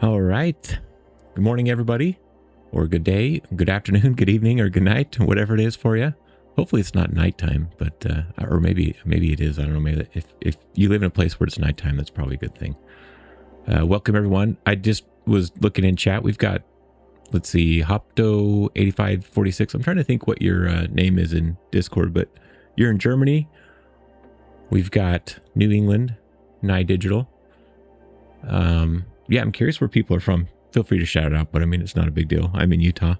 All right. Good morning, everybody, or good day, good afternoon, good evening, or good night, whatever it is for you. Hopefully it's not nighttime, but or maybe it is. I don't know. Maybe if you live in a place where it's nighttime, that's probably a good thing. Welcome, everyone. I just was looking in chat. We've got, let's see, Hopto8546. I'm trying to think what your name is in Discord, but you're in Germany. We've got New England, Nye Digital. Yeah, I'm curious where people are from. Feel free to shout it out, but I mean, it's not a big deal. I'm in Utah.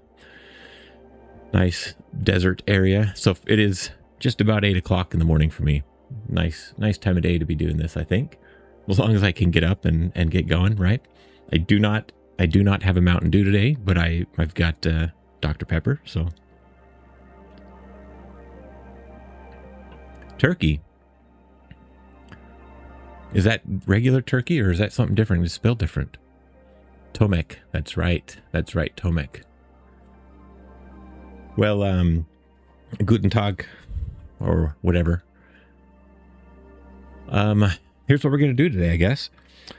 Nice desert area. So it is just about 8 o'clock in the morning for me. Nice time of day to be doing this, I think. As long as I can get up and get going, right? I do not have a Mountain Dew today, but I've got Dr. Pepper, so. Turkey. Is that regular turkey or is that something different? It's spelled different. Tomek. That's right, Tomek. Well, Guten Tag, or whatever. Here's what we're going to do today, I guess.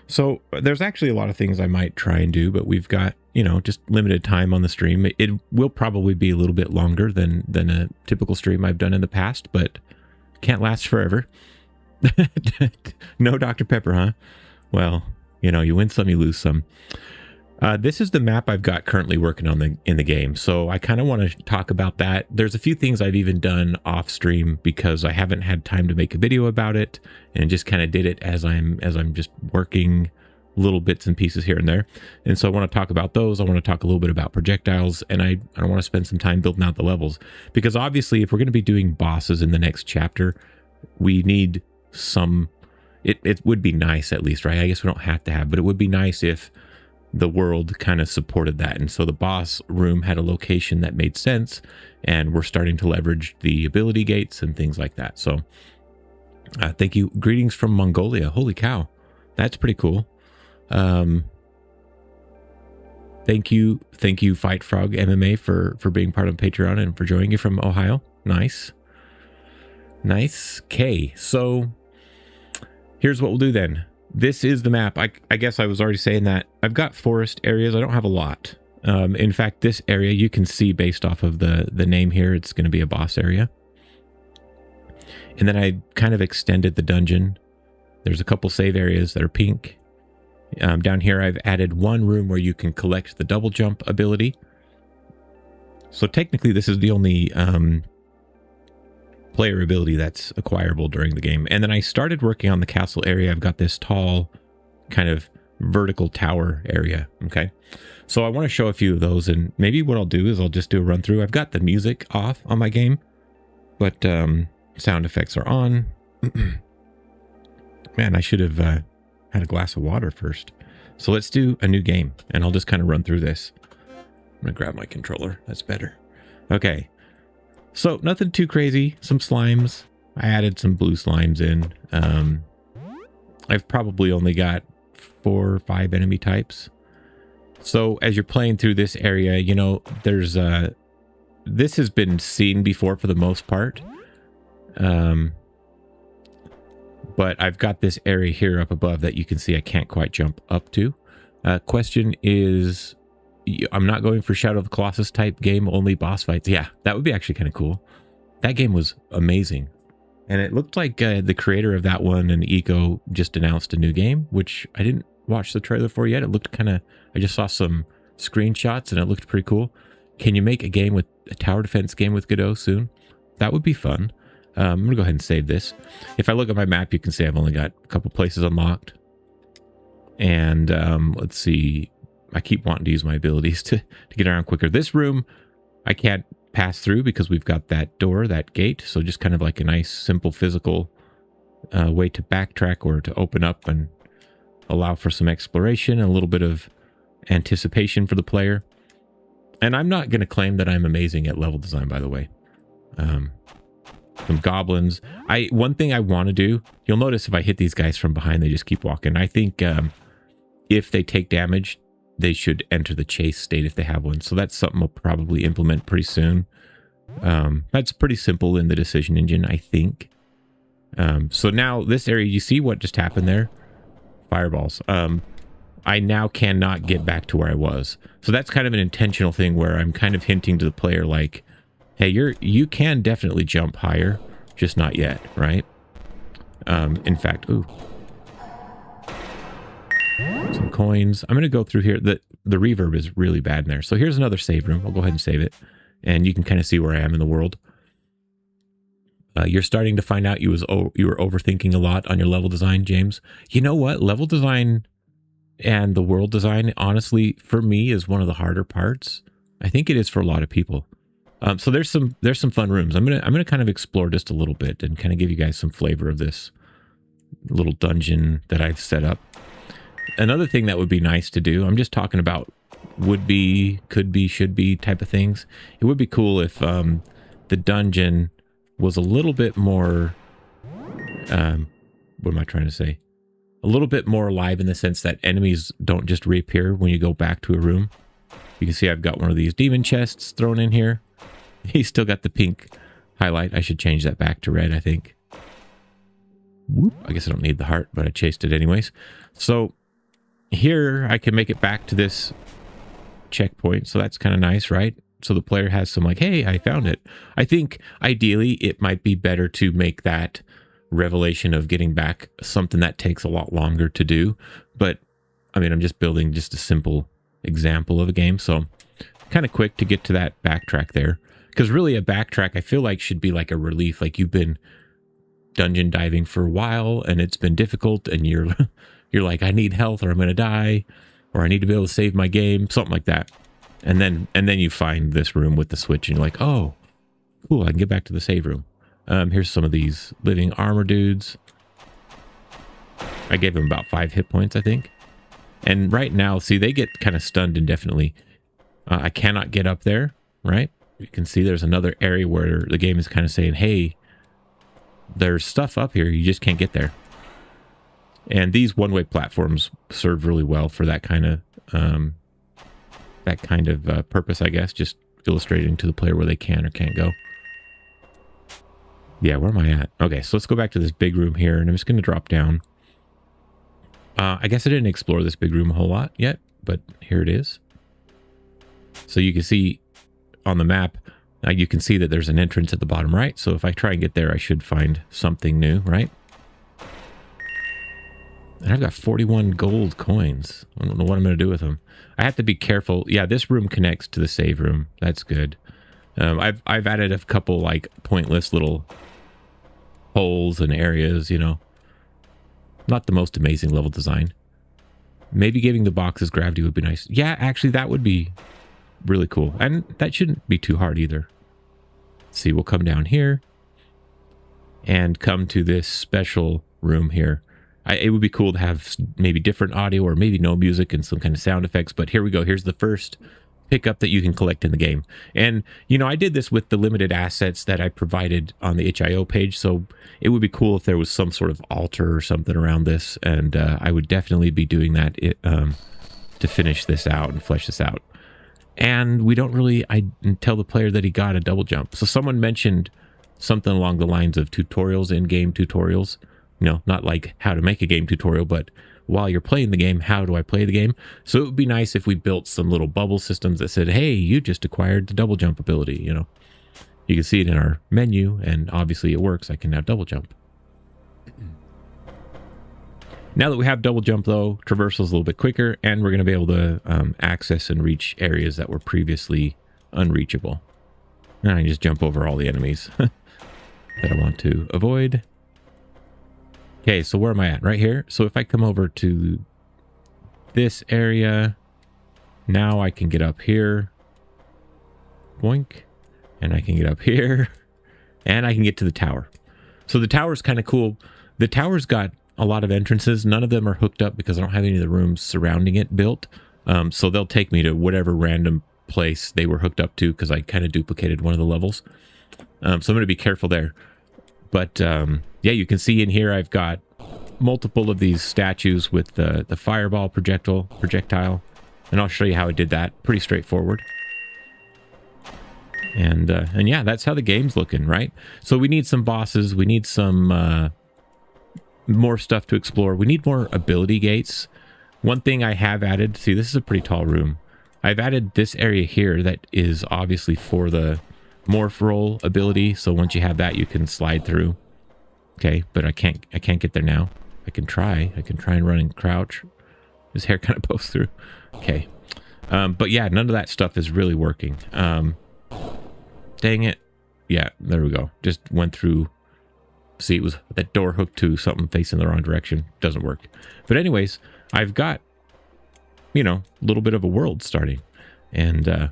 So there's actually a lot of things I might try and do, but we've got, just limited time on the stream. It will probably be a little bit longer than a typical stream I've done in the past, but can't last forever. No Dr. Pepper, huh? Well, you win some, you lose some. This is the map I've got currently working on in the game, so I kind of want to talk about that. There's a few things I've even done off stream because I haven't had time to make a video about it, and just kind of did it as I'm just working little bits and pieces here and there. And so I want to talk about those. I want to talk a little bit about projectiles, and I want to spend some time building out the levels, because obviously if we're going to be doing bosses in the next chapter, we need some. It would be nice, at least, right? I guess we don't have to have, but it would be nice if the world kind of supported that. And so the boss room had a location that made sense, and we're starting to leverage the ability gates and things like that. So thank you. Greetings from Mongolia. Holy cow. That's pretty cool. Thank you, Fight Frog MMA, for being part of Patreon and for joining you from Ohio. Nice. Okay, so here's what we'll do then. This is the map. I guess I was already saying that I've got forest areas. I don't have a lot. In fact, this area you can see based off of the name here, it's going to be a boss area. And then I kind of extended the dungeon. There's a couple save areas that are pink. Down here, I've added one room where you can collect the double jump ability. So technically, this is the only player ability that's acquirable during the game. And then I started working on the castle area. I've got this tall kind of vertical tower area. Okay. So I want to show a few of those, and maybe what I'll do is I'll just do a run through. I've got the music off on my game, but sound effects are on. Man, I should have had a glass of water first. So let's do a new game, and I'll just kind of run through this. I'm gonna grab my controller. That's better. Okay. So nothing too crazy. Some slimes. I added some blue slimes in. I've probably only got 4 or 5 enemy types. So as you're playing through this area, you know, there's this has been seen before for the most part. But I've got this area here up above that you can see I can't quite jump up to. Question is, I'm not going for Shadow of the Colossus type game, only boss fights. Yeah, that would be actually kind of cool. That game was amazing. And it looked like the creator of that one and Eco just announced a new game, which I didn't watch the trailer for yet. It looked kind of, I just saw some screenshots and it looked pretty cool. Can you make a tower defense game with Godot soon? That would be fun. I'm going to go ahead and save this. If I look at my map, you can see I've only got a couple places unlocked. And let's see. I keep wanting to use my abilities to get around quicker. This room, I can't pass through because we've got that door, that gate. So just kind of like a nice, simple physical way to backtrack or to open up and allow for some exploration and a little bit of anticipation for the player. And I'm not going to claim that I'm amazing at level design, by the way. Some goblins. One thing I want to do, you'll notice if I hit these guys from behind, they just keep walking. I think if they take damage, they should enter the chase state if they have one. So that's something we'll probably implement pretty soon. That's pretty simple in the decision engine, I think. So now this area, you see what just happened there? Fireballs. I now cannot get back to where I was. So that's kind of an intentional thing where I'm kind of hinting to the player like, hey, you can definitely jump higher, just not yet, right? In fact, ooh. Some coins. I'm going to go through here. The reverb is really bad in there. So here's another save room. I'll go ahead and save it. And you can kind of see where I am in the world. You're starting to find out you were overthinking a lot on your level design, James. You know what? Level design and the world design, honestly, for me, is one of the harder parts. I think it is for a lot of people. So there's some fun rooms. I'm gonna kind of explore just a little bit and kind of give you guys some flavor of this little dungeon that I've set up. Another thing that would be nice to do, I'm just talking about would be, could be, should be type of things. It would be cool if the dungeon was a little bit more, what am I trying to say? A little bit more alive in the sense that enemies don't just reappear when you go back to a room. You can see I've got one of these demon chests thrown in here. He's still got the pink highlight. I should change that back to red, I think. Whoop. I guess I don't need the heart, but I chased it anyways. So here I can make it back to this checkpoint. So that's kind of nice, right? So the player has some like, hey, I found it. I think ideally it might be better to make that revelation of getting back something that takes a lot longer to do. But I mean, I'm just building just a simple example of a game. So kind of quick to get to that backtrack there. Because really a backtrack, I feel like, should be like a relief. Like you've been dungeon diving for a while and it's been difficult and you're like, I need health or I'm going to die, or I need to be able to save my game, something like that. And then you find this room with the switch and you're like, oh, cool, I can get back to the save room. Here's some of these living armor dudes. I gave them about 5 hit points, I think. And right now, see, they get kind of stunned indefinitely. I cannot get up there, right? You can see there's another area where the game is kind of saying, hey, there's stuff up here, you just can't get there. And these one-way platforms serve really well for that kind of purpose, I guess, just illustrating to the player where they can or can't go. Yeah, where am I at? Okay, so let's go back to this big room here, and I'm just going to drop down. I guess I didn't explore this big room a whole lot yet, but here it is. So you can see on the map, you can see that there's an entrance at the bottom right. So if I try and get there, I should find something new, right? And I've got 41 gold coins. I don't know what I'm going to do with them. I have to be careful. Yeah, this room connects to the save room. That's good. I've added a couple like pointless little holes and areas, you know. Not the most amazing level design. Maybe giving the boxes gravity would be nice. Yeah, actually, that would be really cool. And that shouldn't be too hard either. Let's see, we'll come down here and come to this special room here. It would be cool to have maybe different audio or maybe no music and some kind of sound effects. But here we go. Here's the first pickup that you can collect in the game. And, you know, I did this with the limited assets that I provided on the HIO page. So it would be cool if there was some sort of altar or something around this. And I would definitely be doing that to finish this out and flesh this out. And we don't really, I tell the player that he got a double jump. So someone mentioned something along the lines of tutorials, in-game tutorials. You know, not like how to make a game tutorial, but while you're playing the game, how do I play the game? So it would be nice if we built some little bubble systems that said, hey, you just acquired the double jump ability, you know. You can see it in our menu, and obviously it works. I can now double jump. Now that we have double jump, though, traversal is a little bit quicker, and we're going to be able to access and reach areas that were previously unreachable. And I just jump over all the enemies that I want to avoid. Okay, so where am I at? Right here. So if I come over to this area, now I can get up here. Boink. And I can get up here. And I can get to the tower. So the tower's kind of cool. The tower's got a lot of entrances. None of them are hooked up because I don't have any of the rooms surrounding it built. So they'll take me to whatever random place they were hooked up to because I kind of duplicated one of the levels. So I'm going to be careful there. But yeah, you can see in here I've got multiple of these statues with the fireball projectile. And I'll show you how I did that. Pretty straightforward. And yeah, that's how the game's looking, right? So we need some bosses. We need some more stuff to explore. We need more ability gates. One thing I have added, see, this is a pretty tall room. I've added this area here that is obviously for the morph roll ability. So once you have that, you can slide through. Okay, but I can't get there now. I can try and run and crouch. His hair kind of pokes through. Okay. But yeah, none of that stuff is really working. Dang it. Yeah, there we go. Just went through. See, it was that door hooked to something facing the wrong direction. Doesn't work. But anyways, I've got, you know, a little bit of a world starting. And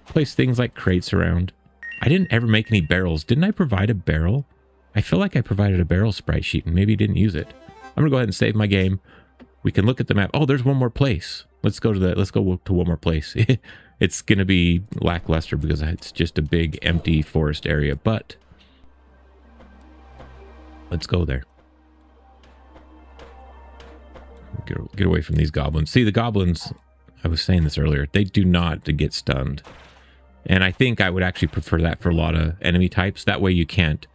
place things like crates around. I didn't ever make any barrels. Didn't I provide a barrel? I feel like I provided a barrel sprite sheet and maybe didn't use it. I'm gonna go ahead and save my game. We can look at the map. Oh, there's one more place. Let's go to one more place. It's gonna be lackluster because it's just a big empty forest area, but let's go there. Get away from these goblins. See, the goblins, I was saying this earlier, they do not get stunned. And I think I would actually prefer that for a lot of enemy types. That way you can't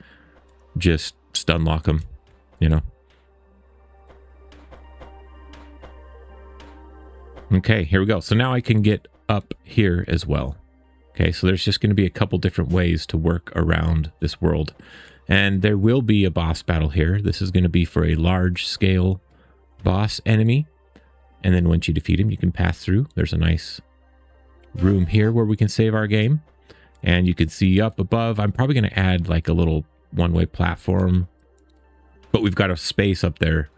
just stun lock them, you know. Okay, here we go. So now I can get up here as well. Okay, so there's just going to be a couple different ways to work around this world. And there will be a boss battle here. This is going to be for a large scale boss enemy. And then once you defeat him, you can pass through. There's a nice room here where we can save our game. And you can see up above, I'm probably going to add like a little one-way platform. But we've got a space up there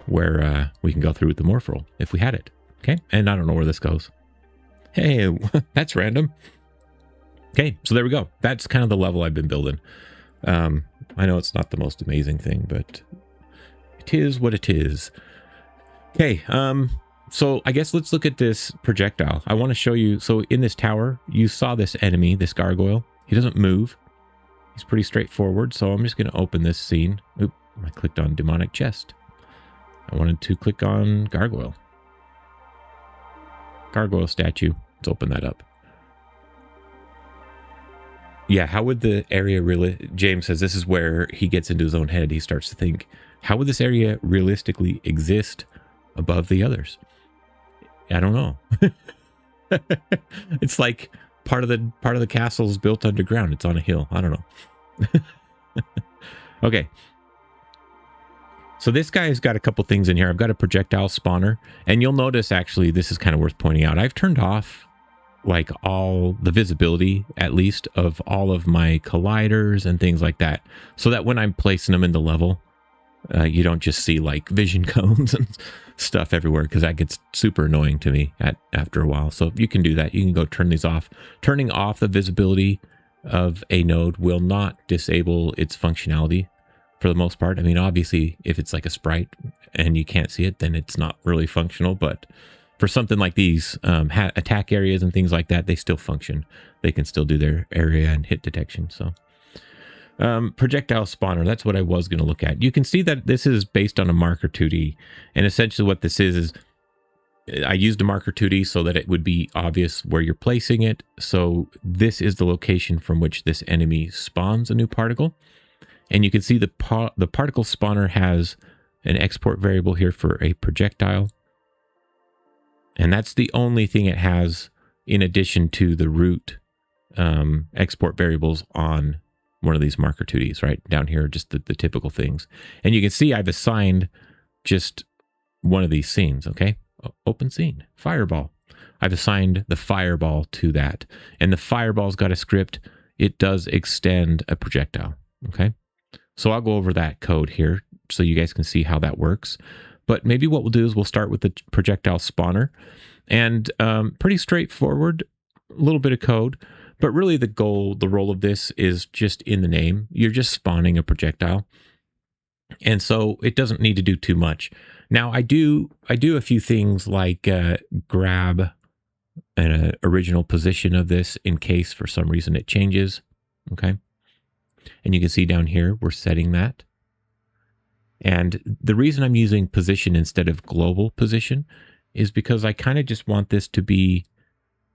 where we can go through with the morph if we had it. Okay, and I don't know where this goes. Hey, that's random. Okay, so there we go. That's kind of the level I've been building. I know it's not the most amazing thing, but it is what it is. Okay, so I guess let's look at this projectile. I want to show you, so in this tower, you saw this enemy, this gargoyle. He doesn't move. He's pretty straightforward, so I'm just going to open this scene. Oop, I clicked on demonic chest. I wanted to click on gargoyle. Gargoyle statue. Let's open that up. Yeah, how would the area really... James says this is where he gets into his own head. He starts to think, how would this area realistically exist above the others? I don't know. It's like part of the castle is built underground. It's on a hill. I don't know. Okay. So this guy's got a couple things in here. I've got a projectile spawner, and you'll notice actually this is kind of worth pointing out. I've turned off like all the visibility, at least, of all of my colliders and things like that, so that when I'm placing them in the level, you don't just see like vision cones and stuff everywhere, because that gets super annoying to me after a while. So you can do that. You can go turn these off. Turning off the visibility of a node will not disable its functionality for the most part. I mean, obviously, if it's like a sprite and you can't see it, then it's not really functional. But for something like these attack areas and things like that, they still function. They can still do their area and hit detection. So projectile spawner, that's what I was going to look at. You can see that this is based on a marker 2D. And essentially what this is I used a marker 2D so that it would be obvious where you're placing it. So this is the location from which this enemy spawns a new particle. And you can see the particle spawner has an export variable here for a projectile. And that's the only thing it has in addition to the root export variables on one of these marker 2Ds, right? Down here, just the typical things. And you can see I've assigned just one of these scenes, okay? Open scene, fireball. I've assigned the fireball to that. And the fireball's got a script. It does extend a projectile, okay? So I'll go over that code here so you guys can see how that works. But maybe what we'll do is we'll start with the projectile spawner. And pretty straightforward, a little bit of code. But really the role of this is just in the name. You're just spawning a projectile. And so it doesn't need to do too much. Now I do a few things like grab an original position of this in case for some reason it changes. Okay. And you can see down here, we're setting that. And the reason I'm using position instead of global position is because I kind of just want this to be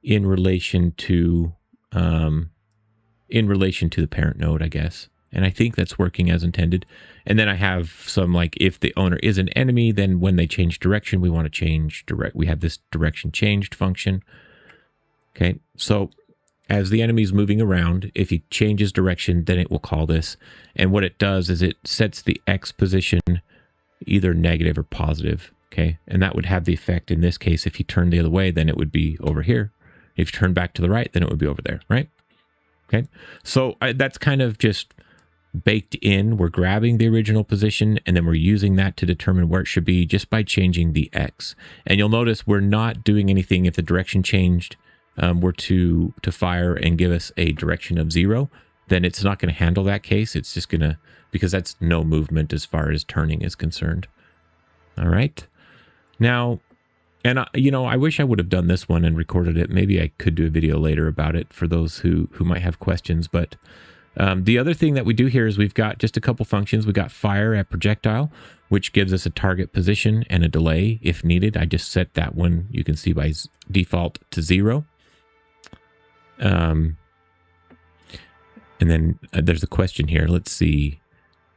in relation to the parent node, I guess. And I think that's working as intended. And then I have some like, if the owner is an enemy, then when they change direction, we want to change we have this direction changed function. Okay. So as the enemy is moving around, if he changes direction, then it will call this. And what it does is it sets the X position either negative or positive. Okay. And that would have the effect in this case, if you turn the other way, then it would be over here. If you turn back to the right, then it would be over there, right? Okay. So that's kind of just baked in. We're grabbing the original position and then we're using that to determine where it should be just by changing the X. And you'll notice we're not doing anything if the direction changed were to fire and give us a direction of 0, then it's not going to handle that case. It's just going to, because that's no movement as far as turning is concerned. All right. Now, and I wish I would have done this one and recorded it. Maybe I could do a video later about it for those who might have questions. But the other thing that we do here is we've got just a couple functions. We got fire at projectile, which gives us a target position and a delay if needed. I just set that one, you can see by default, to 0. And then there's a question here. Let's see.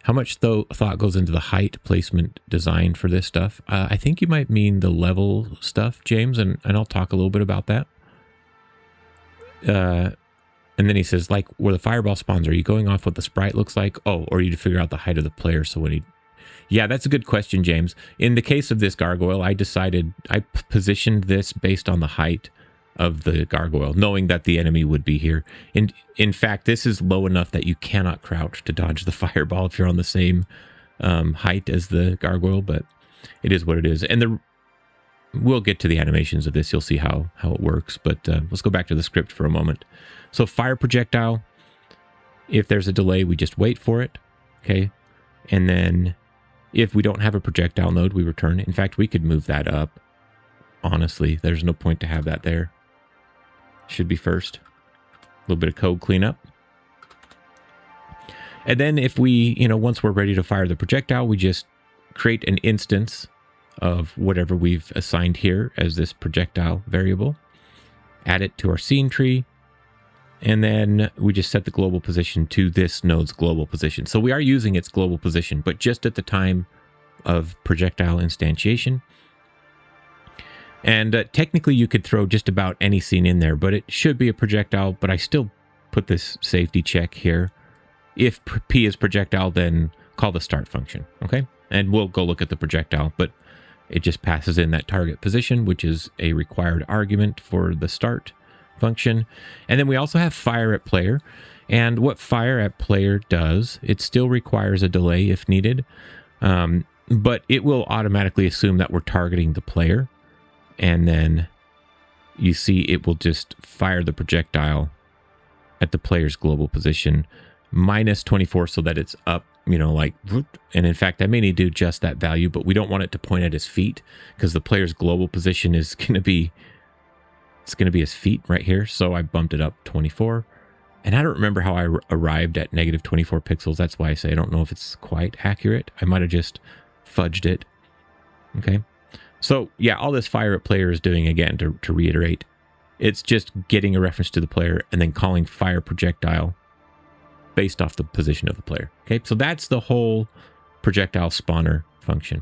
How much thought goes into the height placement design for this stuff? I think you might mean the level stuff, James, and I'll talk a little bit about that. And then he says, like, where the fireball spawns, are you going off what the sprite looks like? Oh, or you figure out the height of the player. So when Yeah, that's a good question, James. In the case of this gargoyle, I positioned this based on the height of the gargoyle, knowing that the enemy would be here. And in fact, this is low enough that you cannot crouch to dodge the fireball if you're on the same height as the gargoyle, but it is what it is. And we'll get to the animations of this. You'll see how it works, but let's go back to the script for a moment. So fire projectile, if there's a delay, we just wait for it, okay? And then if we don't have a projectile node, we return. In fact, we could move that up. Honestly, there's no point to have that there. Should be first. A little bit of code cleanup. And then if we, once we're ready to fire the projectile, we just create an instance of whatever we've assigned here as this projectile variable. Add it to our scene tree. And then we just set the global position to this node's global position. So we are using its global position, but just at the time of projectile instantiation. And technically you could throw just about any scene in there, but it should be a projectile. But I still put this safety check here. If P is projectile, then call the start function, okay? And we'll go look at the projectile, but it just passes in that target position, which is a required argument for the start function. And then we also have fire at player. And what fire at player does, it still requires a delay if needed, but it will automatically assume that we're targeting the player. And then you see it will just fire the projectile at the player's global position minus 24 so that it's up, and in fact, I may need to adjust that value, but we don't want it to point at his feet because the player's global position is going to be, it's going to be his feet right here. So I bumped it up 24. And I don't remember how I arrived at negative 24 pixels. That's why I say I don't know if it's quite accurate. I might have just fudged it. Okay. So yeah, all this fire at player is doing, again, to reiterate, it's just getting a reference to the player and then calling fire projectile based off the position of the player. Okay, so that's the whole projectile spawner function.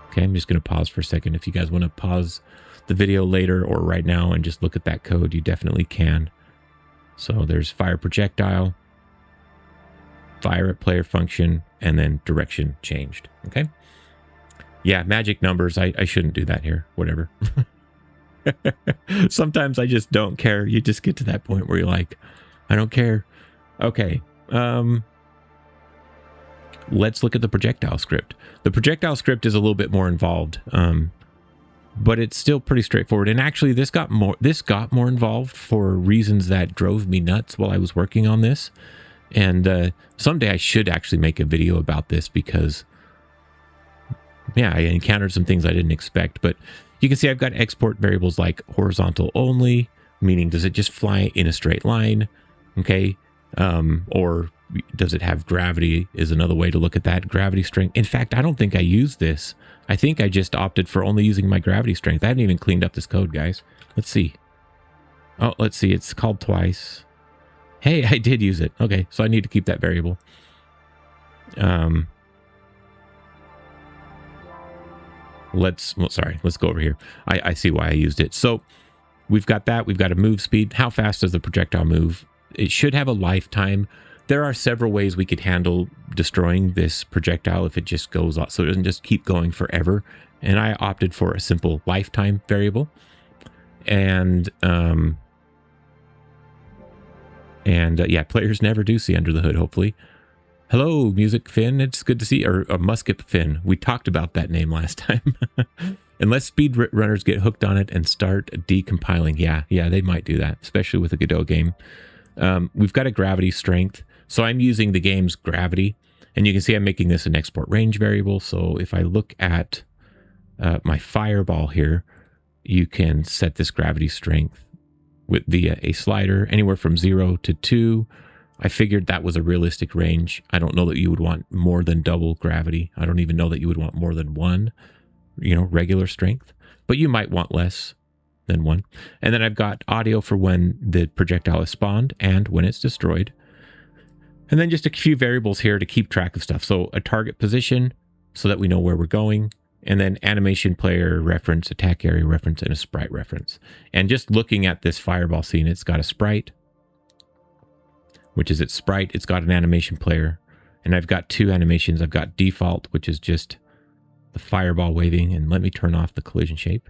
Okay, I'm just going to pause for a second. If you guys want to pause the video later or right now and just look at that code, you definitely can. So there's fire projectile, fire at player function, and then direction changed. Okay. Yeah, magic numbers. I shouldn't do that here. Whatever. Sometimes I just don't care. You just get to that point where you're like, I don't care. Okay. Let's look at the projectile script. The projectile script is a little bit more involved, but it's still pretty straightforward. And actually, this got more involved for reasons that drove me nuts while I was working on this. And someday I should actually make a video about this because, yeah, I encountered some things I didn't expect. But you can see I've got export variables like horizontal only, meaning does it just fly in a straight line? Okay. Or does it have gravity is another way to look at that. Gravity strength. In fact, I don't think I used this. I think I just opted for only using my gravity strength. I haven't even cleaned up this code, guys. Let's see. Oh, let's see. It's called twice. Hey, I did use it. Okay, so I need to keep that variable. Let's go over here. I see why I used it. So we've got that. We've got a move speed. How fast does the projectile move? It should have a lifetime. There are several ways we could handle destroying this projectile if it just goes off, so it doesn't just keep going forever. And I opted for a simple lifetime variable. And yeah, players never do see under the hood, hopefully. Hello, Music Finn. It's good to see, or Musket Finn. We talked about that name last time. Unless speed runners get hooked on it and start decompiling. Yeah, they might do that, especially with a Godot game. We've got a gravity strength. So I'm using the game's gravity, and you can see I'm making this an export range variable. So if I look at my fireball here, you can set this gravity strength via a slider anywhere from 0 to 2. I figured that was a realistic range. I don't know that you would want more than double gravity. I don't even know that you would want more than 1, regular strength, but you might want less than 1. And then I've got audio for when the projectile is spawned and when it's destroyed. And then just a few variables here to keep track of stuff. So a target position so that we know where we're going. And then animation player reference, attack area reference, and a sprite reference. And just looking at this fireball scene, it's got a sprite, which is its sprite. It's got an animation player. And I've got two animations. I've got default, which is just the fireball waving, and let me turn off the collision shape.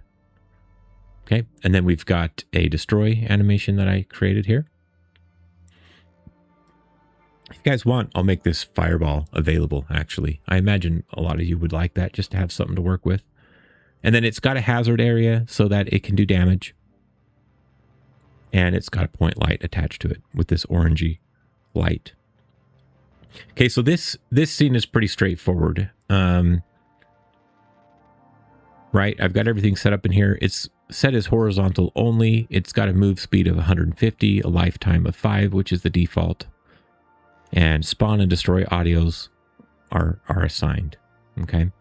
Okay, and then we've got a destroy animation that I created here. If you guys want, I'll make this fireball available, actually. I imagine a lot of you would like that, just to have something to work with. And then it's got a hazard area so that it can do damage. And it's got a point light attached to it with this orangey light. Okay, so this scene is pretty straightforward. Right, I've got everything set up in here. It's set as horizontal only. It's got a move speed of 150, a lifetime of 5, which is the default. And spawn and destroy audios are assigned. Okay.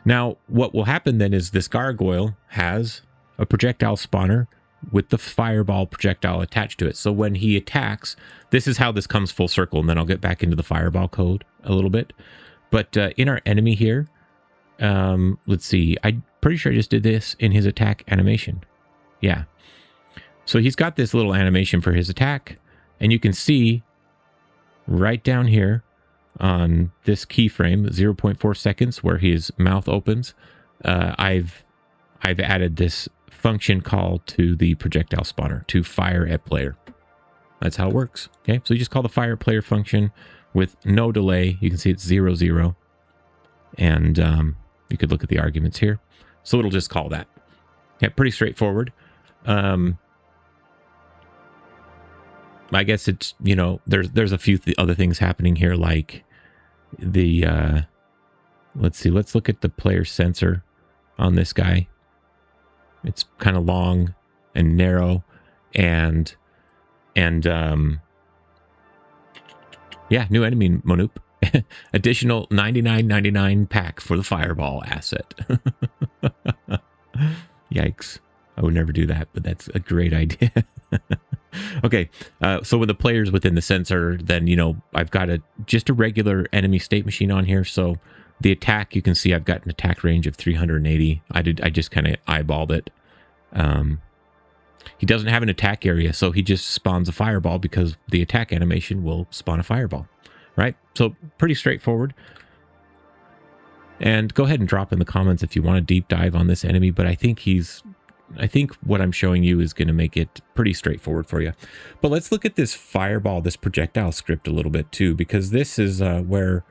Now, what will happen then is this gargoyle has a projectile spawner with the fireball projectile attached to it. So when he attacks, this is how this comes full circle. And then I'll get back into the fireball code a little bit. But in our enemy here, let's see. I'm pretty sure I just did this in his attack animation. Yeah. So he's got this little animation for his attack. And you can see right down here on this keyframe, 0.4 seconds, where his mouth opens, I've added this function call to the projectile spawner to fire at player. That's how it works. Okay, so you just call the fire player function with no delay. You can see it's 0, 0. And you could look at the arguments here. So it'll just call that. Yeah, pretty straightforward. I guess it's, you know, there's a few other things happening here, like the, let's see, let's look at the player sensor on this guy. It's kind of long and narrow and yeah, new enemy Monoop. Additional $99.99 pack for the fireball asset. Yikes. I would never do that, but that's a great idea. Okay, so with the players within the sensor, then, you know, I've got just a regular enemy state machine on here. So the attack, you can see I've got an attack range of 380. I just kind of eyeballed it. He doesn't have an attack area, so he just spawns a fireball because the attack animation will spawn a fireball, right? So pretty straightforward. And go ahead and drop in the comments if you want a deep dive on this enemy, but I think what I'm showing you is going to make it pretty straightforward for you. But let's look at this fireball, this projectile script a little bit too, because this is where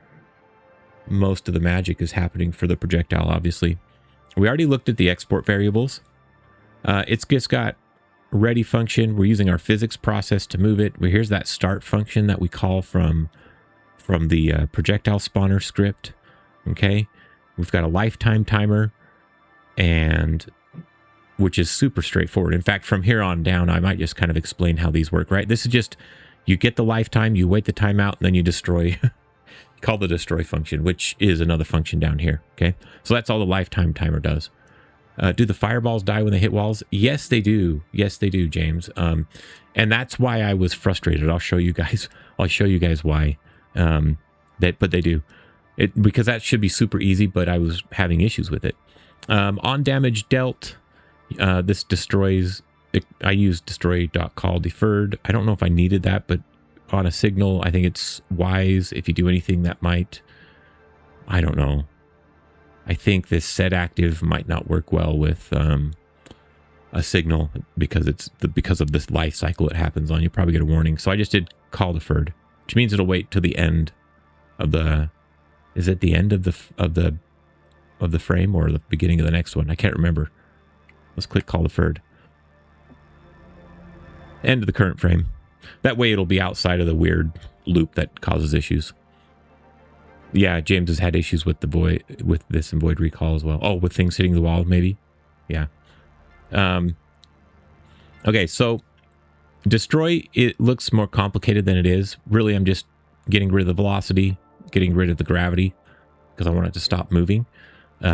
most of the magic is happening for the projectile, obviously. We already looked at the export variables. It's just got ready function. We're using our physics process to move it. Well, here's that start function that we call from the projectile spawner script. Okay, we've got a lifetime timer, and which is super straightforward. In fact, from here on down, I might just kind of explain how these work, right? This is just, you get the lifetime, you wait the time out, and then you destroy. Call the destroy function, which is another function down here, okay? So that's all the lifetime timer does. Do the fireballs die when they hit walls? Yes, they do. Yes, they do, James. And that's why I was frustrated. I'll show you guys why. But they do. Because that should be super easy, but I was having issues with it. On damage dealt, this destroys, I use destroy.call deferred. I don't know if I needed that, but on a signal, I think it's wise if you do anything that might, I don't know. I think this set active might not work well with a signal because because of this life cycle it happens on. You probably get a warning. So I just did call deferred, which means it'll wait till the end of the, is it the end of the frame or the beginning of the next one? I can't remember. Let's click call deferred. End of the current frame. That way it'll be outside of the weird loop that causes issues. Yeah, James has had issues with this and void recall as well. Oh, with things hitting the wall, maybe? Yeah. Okay, so destroy, it looks more complicated than it is. Really, I'm just getting rid of the velocity, getting rid of the gravity, because I want it to stop moving.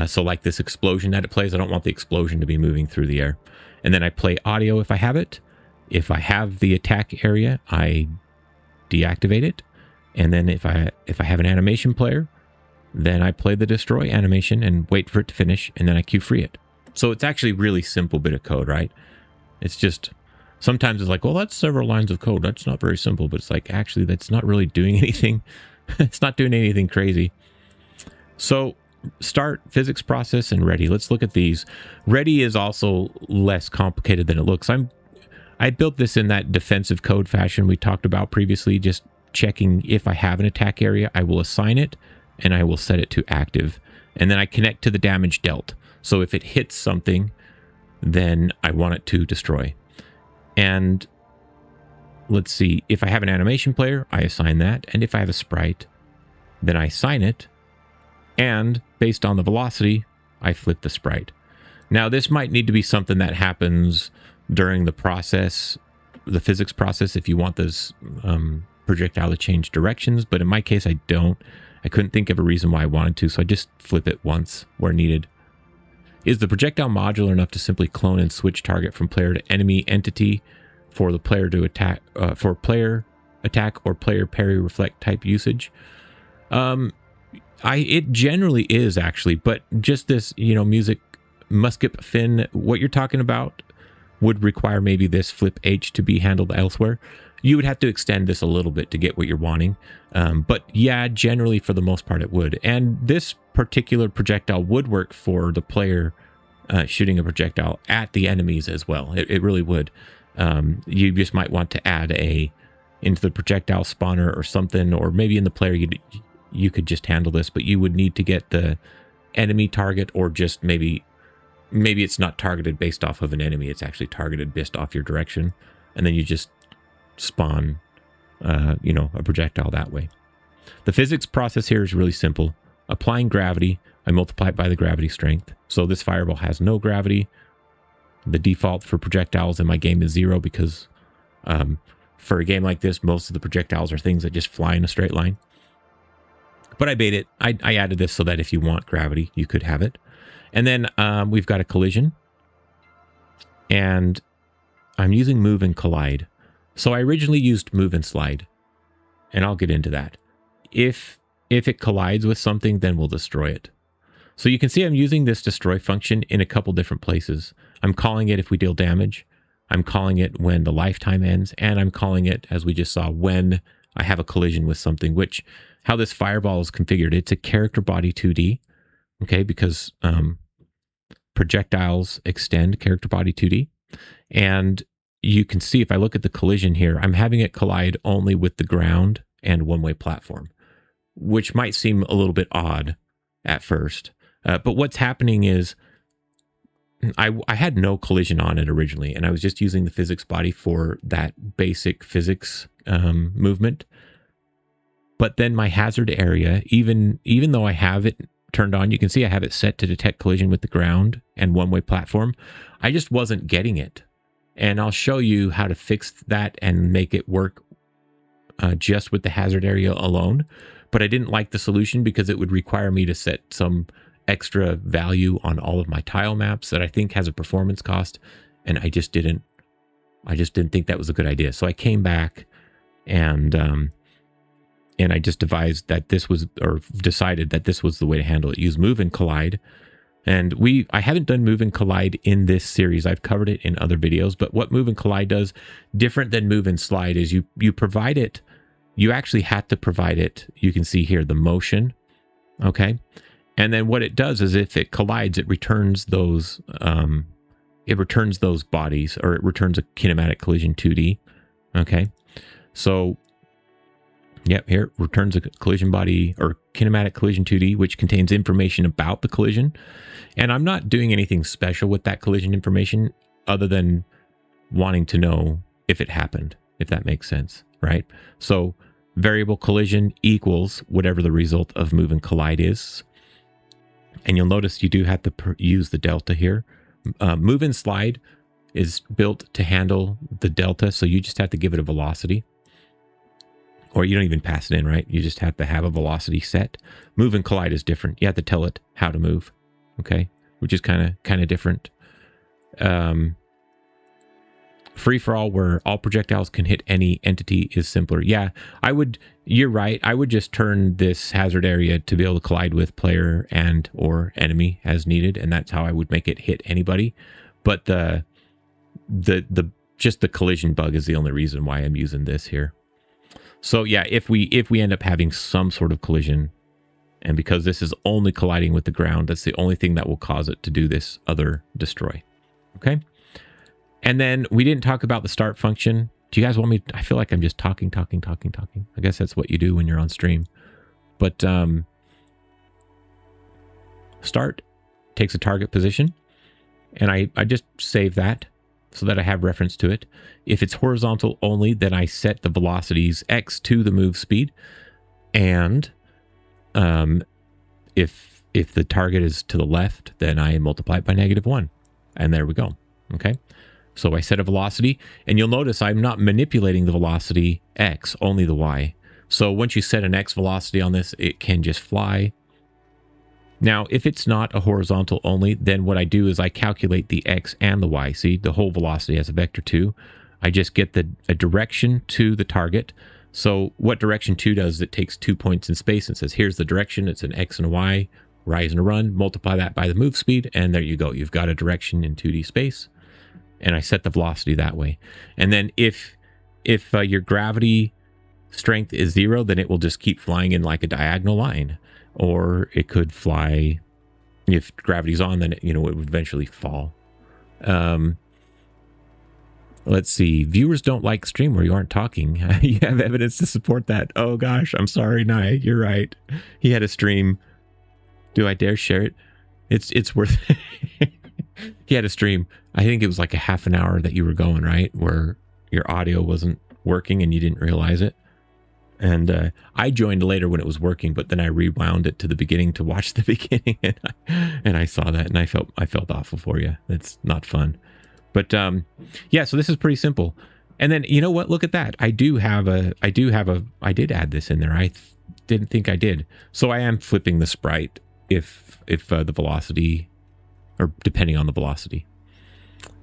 So like this explosion that it plays, I don't want the explosion to be moving through the air. And then I play audio if I have it. If I have the attack area, I deactivate it. And then if I have an animation player, then I play the destroy animation and wait for it to finish, and then I cue free it. So it's actually really simple bit of code, right? It's just, sometimes it's like, well, that's several lines of code. That's not very simple, but it's like, actually, that's not really doing anything. It's not doing anything crazy. So start, physics process, and ready. Let's look at these. Ready is also less complicated than it looks. I built this in that defensive code fashion we talked about previously, just checking if I have an attack area, I will assign it and I will set it to active. And then I connect to the damage dealt. So if it hits something, then I want it to destroy. And let's see, if I have an animation player, I assign that. And if I have a sprite, then I assign it. And based on the velocity, I flip the sprite. Now, this might need to be something that happens during the process, the physics process, if you want this projectile to change directions. But in my case, I don't. I couldn't think of a reason why I wanted to, so I just flip it once where needed. Is the projectile modular enough to simply clone and switch target from player to enemy entity for the player to attack, for player attack or player parry reflect type usage? It generally is actually, but just this, music musket fin, what you're talking about would require maybe this flip H to be handled elsewhere. You would have to extend this a little bit to get what you're wanting. But yeah, generally for the most part it would. And this particular projectile would work for the player shooting a projectile at the enemies as well. It really would. You just might want to add into the projectile spawner or something, or maybe in the player you could just handle this, but you would need to get the enemy target, or just maybe it's not targeted based off of an enemy. It's actually targeted based off your direction. And then you just spawn, a projectile that way. The physics process here is really simple. Applying gravity, I multiply it by the gravity strength. So this fireball has no gravity. The default for projectiles in my game is 0 because for a game like this, most of the projectiles are things that just fly in a straight line. But I made it. I added this so that if you want gravity, you could have it. And then we've got a collision. And I'm using move and collide. So I originally used move and slide. And I'll get into that. If it collides with something, then we'll destroy it. So you can see I'm using this destroy function in a couple different places. I'm calling it if we deal damage. I'm calling it when the lifetime ends. And I'm calling it, as we just saw, when I have a collision with something, which how this fireball is configured. It's a character body 2D. Okay, because projectiles extend character body 2D. And you can see if I look at the collision here, I'm having it collide only with the ground and one-way platform, which might seem a little bit odd at first. But what's happening is I had no collision on it originally, and I was just using the physics body for that basic physics movement. But then my hazard area, even though I have it turned on, you can see I have it set to detect collision with the ground and one-way platform. I just wasn't getting it. And I'll show you how to fix that and make it work just with the hazard area alone. But I didn't like the solution because it would require me to set some extra value on all of my tile maps that I think has a performance cost. And I just didn't think that was a good idea. So I came back and I just decided that this was the way to handle it. Use move and collide. And I haven't done move and collide in this series. I've covered it in other videos, but what move and collide does, different than move and slide, is you provide it, you actually have to provide it. You can see here the motion, okay? And then what it does is if it collides, it returns those bodies, or it returns a kinematic collision 2D, okay? So yep, here returns a collision body or kinematic collision 2D, which contains information about the collision. And I'm not doing anything special with that collision information other than wanting to know if it happened, if that makes sense, right? So variable collision equals whatever the result of move and collide is. And you'll notice you do have to use the delta here. Move and slide is built to handle the delta, so you just have to give it a velocity. Or you don't even pass it in, right? You just have to have a velocity set. Move and collide is different. You have to tell it how to move, okay? Which is kind of different. Free for all, where all projectiles can hit any entity, is simpler. Yeah, you're right. I would just turn this hazard area to be able to collide with player and or enemy as needed, and that's how I would make it hit anybody. But just the collision bug is the only reason why I'm using this here. So yeah, if we end up having some sort of collision, and because this is only colliding with the ground, that's the only thing that will cause it to do this other destroy. Okay. And then we didn't talk about the start function. Do you guys want me? I feel like I'm just talking. I guess that's what you do when you're on stream. But start takes a target position, and I just save that so that I have reference to it. If it's horizontal only, then I set the velocities X to the move speed. And if the target is to the left, then I multiply it by -1. And there we go. Okay. So I set a velocity, and you'll notice I'm not manipulating the velocity X, only the Y. So once you set an X velocity on this, it can just fly. Now, if it's not a horizontal only, then what I do is I calculate the X and the Y. See, the whole velocity has a vector 2. I just get a direction to the target. So what direction 2 does is it takes 2 points in space and says, here's the direction. It's an X and a Y, rise and a run, multiply that by the move speed, and there you go. You've got a direction in 2D space. And I set the velocity that way. And then if your gravity strength is 0, then it will just keep flying in like a diagonal line. Or it could fly, if gravity's on, then it would eventually fall. Let's see. Viewers don't like stream where you aren't talking. You have evidence to support that. Oh gosh, I'm sorry, Nye. You're right. He had a stream. Do I dare share it? It's worth it. He had a stream. I think it was like a half an hour that you were going, right? Where your audio wasn't working and you didn't realize it. And I joined later when it was working, but then I rewound it to the beginning to watch the beginning, and I saw that, and I felt awful for you. It's not fun, but yeah. So this is pretty simple. And then you know what? Look at that. I did add this in there. I didn't think I did. So I am flipping the sprite if the velocity, or depending on the velocity.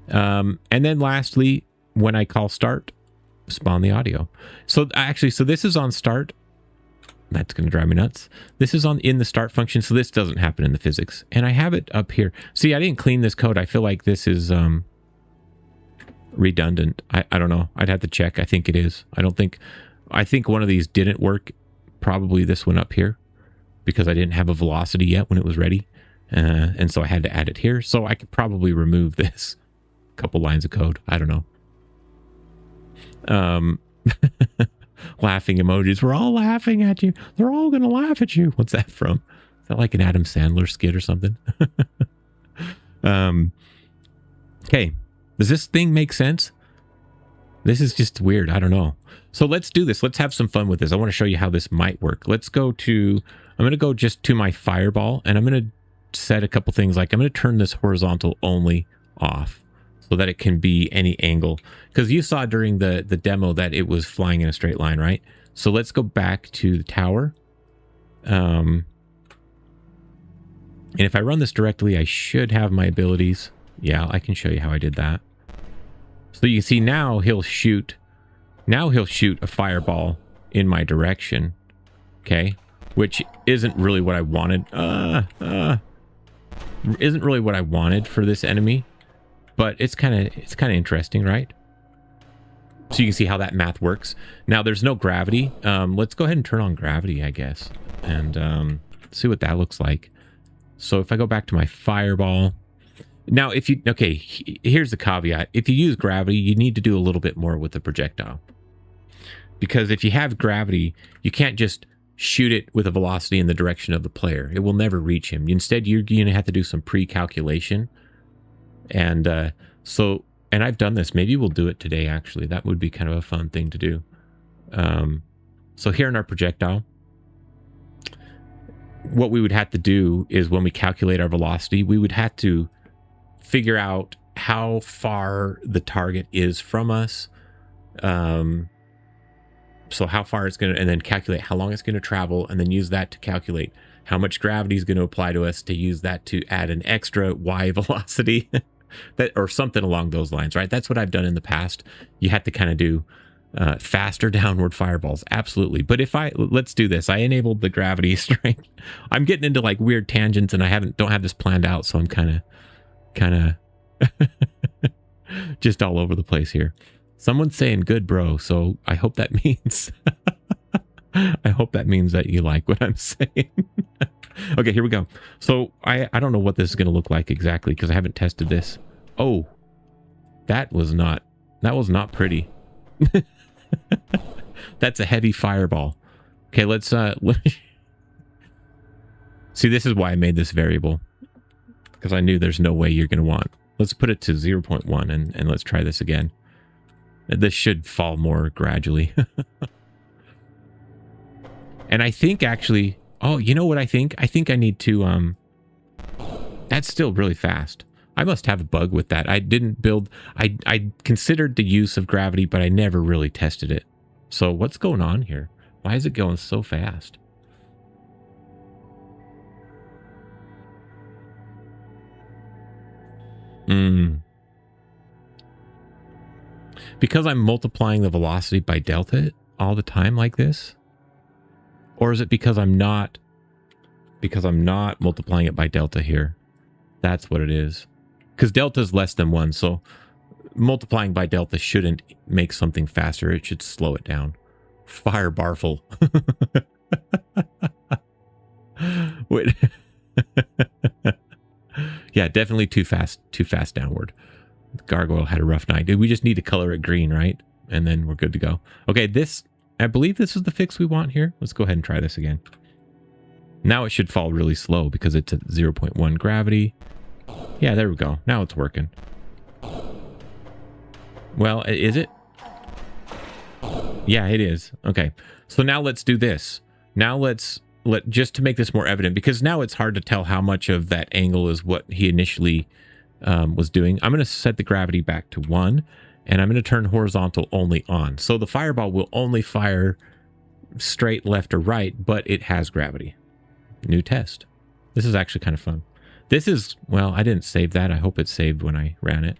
And then lastly, when I call start, spawn the audio. So this is on start. That's going to drive me nuts. This is in the start function. So this doesn't happen in the physics. And I have it up here. See, I didn't clean this code. I feel like this is redundant. I don't know. I'd have to check. I think it is. I think one of these didn't work. Probably this one up here, because I didn't have a velocity yet when it was ready. And so I had to add it here. So I could probably remove this couple lines of code. I don't know. Laughing emojis. We're all laughing at you. They're all going to laugh at you. What's that from? Is that like an Adam Sandler skit or something? Okay. Does this thing make sense? This is just weird. I don't know. So let's do this. Let's have some fun with this. I want to show you how this might work. I'm going to go just to my fireball, and I'm going to set a couple things. Like I'm going to turn this horizontal only off, so that it can be any angle. Because you saw during the demo that it was flying in a straight line, right? So let's go back to the tower. And if I run this directly, I should have my abilities. Yeah, I can show you how I did that. So you can see now he'll shoot a fireball in my direction. Okay. Which isn't really what I wanted. Isn't really what I wanted for this enemy. But it's kind of interesting, right? So you can see how that math works. Now there's no gravity. Let's go ahead and turn on gravity, I guess, and see what that looks like. So if I go back to my fireball, now here's the caveat. If you use gravity, you need to do a little bit more with the projectile, because if you have gravity, you can't just shoot it with a velocity in the direction of the player. It will never reach him. Instead, you're going to have to do some pre-calculation. And and I've done this. Maybe we'll do it today, actually. That would be kind of a fun thing to do. So here in our projectile, what we would have to do is when we calculate our velocity, we would have to figure out how far the target is from us. So how far it's going to, and then calculate how long it's going to travel, and then use that to calculate how much gravity is going to apply to us, to use that to add an extra Y velocity. That, or something along those lines, right? That's what I've done in the past. You have to kind of do faster downward fireballs. Absolutely. But let's do this. I enabled the gravity strength. I'm getting into like weird tangents, and I don't have this planned out. So I'm kind of just all over the place here. Someone's saying good, bro. So I hope that means I hope that means that you like what I'm saying. Okay, here we go. So I don't know what this is going to look like exactly because I haven't tested this. Oh, that was not pretty. That's a heavy fireball. Okay, let's see, this is why I made this variable, because I knew there's no way you're going to want. Let's put it to 0.1 and let's try this again. This should fall more gradually. And I think actually, oh, you know what I think? I think I need to, that's still really fast. I must have a bug with that. I didn't build, I considered the use of gravity, but I never really tested it. So what's going on here? Why is it going so fast? Because I'm multiplying the velocity by delta all the time like this? Or is it because I'm not multiplying it by delta here? That's what it is. Because delta is less than 1, so multiplying by delta shouldn't make something faster. It should slow it down. Fire barful. Wait. Yeah, definitely too fast downward. The gargoyle had a rough night. We just need to color it green, right? And then we're good to go. Okay, this, I believe this is the fix we want here. Let's go ahead and try this again. Now it should fall really slow because it's at 0.1 gravity. Yeah, there we go. Now it's working. Well, is it? Yeah, it is. Okay. So now let's do this. Now just to make this more evident, because now it's hard to tell how much of that angle is what he initially was doing. I'm going to set the gravity back to 1, and I'm going to turn horizontal only on. So the fireball will only fire straight left or right, but it has gravity. New test. This is actually kind of fun. This is, well, I didn't save that. I hope it saved when I ran it.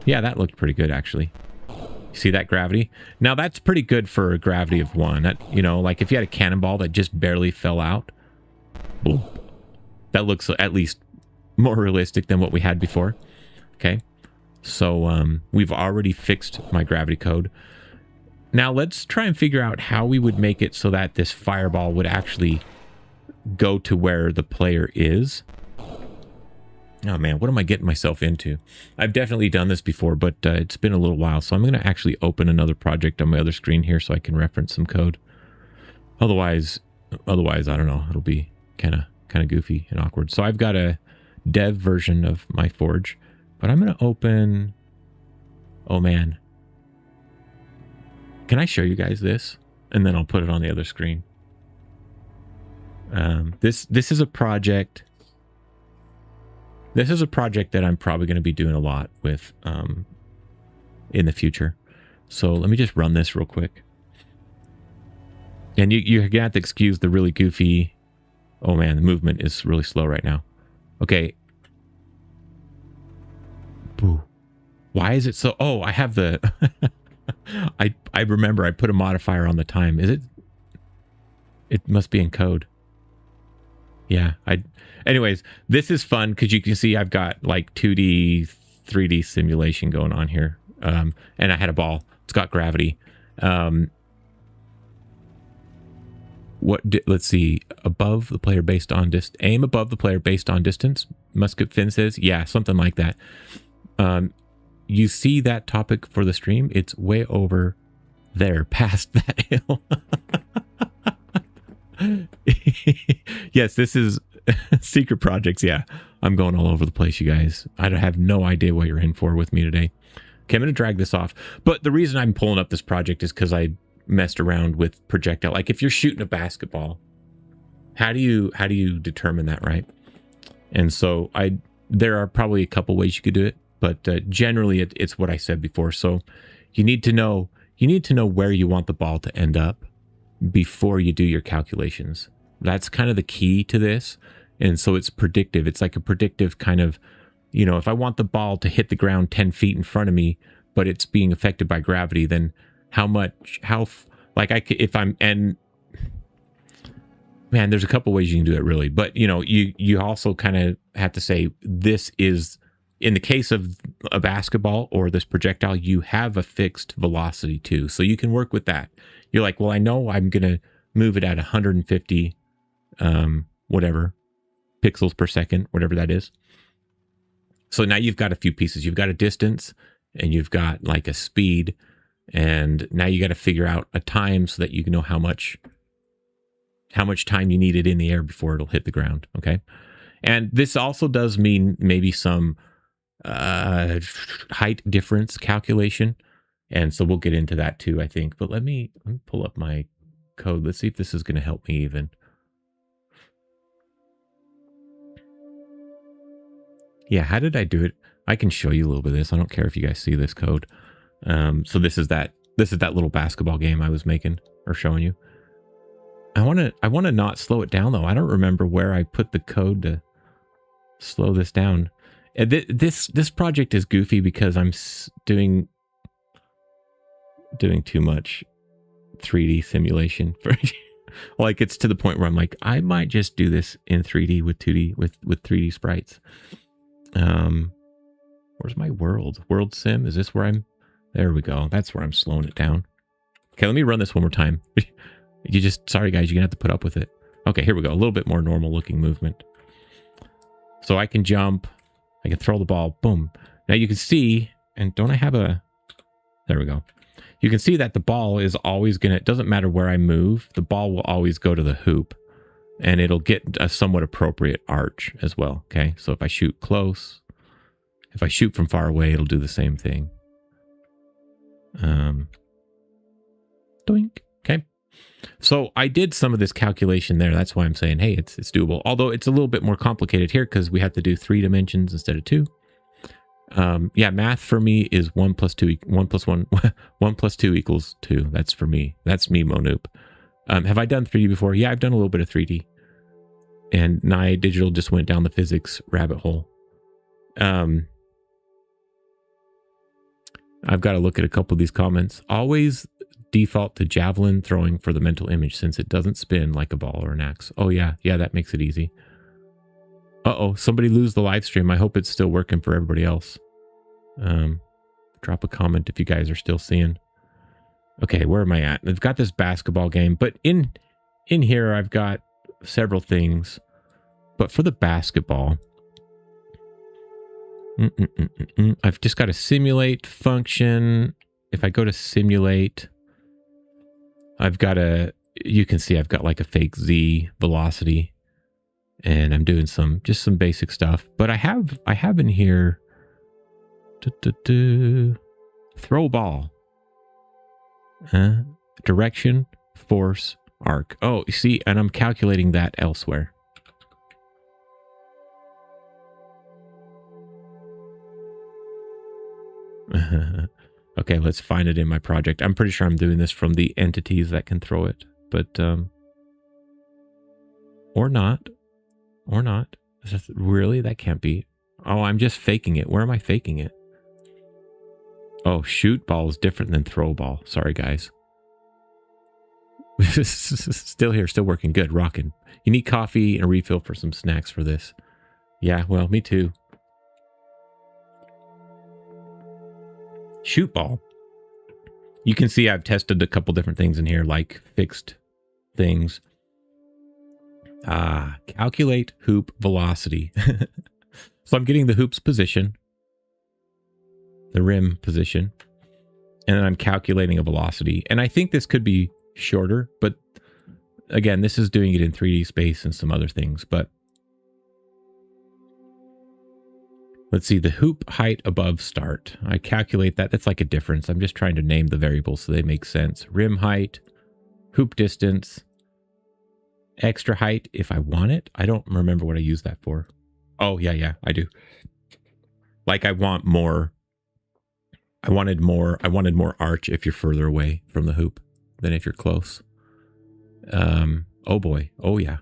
Yeah, that looked pretty good, actually. You see that gravity? Now, that's pretty good for a gravity of 1. That, you know, like if you had a cannonball that just barely fell out, boom, that looks at least more realistic than what we had before. Okay. So we've already fixed my gravity code. Now let's try and figure out how we would make it so that this fireball would actually go to where the player is. Oh man, what am I getting myself into? I've definitely done this before, but it's been a little while. So I'm going to actually open another project on my other screen here so I can reference some code. Otherwise, I don't know. It'll be kind of goofy and awkward. So I've got a dev version of my Forge, but I'm going to open, oh man. Can I show you guys this? And then I'll put it on the other screen. This is a project. This is a project that I'm probably going to be doing a lot with in the future. So let me just run this real quick. And you have to excuse the really goofy, oh man, the movement is really slow right now. Okay. Boo. Why is it so? Oh, I have the... I remember I put a modifier on the time. Is it? It must be in code. Yeah. Anyways, this is fun because you can see I've got like 2D, 3D simulation going on here. And I had a ball. It's got gravity. Let's see. Above the player based on aim above the player based on distance. Musket Finn says, yeah, something like that. You see that topic for the stream? It's way over there, past that hill. Yes, this is secret projects. Yeah, I'm going all over the place, you guys. I have no idea what you're in for with me today. Okay, I'm going to drag this off. But the reason I'm pulling up this project is because I messed around with projectile. Like if you're shooting a basketball, how do you determine that, right? And so there are probably a couple ways you could do it, but generally it's what I said before. So you need to know where you want the ball to end up before you do your calculations. That's kind of the key to this. And so it's predictive. It's like a predictive kind of, you know, if I want the ball to hit the ground 10 feet in front of me, but it's being affected by gravity, then and man, there's a couple ways you can do it really, but you know, you also kind of have to say, this is in the case of a basketball or this projectile, you have a fixed velocity too. So you can work with that. You're like, well, I know I'm going to move it at 150, whatever, pixels per second, whatever that is. So now you've got a few pieces. You've got a distance and you've got like a speed. And now you got to figure out a time so that you can know how much time you need it in the air before it'll hit the ground. Okay. And this also does mean maybe some height difference calculation. And so we'll get into that too, I think. But let me pull up my code. Let's see if this is going to help me even. Yeah, how did I do it? I can show you a little bit of this. I don't care if you guys see this code. So this is that little basketball game I was making or showing you. I want to not slow it down though. I don't remember where I put the code to slow this down. This project is goofy because I'm doing too much 3D simulation for like it's to the point where I'm like, I might just do this in 3D with 2D with 3D sprites. Where's my world sim? Is this where I'm? There we go. That's where I'm slowing it down. Okay, let me run this one more time. Sorry guys, you're gonna have to put up with it. Okay, here we go. A little bit more normal looking movement. So I can jump, I can throw the ball, boom. Now you can see, and don't I have a, there we go. You can see that the ball is always gonna, it doesn't matter where I move, the ball will always go to the hoop and it'll get a somewhat appropriate arch as well, okay? So if I shoot close, if I shoot from far away, it'll do the same thing. Doink, okay. So I did some of this calculation there. That's why I'm saying, hey, it's doable. Although it's a little bit more complicated here because we have to do 3 dimensions instead of 2. Yeah, math for me is 1 plus 2 equals 2. That's for me. That's me, Monoop. Have I done 3D before? Yeah, I've done a little bit of 3D. And Nye Digital just went down the physics rabbit hole. I've got to look at a couple of these comments. Always default to javelin throwing for the mental image since it doesn't spin like a ball or an axe. Oh yeah, that makes it easy. Uh-oh, somebody lose the live stream. I hope it's still working for everybody else. Drop a comment if you guys are still seeing. Okay, where am I at? I've got this basketball game, but in here I've got several things. But for the basketball, I've just got a simulate function. If I go to simulate, I've got you can see I've got like a fake Z velocity and I'm doing just some basic stuff, but I have in here throw ball, direction, force, arc. Oh, you see, and I'm calculating that elsewhere. Okay, let's find it in my project. I'm pretty sure I'm doing this from the entities that can throw it, but or not. Really? That can't be. Oh, I'm just faking it. Where am I faking it? Oh, shoot ball is different than throw ball. Sorry, guys. Still here, still working. Good, rocking. You need coffee and a refill for some snacks for this. Yeah, well, me too. Shoot ball. You can see I've tested a couple different things in here, like fixed things. Calculate hoop velocity. So I'm getting the hoop's position, the rim position, and then I'm calculating a velocity. And I think this could be shorter, but again, this is doing it in 3D space and some other things. But let's see, the hoop height above start. I calculate that. That's like a difference. I'm just trying to name the variables so they make sense. Rim height, hoop distance, extra height if I want it. I don't remember what I use that for. Oh, yeah, I do. Like I wanted more arch if you're further away from the hoop than if you're close. Oh boy. Oh yeah.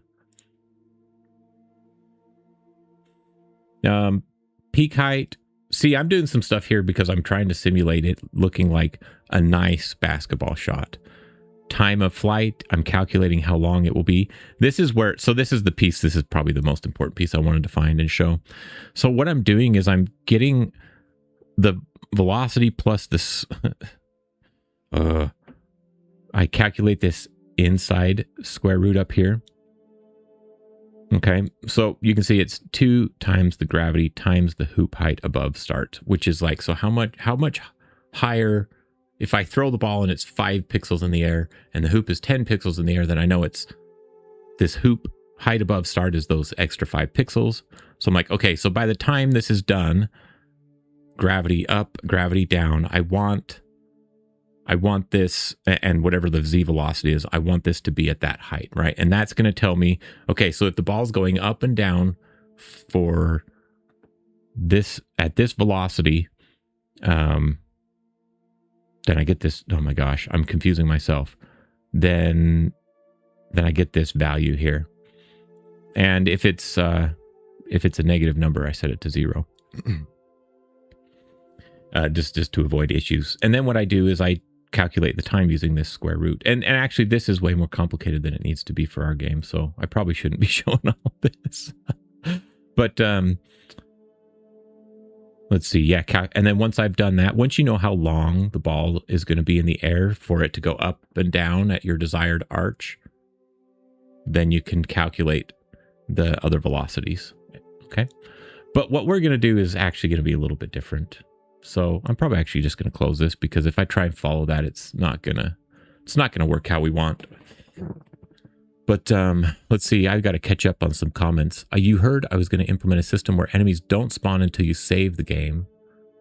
Peak height. See, I'm doing some stuff here because I'm trying to simulate it looking like a nice basketball shot. time of flight. I'm calculating how long it will be. This is where, so this is the piece, this is probably the most important piece I wanted to find and show. So what I'm doing is I'm getting the velocity plus this, I calculate this inside square root up here. Okay, so you can see it's 2 times the gravity times the hoop height above start, which is like, so how much higher, if I throw the ball and it's 5 pixels in the air and the hoop is 10 pixels in the air, then I know it's this hoop height above start is those extra 5 pixels. So I'm like, okay, so by the time this is done, gravity up, gravity down, I want this, and whatever the z velocity is, I want this to be at that height, right? And that's going to tell me, okay, so if the ball's going up and down for this, at this velocity, then I get this, oh my gosh, I'm confusing myself. Then I get this value here. And if it's a negative number, I set it to 0. Just to avoid issues. And then what I do is I calculate the time using this square root. And actually this is way more complicated than it needs to be for our game, so I probably shouldn't be showing all this. But let's see, yeah, and then once I've done that, once you know how long the ball is going to be in the air for it to go up and down at your desired arch, then you can calculate the other velocities. Okay, but what we're going to do is actually going to be a little bit different. So I'm probably actually just going to close this, because if I try and follow that, it's not gonna work how we want. But let's see, I've got to catch up on some comments. You heard I was going to implement a system where enemies don't spawn until you save the game.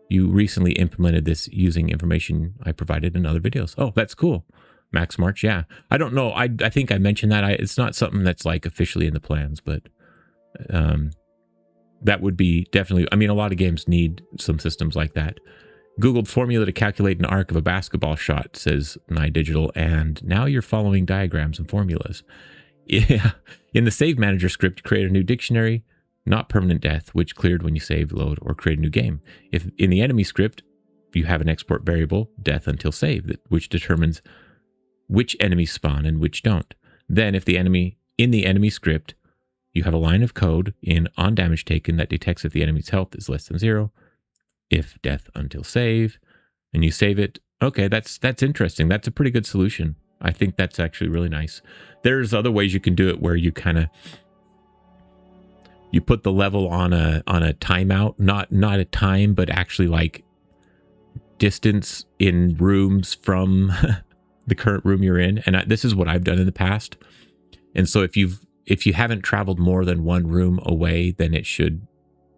You recently implemented this using information I provided in other videos. Oh, that's cool. Max March, yeah. I don't know. I think I mentioned that. It's not something that's like officially in the plans, but that would be definitely, I mean, a lot of games need some systems like that. Googled formula to calculate an arc of a basketball shot, says NiDigital, and now you're following diagrams and formulas. Yeah. In the save manager script, create a new dictionary, not permanent death, which cleared when you save, load, or create a new game. If in the enemy script, you have an export variable, death until save, which determines which enemies spawn and which don't. Then if in the enemy script, you have a line of code in on damage taken that detects if the enemy's health is less than 0, if death until save, and you save it. Okay, that's interesting. That's a pretty good solution. I think that's actually really nice. There's other ways you can do it where you you put the level on a timeout, not a time, but actually like distance in rooms from the current room you're in. And this is what I've done in the past. And so if you haven't traveled more than one room away, then it should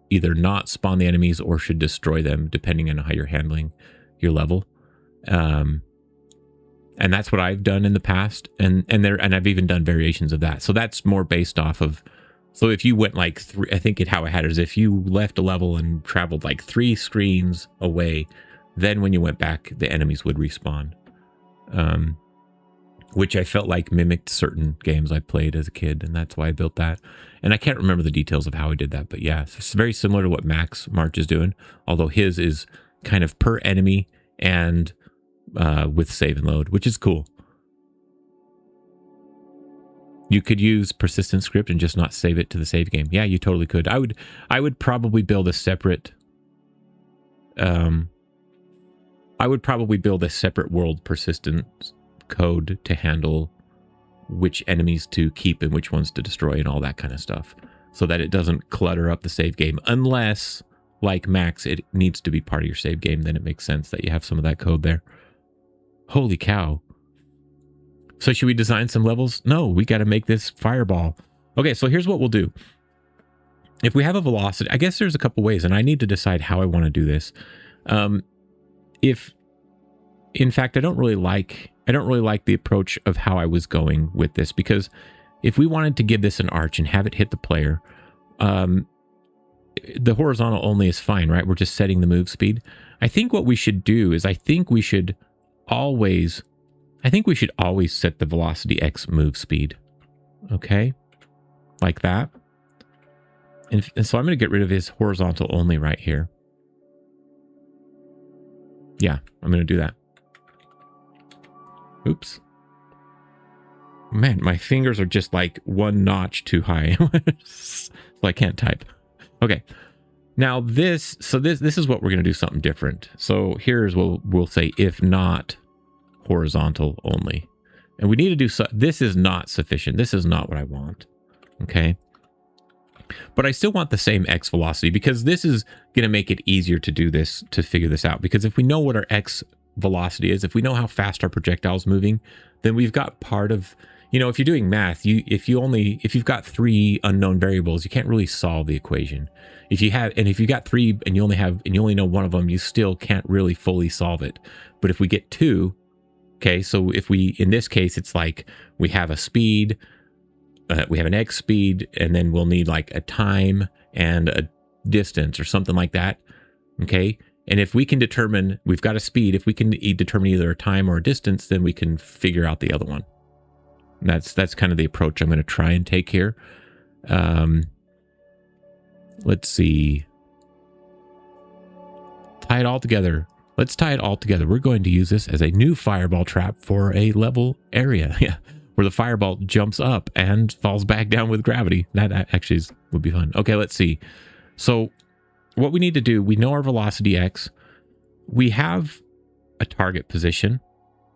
either not spawn the enemies or should destroy them, depending on how you're handling your level. And that's what I've done in the past. And I've even done variations of that. So that's more based off of, so if you went like I think how I had it is if you left a level and traveled like 3 screens away, then when you went back, the enemies would respawn. Which I felt like mimicked certain games I played as a kid, and that's why I built that. And I can't remember the details of how I did that, but yeah, it's very similar to what Max March is doing, although his is kind of per enemy and with save and load, which is cool. You could use persistent script and just not save it to the save game. Yeah, you totally could. I would probably build a separate world persistent code to handle which enemies to keep and which ones to destroy and all that kind of stuff, so that it doesn't clutter up the save game, unless like Max it needs to be part of your save game. Then it makes sense that you have some of that code there. Holy cow. So should we design some levels? No, we got to make this fireball. Okay, so here's what we'll do. If we have a velocity, I guess there's a couple ways, and I need to decide how I want to do this. In fact, I don't really like the approach of how I was going with this, because if we wanted to give this an arch and have it hit the player, the horizontal only is fine, right? We're just setting the move speed. I think what we should do is I think we should always set the velocity x move speed. Okay? Like that. And so I'm going to get rid of his horizontal only right here. Yeah, I'm going to do that. Oops. Man, my fingers are just like one notch too high. So I can't type. Okay. Now this is what we're going to do something different. So here's what we'll say, if not horizontal only. And we need to do so. This is not sufficient. This is not what I want. Okay. But I still want the same X velocity, because this is going to make it easier to do this, to figure this out. Because if we know what our X velocity is, if we know how fast our projectile is moving, then we've got part of, you know, if you're doing math, if you've got 3 unknown variables, you can't really solve the equation. If you got 3 and you only know one of them, you still can't really fully solve it. But if we get 2, okay, so if we, in this case, it's like we have a speed, we have an X speed, and then we'll need like a time and a distance or something like that. Okay. And if we can determine, we've got a speed, if we can determine either a time or a distance, then we can figure out the other one. That's kind of the approach I'm going to try and take here. Let's see. Tie it all together. Let's tie it all together. We're going to use this as a new fireball trap for a level area. Yeah. Where the fireball jumps up and falls back down with gravity. That actually would be fun. Okay, let's see. So what we need to do, we know our velocity X. We have a target position.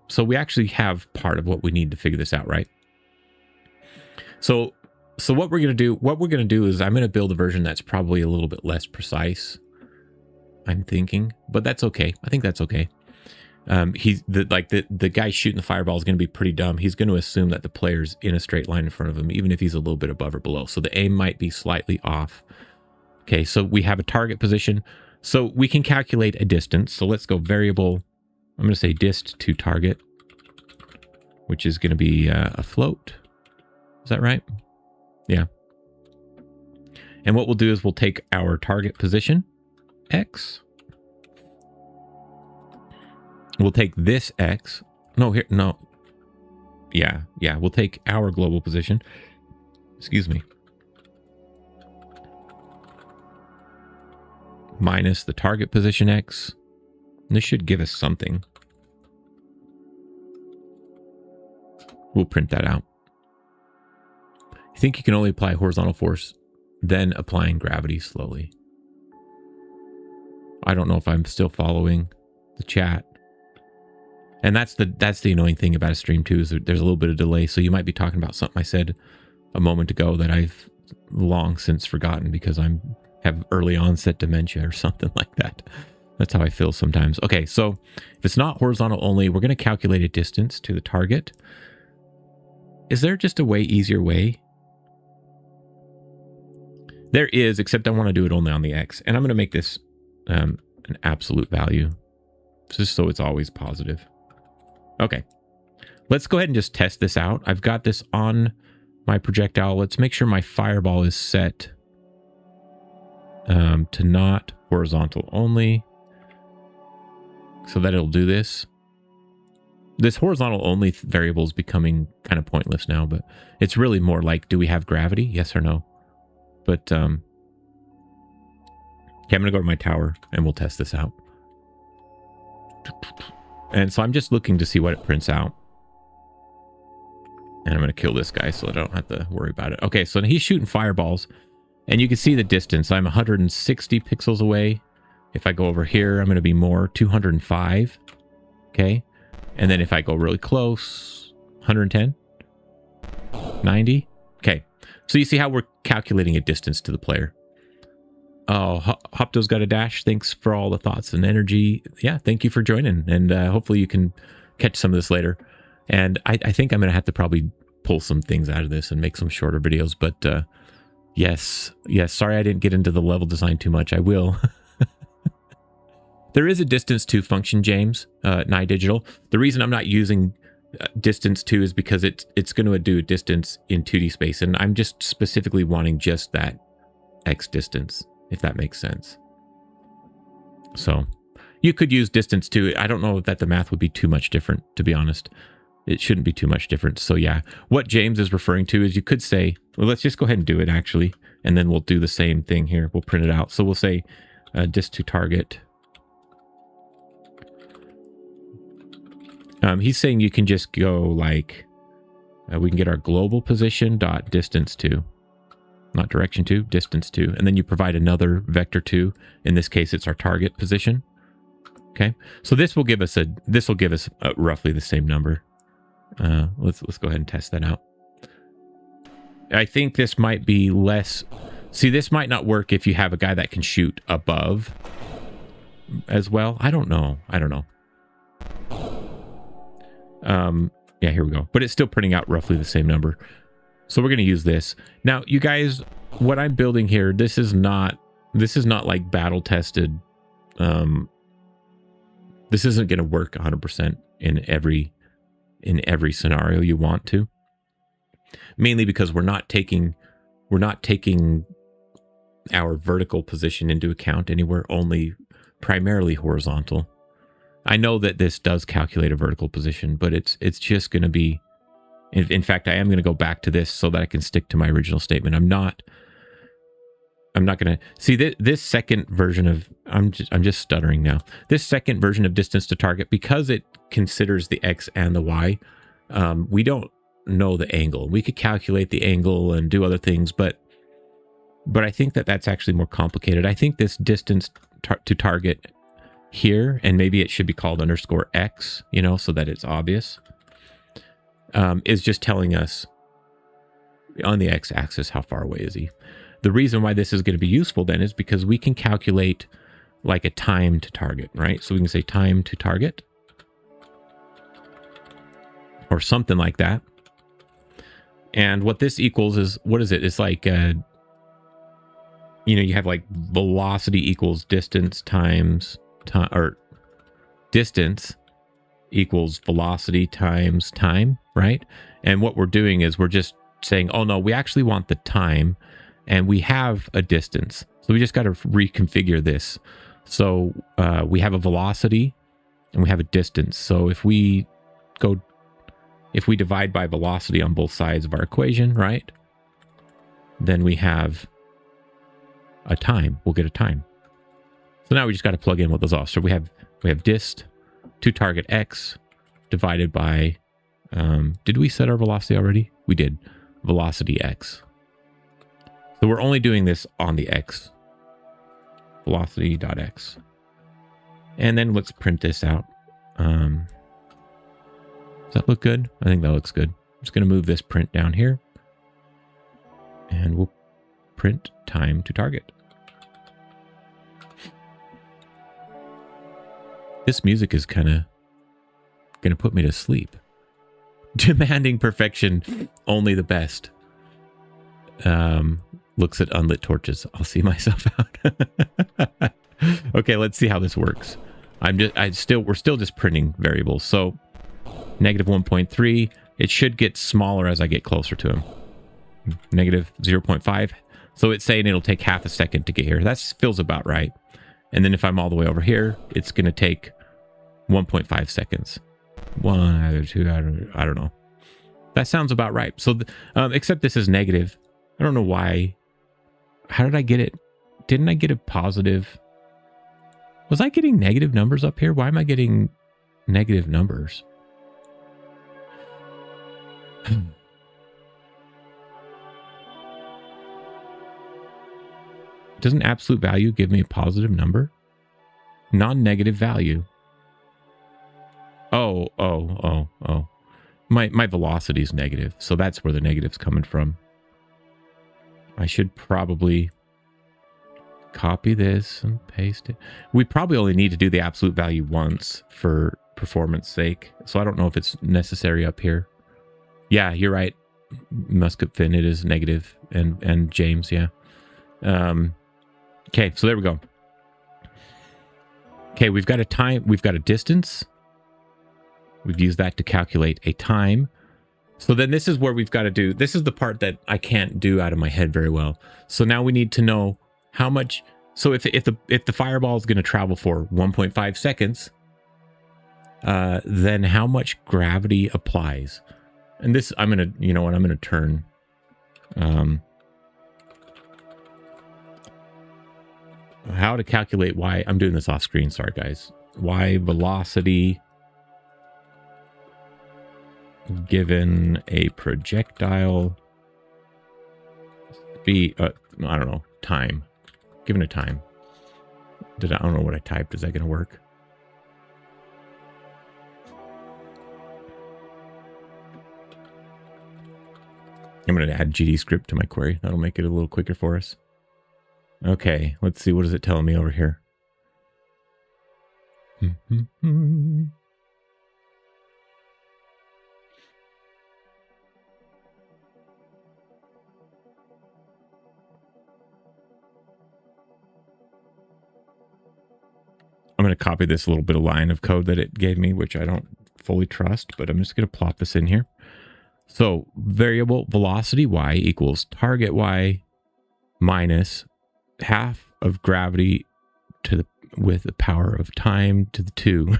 So we actually have part of what we need to figure this out, right? So what we're going to do is I'm going to build a version that's probably a little bit less precise, I'm thinking, but that's okay. I think that's okay. The guy shooting the fireball is going to be pretty dumb. He's going to assume that the player's in a straight line in front of him, even if he's a little bit above or below. So the aim might be slightly off. Okay, so we have a target position. So we can calculate a distance. So let's go variable. I'm going to say dist to target, which is going to be a float. Is that right? Yeah. And what we'll do is we'll take our target position, X. We'll take this X. No, here, no. Yeah. We'll take our global position. Excuse me. Minus the target position X. And this should give us something. We'll print that out. I think you can only apply horizontal force, then applying gravity slowly. I don't know if I'm still following the chat. And that's the annoying thing about a stream too, is there's a little bit of delay. So you might be talking about something I said a moment ago that I've long since forgotten because I have early onset dementia or something like that. That's how I feel sometimes. Okay, so if it's not horizontal only, we're going to calculate a distance to the target. Is there just a easier way? There is, except I want to do it only on the X. And I'm going to make this an absolute value, just so it's always positive. Okay, let's go ahead and just test this out. I've got this on my projectile. Let's make sure my fireball is set to not horizontal only, so that it'll do this. This horizontal only variable is becoming kind of pointless now, but it's really more like, do we have gravity? Yes or no? But okay, I'm going to go to my tower and we'll test this out. And so I'm just looking to see what it prints out. And I'm going to kill this guy so I don't have to worry about it. Okay, so he's shooting fireballs. And you can see the distance. I'm 160 pixels away. If I go over here, I'm going to be more, 205. Okay. And then if I go really close, 110, 90. Okay. So you see how we're calculating a distance to the player. Oh, Hopto's got a dash. Thanks for all the thoughts and energy. Yeah, thank you for joining. And hopefully you can catch some of this later. And I think I'm going to have to probably pull some things out of this and make some shorter videos. But yes, sorry I didn't get into the level design too much. I will. There is a distance to function, James, NiDigital. The reason I'm not using distance to is because it's going to do a distance in 2D space. And I'm just specifically wanting just that X distance, if that makes sense. So you could use distance too. I don't know that the math would be too much different, to be honest. It shouldn't be too much different. So yeah, what James is referring to is you could say, well, let's just go ahead and do it actually. And then we'll do the same thing here. We'll print it out. So we'll say dist to target. He's saying you can just go like We can get our global position dot distance to, not direction to, distance to, and then you provide another vector to. In this case, it's our target position. Okay, so this will give us roughly the same number. Let's go ahead and test that out. I think this might be less. See, this might not work if you have a guy that can shoot above as well. I don't know. Yeah, here we go. But it's still printing out roughly the same number. So we're going to use this. Now, you guys, what I'm building here, this is not like battle tested. This isn't going to work 100% in every scenario you want to. Mainly because we're not taking our vertical position into account anywhere, only primarily horizontal. I know that this does calculate a vertical position, but it's just going to be, in fact, I am going to go back to this so that I can stick to my original statement. I'm not going to see this second version of, I'm just stuttering now. This second version of distance to target, because it considers the X and the Y, we don't know the angle. We could calculate the angle and do other things, but I think that's actually more complicated. I think this distance to target here, and maybe it should be called _X, so that it's obvious, is just telling us on the X axis how far away is he. The reason why this is going to be useful then is because we can calculate like a time to target, right? So we can say time to target or something like that. And what this equals is, what is it? It's like, you have like velocity equals distance times time, or distance equals velocity times time, right? And what we're doing is we're just saying, oh no, we actually want the time and we have a distance. So we just got to reconfigure this. So we have a velocity and we have a distance. So if we divide by velocity on both sides of our equation, right? Then we have a time. We'll get a time. So now we just got to plug in what those are. So we have dist to target X divided by, did we set our velocity already? We did. Velocity X. So we're only doing this on the X. Velocity.x. And then let's print this out. Does that look good? I think that looks good. I'm just going to move this print down here. And we'll print time to target. This music is kind of going to put me to sleep. Demanding perfection, only the best. Looks at unlit torches. I'll see myself out. Okay, let's see how this works. We're still just printing variables. So negative 1.3, it should get smaller as I get closer to him. Negative 0.5. So it's saying it'll take half a second to get here. That feels about right. And then if I'm all the way over here, it's going to take 1.5 seconds. 1, 2, I don't know. That sounds about right. So, except this is negative. I don't know why. How did I get it? Didn't I get a positive? Was I getting negative numbers up here? Why am I getting negative numbers? Doesn't absolute value give me a positive number? Non-negative value. Oh. My velocity is negative, so that's where the negative's coming from. I should probably copy this and paste it. We probably only need to do the absolute value once for performance sake, so I don't know if it's necessary up here. Yeah, you're right. Musket Finn, it is negative, and James, yeah. Okay, so there we go. Okay, we've got a time, we've got a distance. We've used that to calculate a time. So then this is where we've got to do, this is the part that I can't do out of my head very well. So now we need to know how much, so if the fireball is going to travel for 1.5 seconds, then how much gravity applies? And this, I'm going to, you know what, I'm going to turn, how to calculate y, I'm doing this off screen, sorry guys. Y velocity given a projectile speed, I don't know, time. Given a time. I don't know what I typed. Is that going to work? I'm going to add GD script to my query. That'll make it a little quicker for us. Okay, let's see. What is it telling me over here? I'm going to copy this little bit of line of code that it gave me, which I don't fully trust, but I'm just going to plop this in here. So variable velocity y equals target y minus half of gravity to the with the power of time to the 2.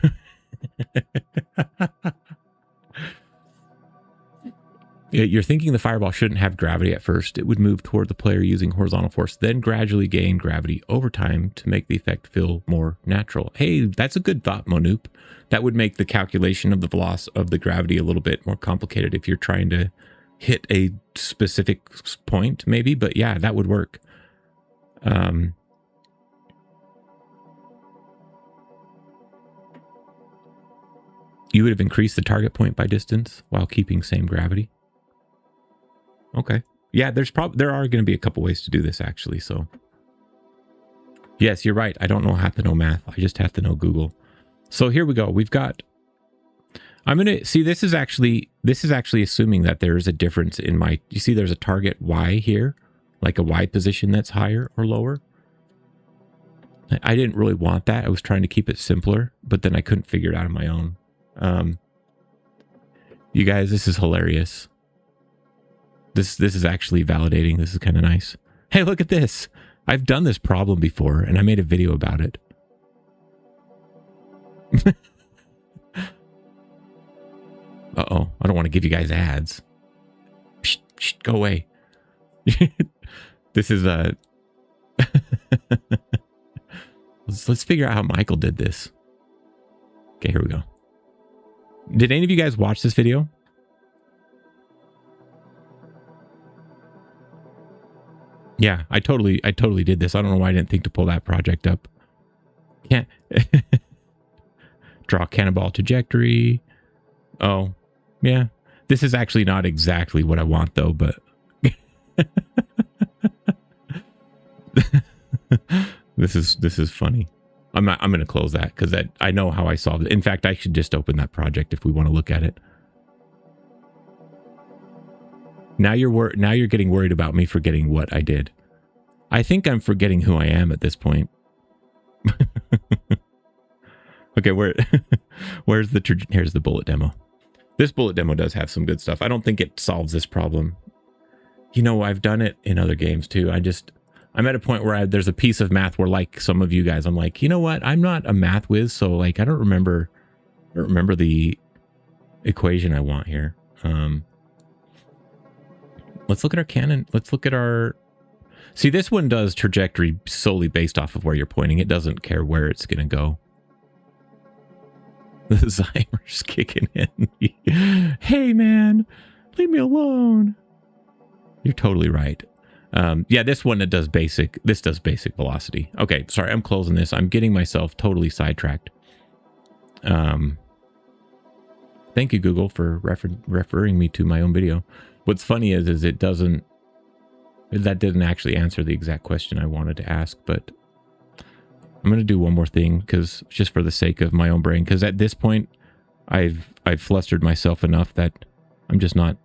You're thinking the fireball shouldn't have gravity at first. It would move toward the player using horizontal force, then gradually gain gravity over time to make the effect feel more natural. Hey, that's a good thought, Monoop. That would make the calculation of the velocity of the gravity a little bit more complicated if you're trying to hit a specific point, maybe. But yeah, that would work. You would have increased the target point by distance while keeping same gravity. Okay. Yeah, there are going to be a couple ways to do this actually. So yes, you're right. I don't have to know math. I just have to know Google. So here we go. We've got, I'm going to see, this is actually assuming that there is a difference in my, you see there's a target Y here, like a Y position that's higher or lower. I didn't really want that. I was trying to keep it simpler, but then I couldn't figure it out on my own. You guys, this is hilarious. This is actually validating. This is kind of nice. Hey, look at this. I've done this problem before and I made a video about it. Uh-oh, I don't want to give you guys ads. Psh, psh, go away. This is let's figure out how Michael did this. Okay, here we go. Did any of you guys watch this video? Yeah, I totally did this. I don't know why I didn't think to pull that project up. Can't draw cannonball trajectory. Oh, yeah. This is actually not exactly what I want though, but this is funny. I'm going to close that because I know how I solved it. In fact, I should just open that project if we want to look at it. Now you're getting worried about me forgetting what I did. I think I'm forgetting who I am at this point. Okay, here's the bullet demo. This bullet demo does have some good stuff. I don't think it solves this problem. You know, I've done it in other games too. I'm at a point where there's a piece of math where, like some of you guys, I'm like, you know what? I'm not a math whiz, so like I don't remember the equation I want here. Let's look at our cannon. Let's look at our... See, this one does trajectory solely based off of where you're pointing. It doesn't care where it's going to go. The Zymer's kicking in. Hey, man, leave me alone. You're totally right. Yeah, this one does basic velocity. Okay, sorry, I'm closing this. I'm getting myself totally sidetracked. Thank you, Google, for referring me to my own video. What's funny is that didn't actually answer the exact question I wanted to ask, but I'm going to do one more thing because just for the sake of my own brain, because at this point I've flustered myself enough that I'm just not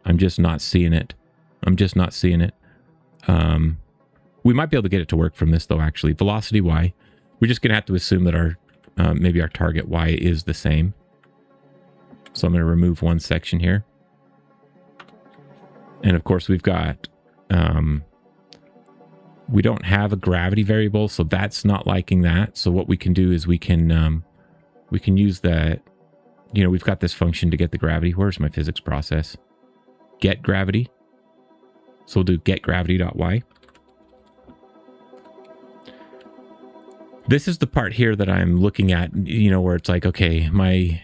seeing it. I'm just not seeing it. We might be able to get it to work from this though, actually. Velocity Y. We're just going to have to assume that our maybe our target Y is the same. So I'm going to remove one section here. And of course we've got, we don't have a gravity variable, so that's not liking that. So what we can do is we can use that, you know, we've got this function to get the gravity. Where's my physics process? Get gravity. So we'll do getGravity.y. This is the part here that I'm looking at, you know, where it's like, okay, my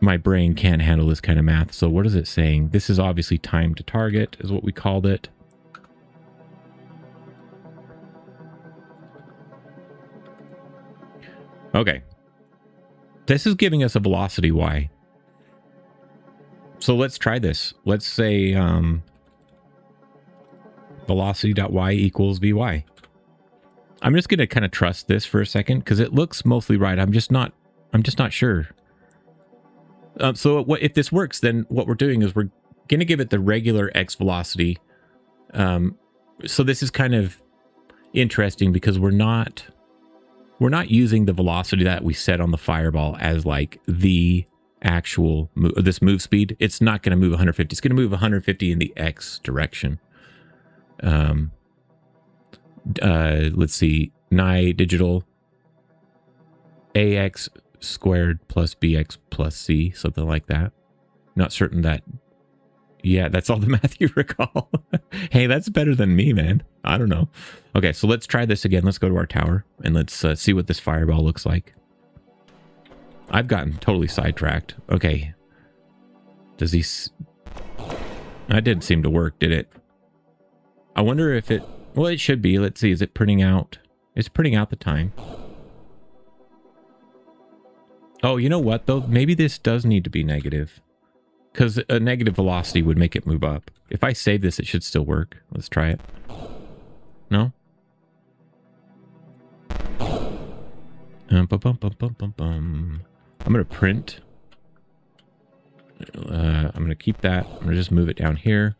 my brain can't handle this kind of math. So what is it saying? This is obviously time to target is what we called it. Okay. This is giving us a velocity y. So let's try this. Let's say velocity.y equals vy. I'm just going to kind of trust this for a second because it looks mostly right. I'm just not sure. So if this works, then what we're doing is we're going to give it the regular x velocity. So this is kind of interesting because we're not using the velocity that we set on the fireball as like the actual this move speed. It's not going to move 150. It's going to move 150 in the x direction. Let's see, Nye digital ax squared plus bx plus c, something like that. Not certain that. Yeah, that's all the math you recall. Hey, that's better than me, man. I don't know. Okay, so let's try this again. Let's go to our tower and let's see what this fireball looks like. I've gotten totally sidetracked. Okay. Does he... That didn't seem to work, did it? I wonder if it... Well, it should be. Let's see. Is it printing out? It's printing out the time. Oh, you know what, though? Maybe this does need to be negative. Because a negative velocity would make it move up. If I save this, it should still work. Let's try it. No? I'm going to print. I'm going to keep that. I'm going to just move it down here.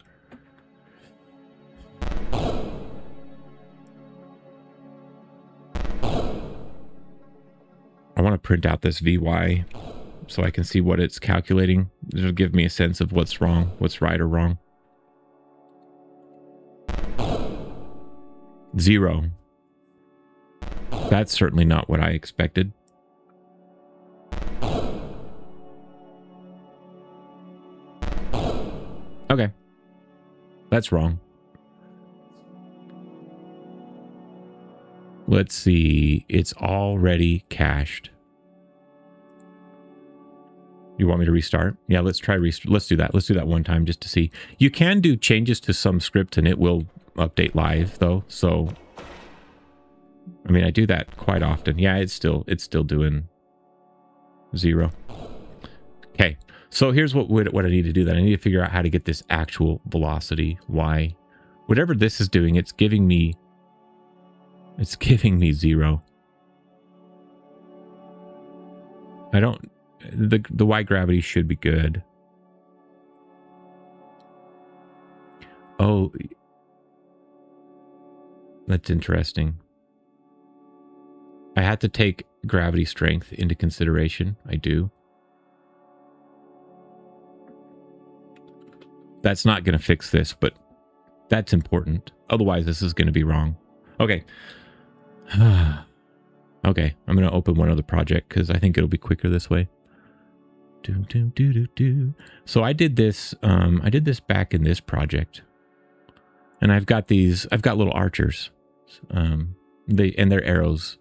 I want to print out this VY so I can see what it's calculating. It'll give me a sense of what's wrong, what's right or wrong. 0. That's certainly not what I expected. Okay. That's wrong. Let's see. It's already cached. You want me to restart? Yeah, let's try restart. Let's do that. Let's do that one time just to see. You can do changes to some script and it will update live though. So, I mean, I do that quite often. Yeah, it's still doing 0. Okay. So here's what I need to do then. I need to figure out how to get this actual velocity y. Whatever this is doing, it's giving me 0. I don't... The y gravity should be good. Oh, that's interesting. I had to take gravity strength into consideration. I do. That's not going to fix this, but that's important. Otherwise, this is going to be wrong. Okay. Okay, I'm going to open one other project because I think it'll be quicker this way. So I did this back in this project. And I've got little archers. They're arrows.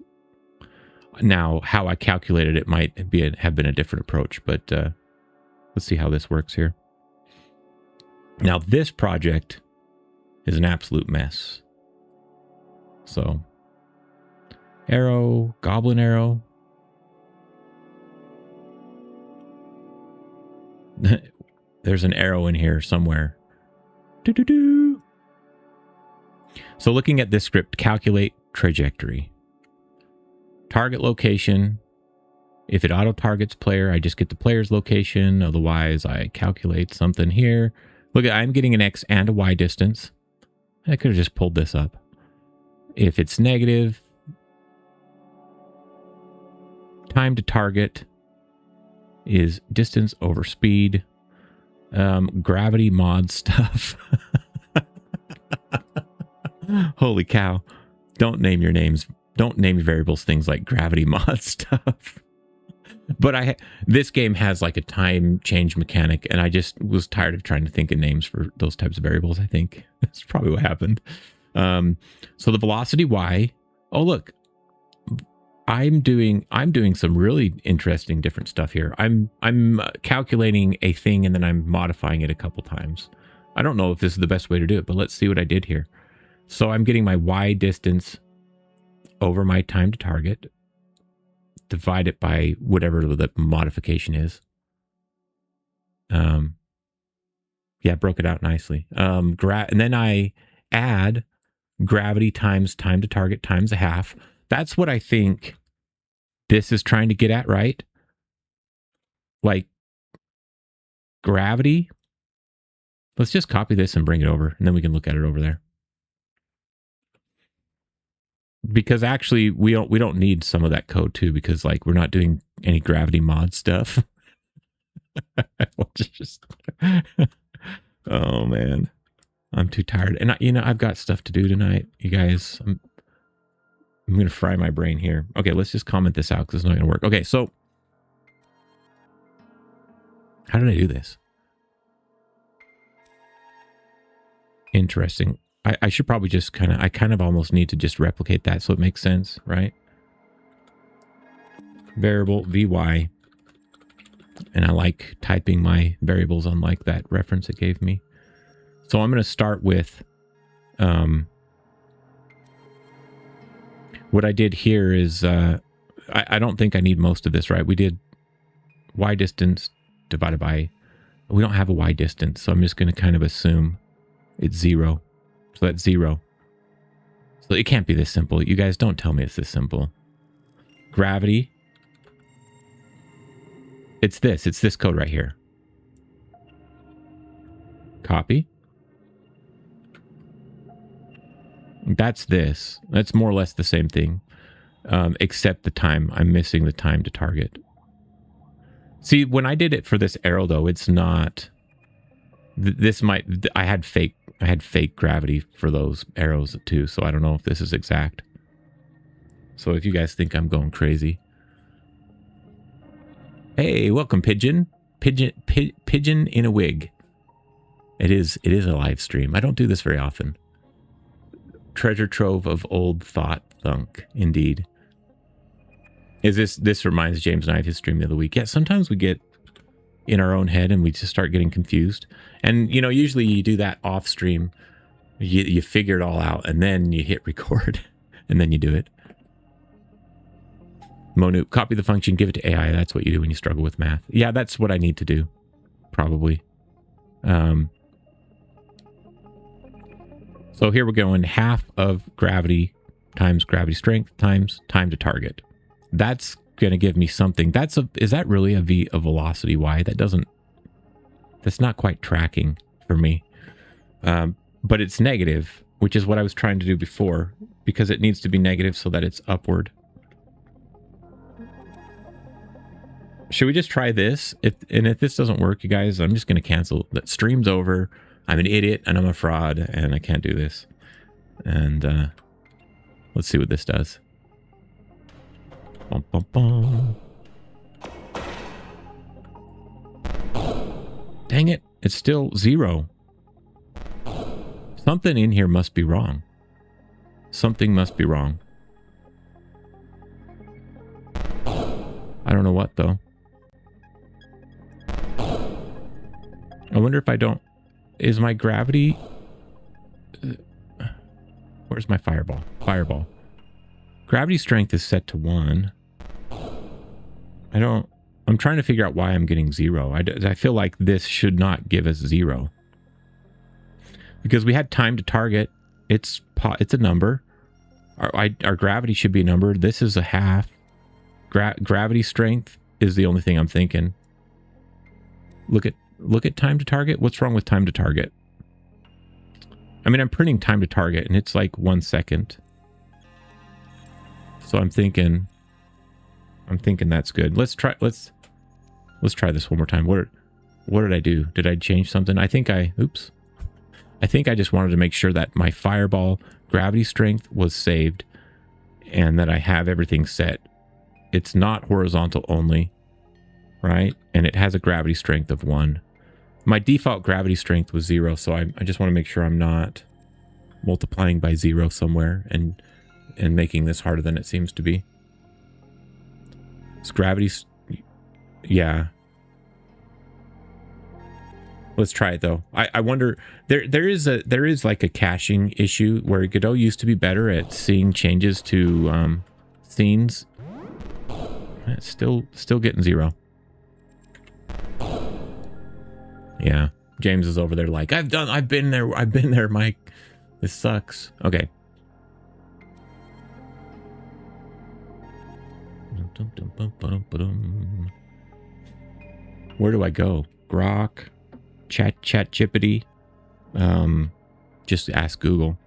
Now, how I calculated it might have been a different approach, but let's see how this works here. Now, this project is an absolute mess. So, arrow, goblin arrow. There's an arrow in here somewhere. So looking at this script, calculate trajectory. Target location. If it auto-targets player, I just get the player's location. Otherwise, I calculate something here. Look, I'm getting an X and a Y distance. I could have just pulled this up. If it's negative, time to target is distance over speed. Gravity mod stuff. Holy cow. Don't name your names. Don't name your variables things like gravity mod stuff. But this game has like a time change mechanic, and I just was tired of trying to think of names for those types of variables, I think. That's probably what happened. So the velocity y. Oh, look. I'm doing some really interesting different stuff here. I'm calculating a thing and then I'm modifying it a couple times. I don't know if this is the best way to do it, but let's see what I did here. So I'm getting my y distance over my time to target, divide it by whatever the modification is. Yeah, broke it out nicely. And then I add gravity times time to target times a half. That's what I think this is trying to get at, right? Like gravity. Let's just copy this and bring it over, and then we can look at it over there. Because actually, we don't need some of that code too, because like we're not doing any gravity mod stuff. Oh man, I'm too tired, and I've got stuff to do tonight, you guys. I'm gonna fry my brain here. Okay, let's just comment this out because it's not gonna work. Okay, so how did I do this? Interesting. I should probably just I kind of almost need to just replicate that so it makes sense, right? Variable VY. And I like typing my variables unlike that reference it gave me. So I'm going to start with what I did here is I don't think I need most of this, right? We did y distance divided by, we don't have a y distance, so I'm just going to kind of assume it's 0. So that's 0. So it can't be this simple. You guys don't tell me it's this simple. Gravity. It's this code right here. Copy. That's this. That's more or less the same thing. Except the time. I'm missing the time to target. See, when I did it for this arrow though, it's not... I had fake gravity for those arrows too, so I don't know if this is exact. So if you guys think I'm going crazy... Hey, welcome, Pigeon. Pigeon in a wig. It is a live stream. I don't do this very often. Treasure trove of old thought thunk, indeed. This reminds James and I of his stream the other week. Yeah, sometimes we get in our own head and we just start getting confused. And, usually you do that off stream. You figure it all out and then you hit record and then you do it. Monu, copy the function, give it to AI. That's what you do when you struggle with math. Yeah, that's what I need to do. Probably. So here we're going half of gravity times gravity strength times time to target. That's going to give me something. Is that really a velocity y? That's not quite tracking for me. But it's negative, which is what I was trying to do before, because it needs to be negative so that it's upward. Should we just try this? If this doesn't work, you guys, I'm just going to cancel. That stream's over. I'm an idiot and I'm a fraud and I can't do this. And let's see what this does. Bum, bum, bum. Dang it. It's still 0. Something in here must be wrong. Something must be wrong. I don't know what though. I wonder if I don't... Is my gravity... Where's my fireball? Fireball. Gravity strength is set to 1. I'm trying to figure out why I'm getting 0. I feel like this should not give us 0. Because we had time to target. It's a number. Our gravity should be a number. This is a half. Gravity strength is the only thing I'm thinking. Look at time to target. What's wrong with time to target? I mean, I'm printing time to target and it's like 1 second. So I'm thinking that's good. Let's try this one more time. What did I do? Did I change something? I think I just wanted to make sure that my fireball gravity strength was saved and that I have everything set. It's not horizontal only, right? And it has a gravity strength of 1. My default gravity strength was 0, so I just want to make sure I'm not multiplying by 0 somewhere and making this harder than it seems to be. It's gravity's... Yeah. Let's try it though. I wonder, there is like a caching issue where Godot used to be better at seeing changes to scenes. It's still getting 0. Yeah. James is over there like, I've been there, Mike. This sucks. Okay. Where do I go? Grok, chat chippity. Just ask Google.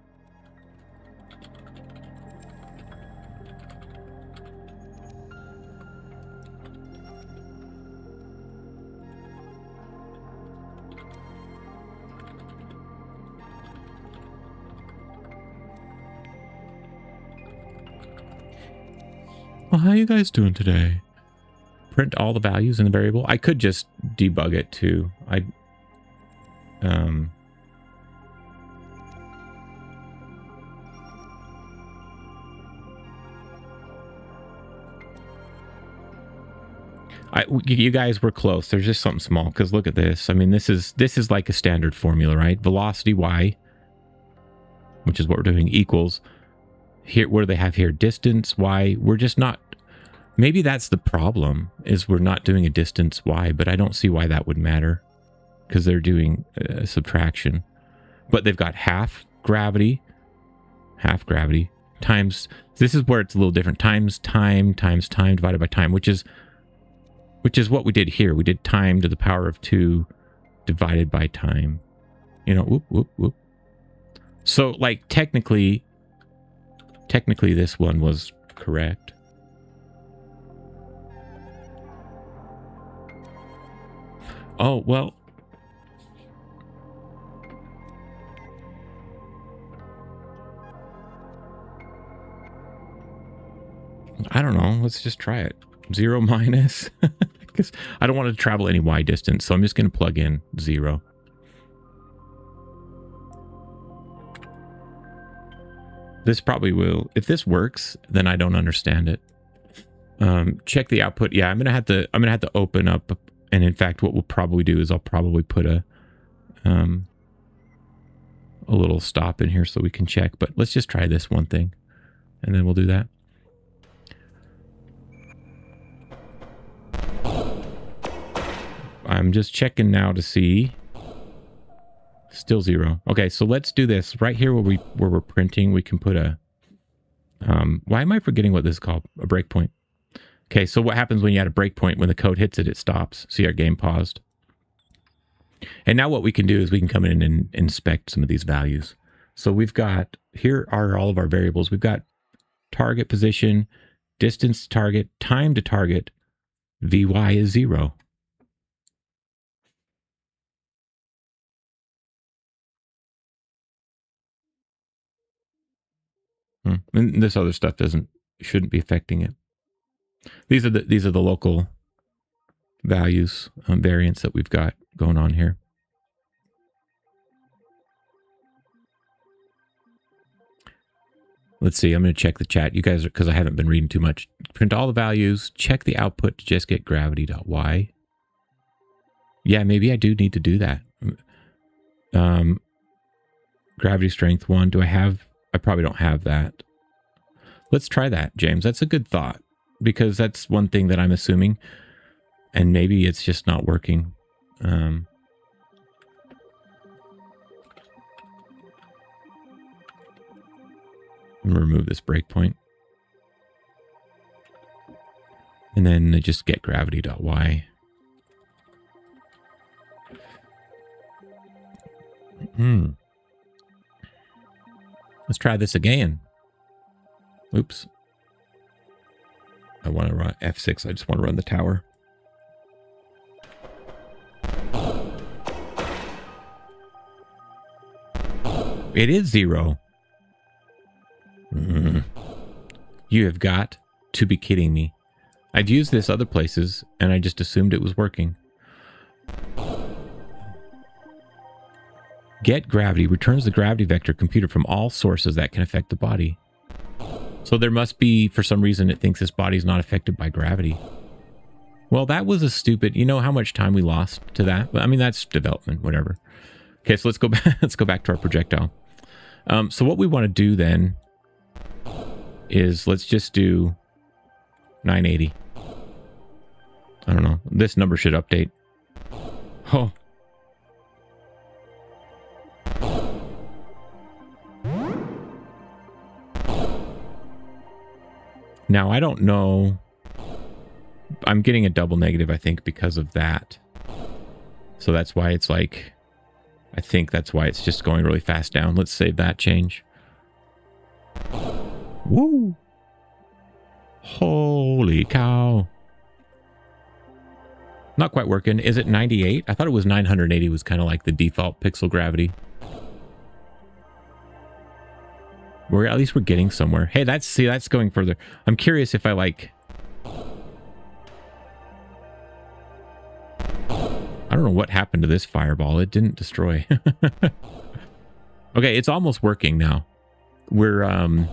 Well, how you guys doing today? Print all the values in the variable. I could just debug it too. You guys were close. There's just something small because look at this. I mean, this is like a standard formula, right? Velocity y, which is what we're doing, equals here. What do they have here? Distance y. We're just not. Maybe that's the problem, is we're not doing a distance y, but I don't see why that would matter because they're doing a subtraction. But they've got half gravity times, this is where it's a little different, times time divided by time, which is what we did here. We did time to the power of 2 divided by time. You know, whoop. So like technically this one was correct. Oh, well. I don't know. Let's just try it. 0 minus. Because I don't want to travel any y distance, so I'm just going to plug in 0. This probably will. If this works, then I don't understand it. Check the output. Yeah, I'm gonna have to open up. And in fact, what we'll probably do is I'll probably put a little stop in here so we can check. But let's just try this one thing, and then we'll do that. I'm just checking now to see. Still 0. Okay, so let's do this right here where we're printing. We can put a why am I forgetting what this is called? A breakpoint. Okay, so what happens when you add a breakpoint? When the code hits it, it stops. See, our game paused. And now what we can do is we can come in and inspect some of these values. So we've got, here are all of our variables. We've got target position, distance to target, time to target. Vy is 0. And this other stuff shouldn't be affecting it. These are the local values, variants that we've got going on here. Let's see. I'm going to check the chat. You guys, because I haven't been reading too much. Print all the values. Check the output to just get gravity.y. Yeah, maybe I do need to do that. Gravity strength 1. Do I have? I probably don't have that. Let's try that, James. That's a good thought, because that's one thing that I'm assuming, and maybe it's just not working. I'm gonna remove this breakpoint, and then just get gravity.y. Let's try this again. Oops. I want to run F6. I just want to run the tower. It is 0. You have got to be kidding me. I've used this other places, and I just assumed it was working. Get gravity returns the gravity vector computed from all sources that can affect the body. So there must be, for some reason, it thinks this body is not affected by gravity. Well, that was a stupid... You know how much time we lost to that? I mean, that's development, whatever. Okay, so let's go back. Let's go back to our projectile. So what we want to do then is let's just do 980. I don't know. This number should update. Oh. Now, I don't know. I'm getting a double negative, I think, because of that. So that's why it's like... I think that's why it's just going really fast down. Let's save that change. Woo! Holy cow. Not quite working. Is it 98? I thought it was 980 was kind of like the default pixel gravity. At least we're getting somewhere. Hey, that's going further. I'm curious if I like... I don't know what happened to this fireball. It didn't destroy. Okay, it's almost working now. We're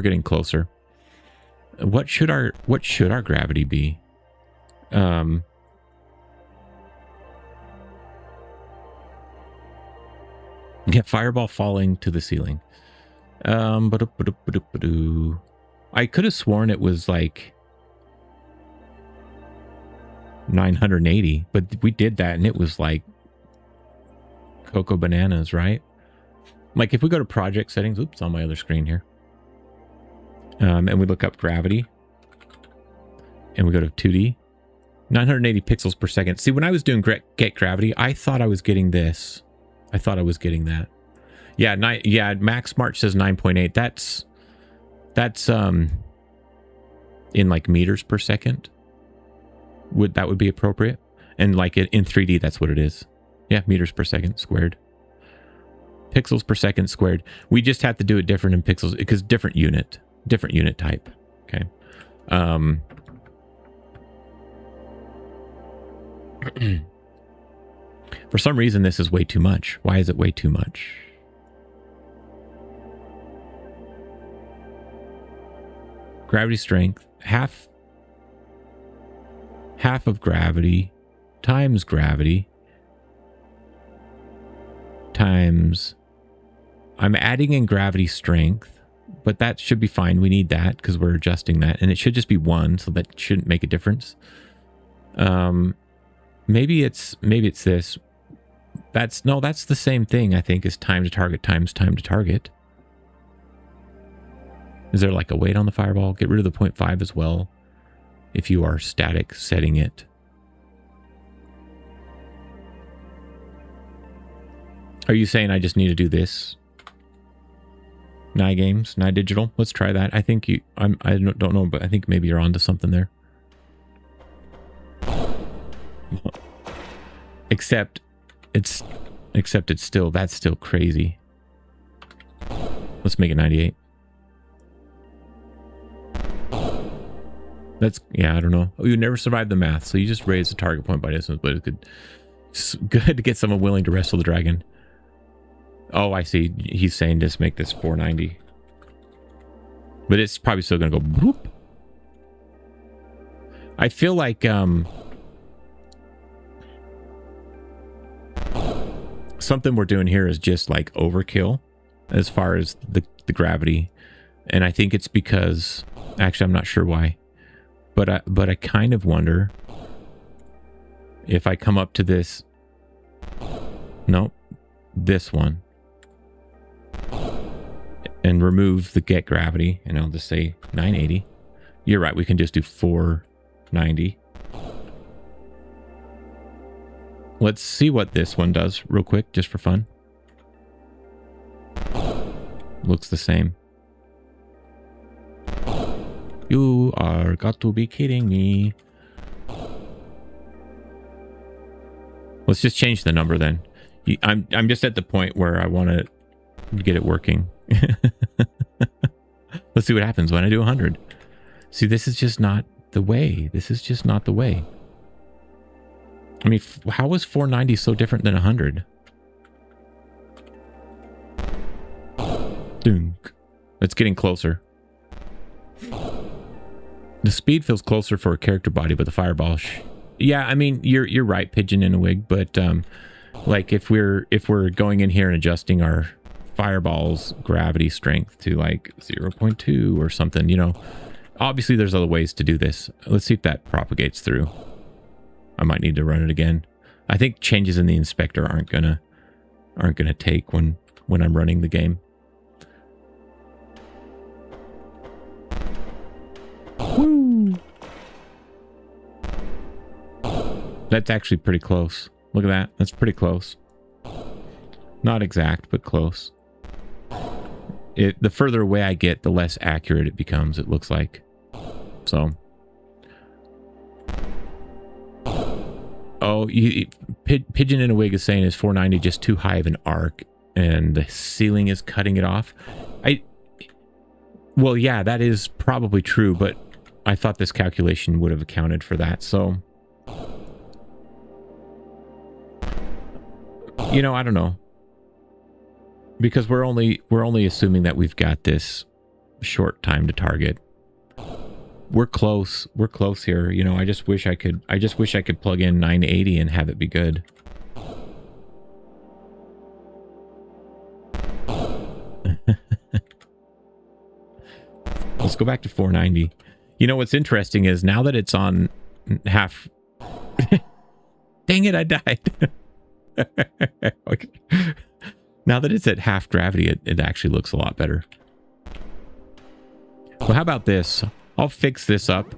getting closer. What should our gravity be? Yeah, fireball falling to the ceiling. I could have sworn it was like 980, but we did that and it was like cocoa bananas, right? Like if we go to project settings, oops, on my other screen here, and we look up gravity and we go to 2D, 980 pixels per second. See, when I was doing get gravity, I thought I was getting this. I thought I was getting that. Yeah, Max March says 9.8. That's in like meters per second. That would be appropriate? And like in 3D, that's what it is. Yeah, meters per second squared. Pixels per second squared. We just have to do it different in pixels because different unit type. Okay. For some reason, this is way too much. Why is it way too much? Gravity strength, half of gravity times gravity times... I'm adding in gravity strength, but that should be fine. We need that because we're adjusting that. And it should just be 1, so that shouldn't make a difference. Maybe it's this. That's the same thing, I think, as time to target times time to target. Is there like a weight on the fireball? Get rid of the 0.5 as well if you are static setting it. Are you saying I just need to do this? Games, Digital. Let's try that. I think I don't know, but I think maybe you're onto something there. Except it's still, that's still crazy. Let's make it 98. That's, yeah, I don't know. Oh, you never survived the math, so you just raised the target point by distance, but it's good to get someone willing to wrestle the dragon. Oh, I see. He's saying just make this 490. But it's probably still going to go bloop. I feel like something we're doing here is just like overkill as far as the gravity. And I think it's because, actually, I'm not sure why. But I kind of wonder if I come up to this. Nope. This one. And remove the get gravity. And I'll just say 980. You're right. We can just do 490. Let's see what this one does real quick, just for fun. Looks the same. You are got to be kidding me. Let's just change the number then. I'm just at the point where I want to get it working. Let's see what happens when I do 100. See, this is just not the way. This is just not the way. I mean, how is 490 so different than 100? Dunk. It's getting closer. The speed feels closer for a character body, but the fireball... yeah, I mean, you're right, Pigeon in a wig, but like if we're going in here and adjusting our fireball's gravity strength to like 0.2 or something, you know, obviously there's other ways to do this. Let's see if that propagates through. I might need to run it again. I think changes in the inspector aren't gonna take when I'm running the game. Woo! That's actually pretty close. Look at that. That's pretty close. Not exact, but close. The further away I get, the less accurate it becomes, it looks like. So. Oh, Pigeon in a Wig is saying is 490 just too high of an arc and the ceiling is cutting it off. Well, yeah, that is probably true, but I thought this calculation would have accounted for that. So, you know, I don't know. Because we're only assuming that we've got this short time to target. We're close. We're close here. You know, I just wish I could plug in 980 and have it be good. Let's go back to 490. You know what's interesting is now that it's on half... Dang it, I died. Okay. Now that it's at half gravity, it actually looks a lot better. Well, how about this? I'll fix this up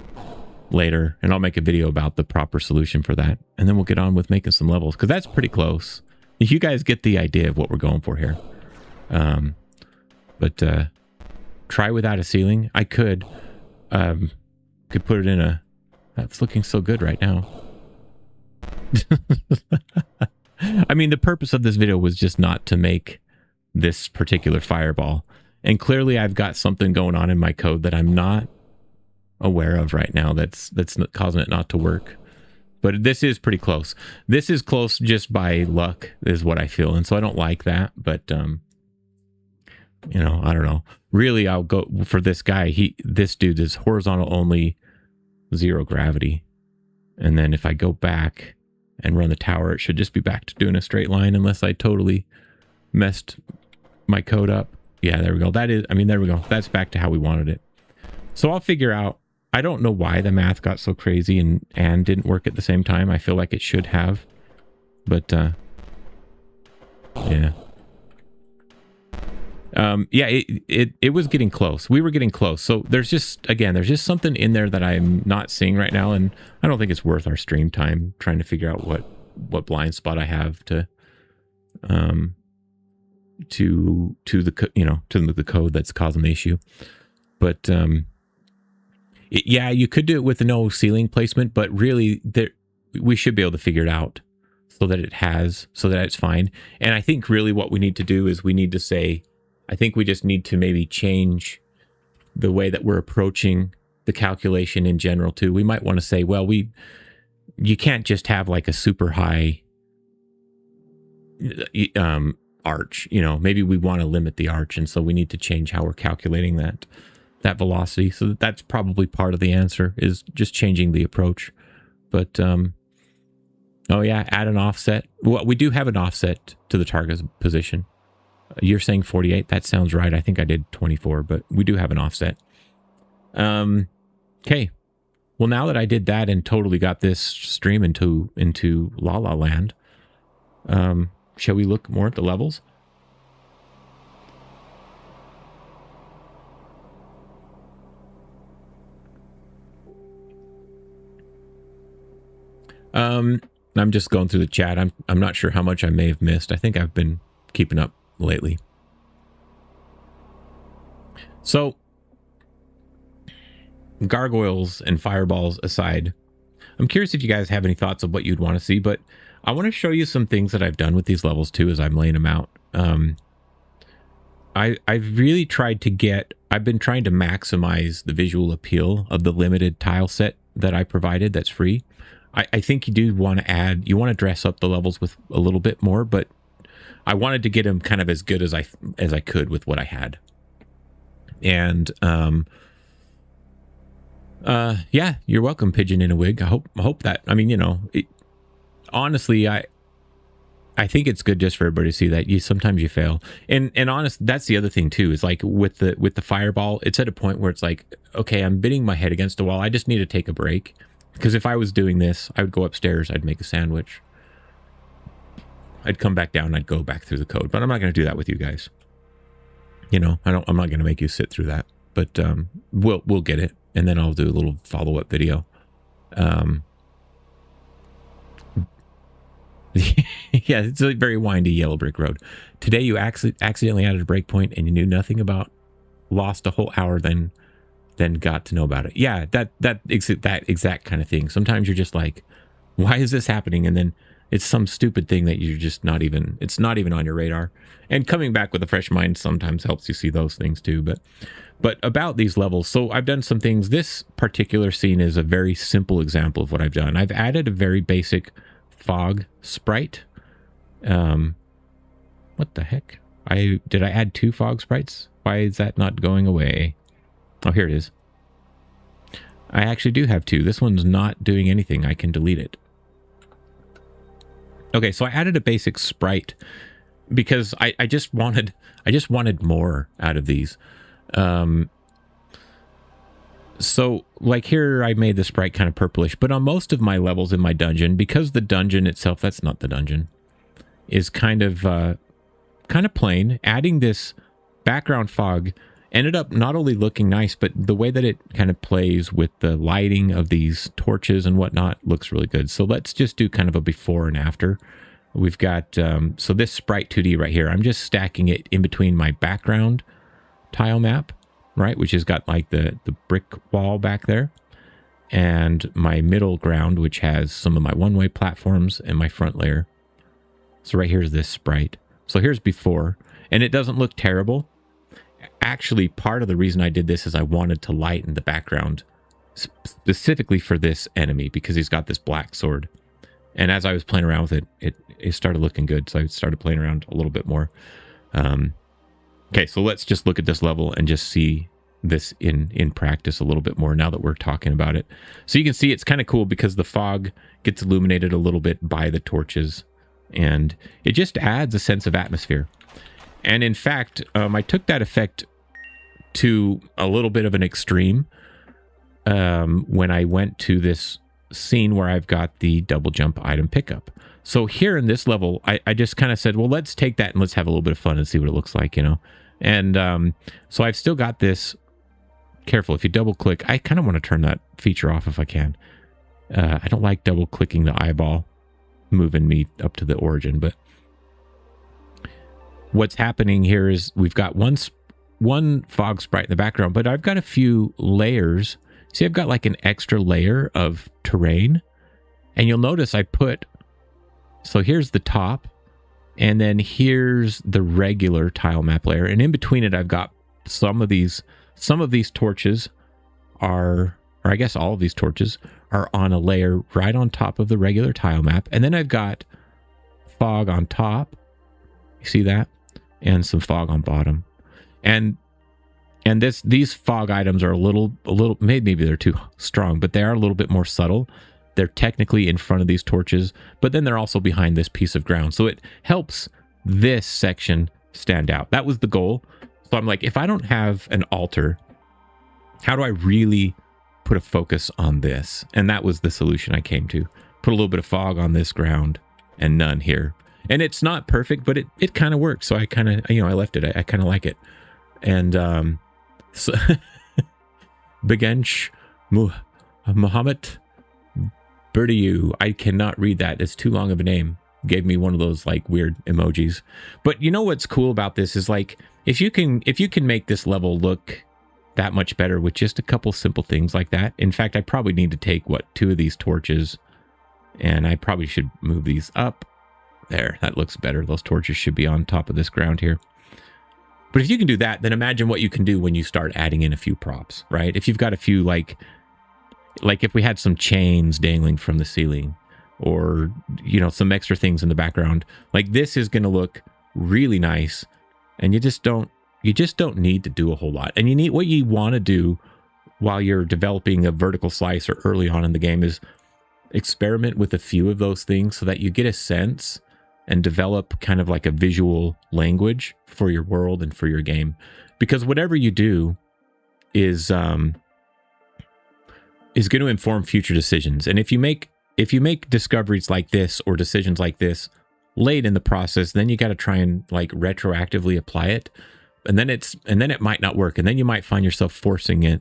later, and I'll make a video about the proper solution for that. And then we'll get on with making some levels, because that's pretty close. You guys get the idea of what we're going for here. But try without a ceiling. I could put it in a... That's looking so good right now. I mean, the purpose of this video was just not to make this particular fireball. And clearly I've got something going on in my code that I'm not aware of right now that's causing it not to work. But this is pretty close. This is close just by luck is what I feel. And so I don't like that. But, you know, I don't know. Really, I'll go for this guy. This dude is horizontal only, 0 gravity. And then if I go back and run the tower, it should just be back to doing a straight line unless I totally messed my code up. Yeah, there we go. That is, I mean, there we go. That's back to how we wanted it. So I'll figure out, I don't know why the math got so crazy and didn't work at the same time. I feel like it should have, but yeah. Yeah, it was getting close. We were getting close. So there's just something in there that I'm not seeing right now. And I don't think it's worth our stream time trying to figure out what blind spot I have to the code that's causing the issue. But, yeah, you could do it with no ceiling placement, but really we should be able to figure it out so that it's fine. And I think really what we need to do is we need to say, I think we just need to maybe change the way that we're approaching the calculation in general too. We might want to say, well, you can't just have like a super high arch, you know, maybe we want to limit the arch. And so we need to change how we're calculating that velocity. So that's probably part of the answer is just changing the approach. But, oh yeah, add an offset. Well, we do have an offset to the target position. You're saying 48. That sounds right. I think I did 24, but we do have an offset. Okay. Well, now that I did that and totally got this stream into La La Land, shall we look more at the levels? I'm just going through the chat. I'm not sure how much I may have missed. I think I've been keeping up lately. So, gargoyles and fireballs aside, I'm curious if you guys have any thoughts of what you'd want to see, but I want to show you some things that I've done with these levels too as I'm laying them out. I've really tried to I've been trying to maximize the visual appeal of the limited tile set that I provided that's free. I think you do want to you want to dress up the levels with a little bit more, but I wanted to get them kind of as good as I could with what I had. And Yeah, you're welcome, Pigeon in a Wig. I hope that, I mean, honestly, I think it's good just for everybody to see that sometimes you fail. And honest, that's the other thing too, is like with the fireball, it's at a point where it's like, okay, I'm hitting my head against a wall. I just need to take a break. Because if I was doing this, I would go upstairs, I'd make a sandwich. I'd come back down, I'd go back through the code. But I'm not going to do that with you guys. I'm not going to make you sit through that. But we'll get it, and then I'll do a little follow-up video. Yeah, it's a very windy yellow brick road. Today you accidentally added a breakpoint and you knew nothing about, lost a whole hour, then got to know about it. Yeah, that exact kind of thing. Sometimes you're just like, why is this happening? And then it's some stupid thing that you're just it's not even on your radar. And coming back with a fresh mind sometimes helps you see those things too. But about these levels, so I've done some things. This particular scene is a very simple example of what I've done. I've added a very basic fog sprite. What the heck? Did I add 2 fog sprites? Why is that not going away? Oh, here it is. I actually do have 2. This one's not doing anything. I can delete it. Okay, so I added a basic sprite because I just wanted more out of these. So like here I made the sprite kind of purplish, but on most of my levels in my dungeon, because the dungeon itself, that's not the dungeon, is kind of plain, adding this background fog ended up not only looking nice, but the way that it kind of plays with the lighting of these torches and whatnot looks really good. So let's just do kind of a before and after. We've got, so this sprite 2D right here, I'm just stacking it in between my background tile map, right, which has got like the brick wall back there, and my middle ground, which has some of my one-way platforms, and my front layer. So right here's this sprite. So here's before, and it doesn't look terrible. Actually, part of the reason I did this is I wanted to lighten the background specifically for this enemy because he's got this black sword. And as I was playing around with it, it started looking good. So I started playing around a little bit more. Okay, so let's just look at this level and just see this in practice a little bit more now that we're talking about it. So you can see it's kind of cool because the fog gets illuminated a little bit by the torches, and it just adds a sense of atmosphere. And in fact, I took that effect to a little bit of an extreme when I went to this scene where I've got the double jump item pickup. So here in this level, I just kind of said, well, let's take that and let's have a little bit of fun and see what it looks like, And so I've still got this. Careful, if you double click, I kind of want to turn that feature off if I can. I don't like double clicking the eyeball, moving me up to the origin, but what's happening here is we've got one fog sprite in the background, but I've got a few layers. See, I've got like an extra layer of terrain, and you'll notice so here's the top, and then here's the regular tile map layer, and in between it I've got some of these torches or I guess all of these torches are on a layer right on top of the regular tile map, and then I've got fog on top, you see that, and some fog on bottom, and these fog items are a little maybe they're too strong, but they are a little bit more subtle. They're technically in front of these torches, but then they're also behind this piece of ground. So it helps this section stand out. That was the goal. So I'm like, if I don't have an altar, how do I really put a focus on this? And that was the solution I came to. Put a little bit of fog on this ground and none here. And it's not perfect, but it kind of works. So I kind of, I left it. I kind of like it. And so Begensh Muhammad Birdiyu. I cannot read that. It's too long of a name. Gave me one of those like weird emojis. But you know what's cool about this is like if you can make this level look that much better with just a couple simple things like that. In fact, I probably need to take 2 of these torches, and I probably should move these up. There, that looks better. Those torches should be on top of this ground here. But if you can do that, then imagine what you can do when you start adding in a few props, right? If you've got a few like if we had some chains dangling from the ceiling, or some extra things in the background, like this is going to look really nice, and you just don't need to do a whole lot. And what you want to do while you're developing a vertical slice or early on in the game is experiment with a few of those things so that you get a sense and develop kind of like a visual language for your world and for your game. Because whatever you do is going to inform future decisions. And if you make discoveries like this or decisions like this late in the process, then you got to try and like retroactively apply it. And then it might not work. And then you might find yourself forcing, you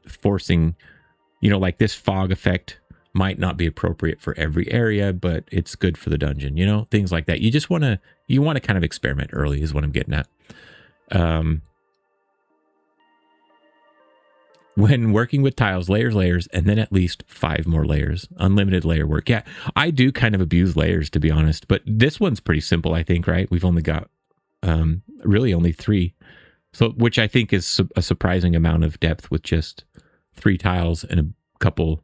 know, like this fog effect might not be appropriate for every area, but it's good for the dungeon, you know, things like that. You just want to kind of experiment early is what I'm getting at. When working with tiles, layers, and then at least 5 more layers, unlimited layer work. Yeah, I do kind of abuse layers, to be honest, but this one's pretty simple, I think, right? We've only got really only 3. So, which I think is a surprising amount of depth with just 3 tiles and a couple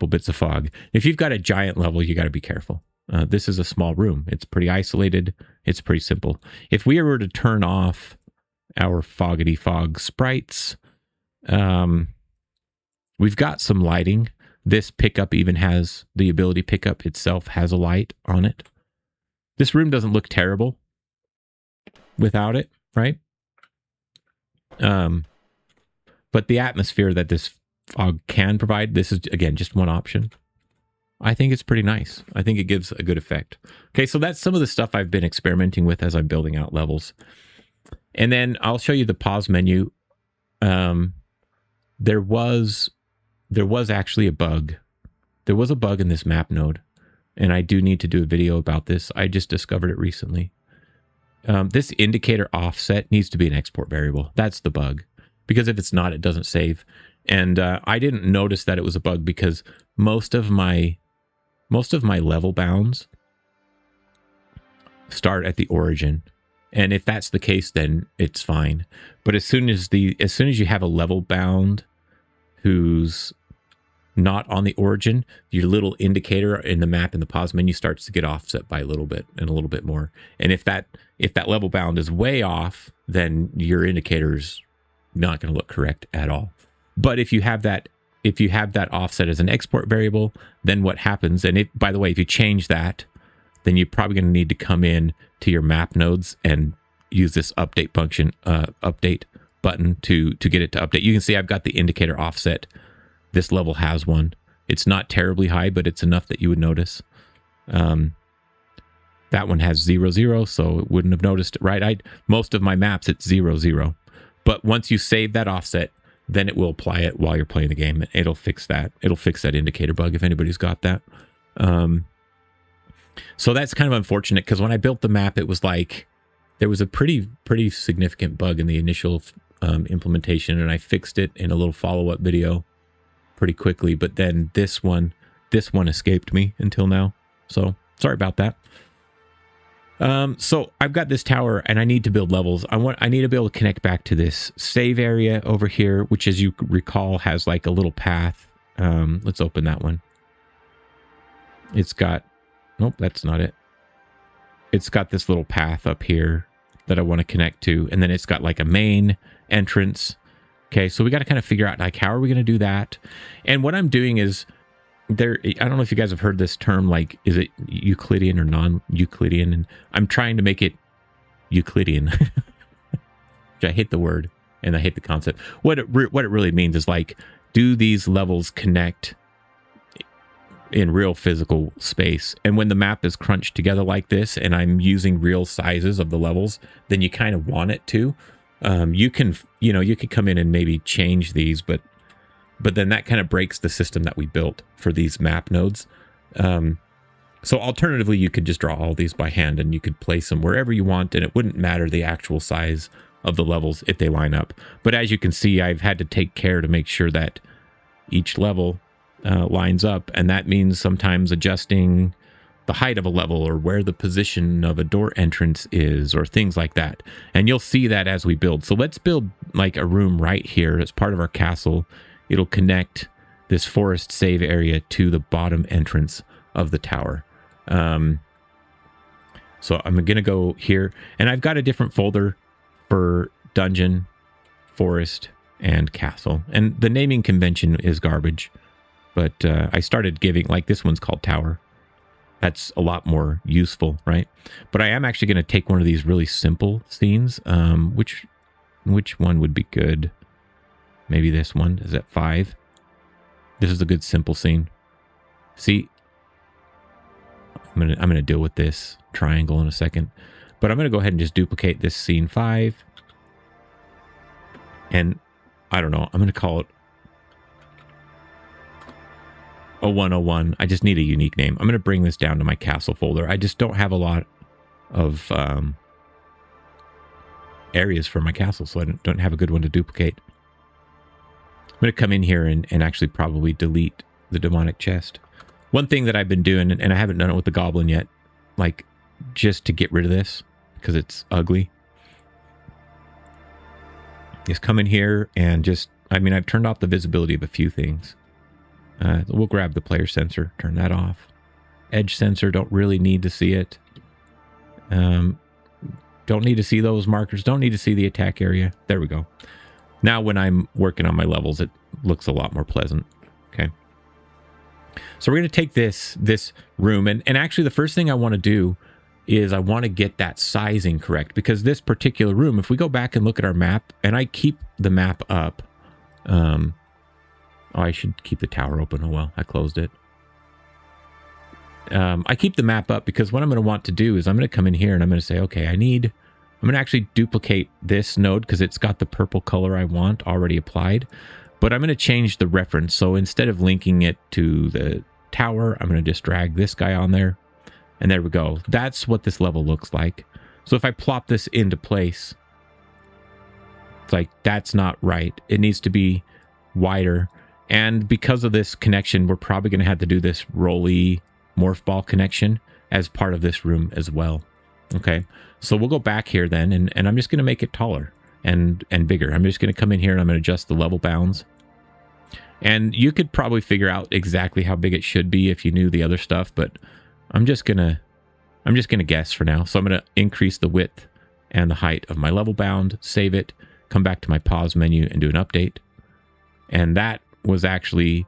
bits of fog. If you've got a giant level, you got to be careful. This is a small room. It's pretty isolated. It's pretty simple. If we were to turn off our foggity fog sprites, we've got some lighting. This pickup even has the ability, pickup itself has a light on it. This room doesn't look terrible without it, right? But the atmosphere that this fog can provide, this is, again, just one option. I think it's pretty nice. I think it gives a good effect. Okay, so that's some of the stuff I've been experimenting with as I'm building out levels. And then I'll show you the pause menu. There was actually a bug. There was a bug in this map node, and I do need to do a video about this. I just discovered it recently. This indicator offset needs to be an export variable. That's the bug, because if it's not, it doesn't save. And I didn't notice that it was a bug because most of my level bounds start at the origin. And if that's the case, then it's fine. But as soon as you have a level bound who's not on the origin, your little indicator in the map in the pause menu starts to get offset by a little bit and a little bit more. And if that level bound is way off, then your indicator's not going to look correct at all. But if you have that offset as an export variable, then what happens? And by the way, if you change that, then you're probably going to need to come in to your map nodes and use this update function, update button to get it to update. You can see I've got the indicator offset. This level has one. It's not terribly high, but it's enough that you would notice. That one has 0, 0, so it wouldn't have noticed, right? Most of my maps, it's 0, 0. But once you save that offset, then it will apply it while you're playing the game. It'll fix that. It'll fix that indicator bug if anybody's got that. So that's kind of unfortunate because when I built the map, it was like there was a pretty significant bug in the initial implementation, and I fixed it in a little follow-up video pretty quickly. But then this one escaped me until now. So sorry about that. So I've got this tower and I need to build levels. I need to be able to connect back to this save area over here, which, as you recall, has like a little path. Let's open that one. It's got, nope, that's not it. It's got this little path up here that I want to connect to. And then it's got like a main entrance. Okay. So we got to kind of figure out like, how are we going to do that? And what I'm doing is, I don't know if you guys have heard this term, like, is it Euclidean or non-Euclidean? And I'm trying to make it Euclidean. Which I hate the word and I hate the concept. What it really means is like, do these levels connect in real physical space? And when the map is crunched together like this and I'm using real sizes of the levels, then you kind of want it to. You could come in and maybe change these, but then that kind of breaks the system that we built for these map nodes. So alternatively, you could just draw all these by hand and you could place them wherever you want, and it wouldn't matter the actual size of the levels if they line up. But as you can see, I've had to take care to make sure that each level lines up, and that means sometimes adjusting the height of a level or where the position of a door entrance is or things like that. And you'll see that as we build. So let's build like a room right here as part of our castle. It'll connect this forest save area to the bottom entrance of the tower. So I'm going to go here, and I've got a different folder for dungeon, forest, and castle. And the naming convention is garbage, but I started giving, like this one's called tower. That's a lot more useful, right? But I am actually going to take one of these really simple scenes. Which one would be good? Maybe this one is at 5. This is a good simple scene. See, I'm gonna deal with this triangle in a second, but I'm gonna go ahead and just duplicate this scene 5, and I don't know. I'm gonna call it 0101. I just need a unique name. I'm gonna bring this down to my castle folder. I just don't have a lot of areas for my castle, so I don't have a good one to duplicate. I'm going to come in here and actually probably delete the demonic chest. One thing that I've been doing, and I haven't done it with the goblin yet, like just to get rid of this because it's ugly, is come in here and just, I mean, I've turned off the visibility of a few things. We'll grab the player sensor, turn that off. Edge sensor, don't really need to see it. Don't need to see those markers. Don't need to see the attack area. There we go. Now when I'm working on my levels, it looks a lot more pleasant. Okay. So we're going to take this room. And actually the first thing I want to do is I want to get that sizing correct. Because this particular room, if we go back and look at our map, and I keep the map up. Oh, I should keep the tower open. Oh, well, I closed it. I keep the map up because what I'm going to want to do is I'm going to come in here and I'm going to say, okay, I'm going to actually duplicate this node because it's got the purple color I want already applied, but I'm going to change the reference. So instead of linking it to the tower, I'm going to just drag this guy on there, and there we go. That's what this level looks like. So if I plop this into place, it's like, that's not right. It needs to be wider. And because of this connection, we're probably going to have to do this rolly morph ball connection as part of this room as well. Okay, so we'll go back here then, and I'm just going to make it taller and bigger. I'm just going to come in here and I'm going to adjust the level bounds. And you could probably figure out exactly how big it should be if you knew the other stuff, but I'm just gonna guess for now. So I'm going to increase the width and the height of my level bound, save it, come back to my pause menu and do an update. And that was actually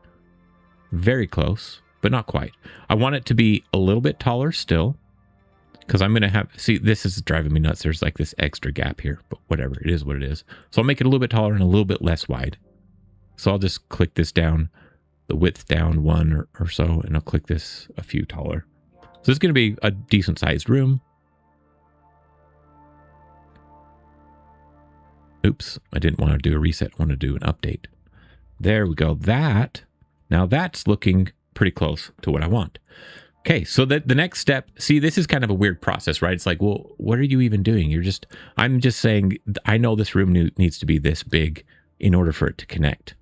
very close, but not quite. I want it to be a little bit taller still, because I'm going to have, see, this is driving me nuts. There's like this extra gap here, but whatever, it is what it is. So I'll make it a little bit taller and a little bit less wide. So I'll just click this down, the width down 1 or so, and I'll click this a few taller. So it's going to be a decent sized room. Oops, I didn't want to do a reset. I want to do an update. There we go. Now that's looking pretty close to what I want. Okay, so the next step, see, this is kind of a weird process, right? It's like, well, what are you even doing? I'm just saying, I know this room needs to be this big in order for it to connect.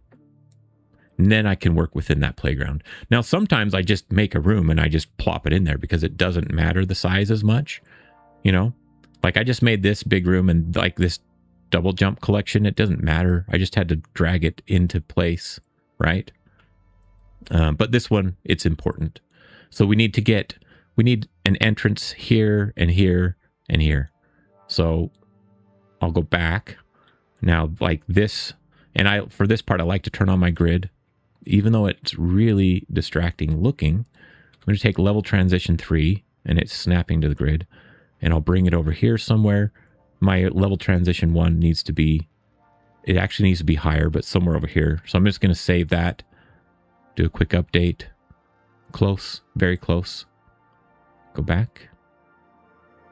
And then I can work within that playground. Now, sometimes I just make a room and I just plop it in there because it doesn't matter the size as much, you know? Like I just made this big room and like this double jump collection, it doesn't matter. I just had to drag it into place, right? But this one, it's important. So we need an entrance here and here and here. So I'll go back now like this. And for this part, I like to turn on my grid, even though it's really distracting looking. I'm going to take level transition 3 and it's snapping to the grid, and I'll bring it over here somewhere. My level transition 1 needs to be, it actually needs to be higher, but somewhere over here. So I'm just going to save that, do a quick update. Close, very close. Go back.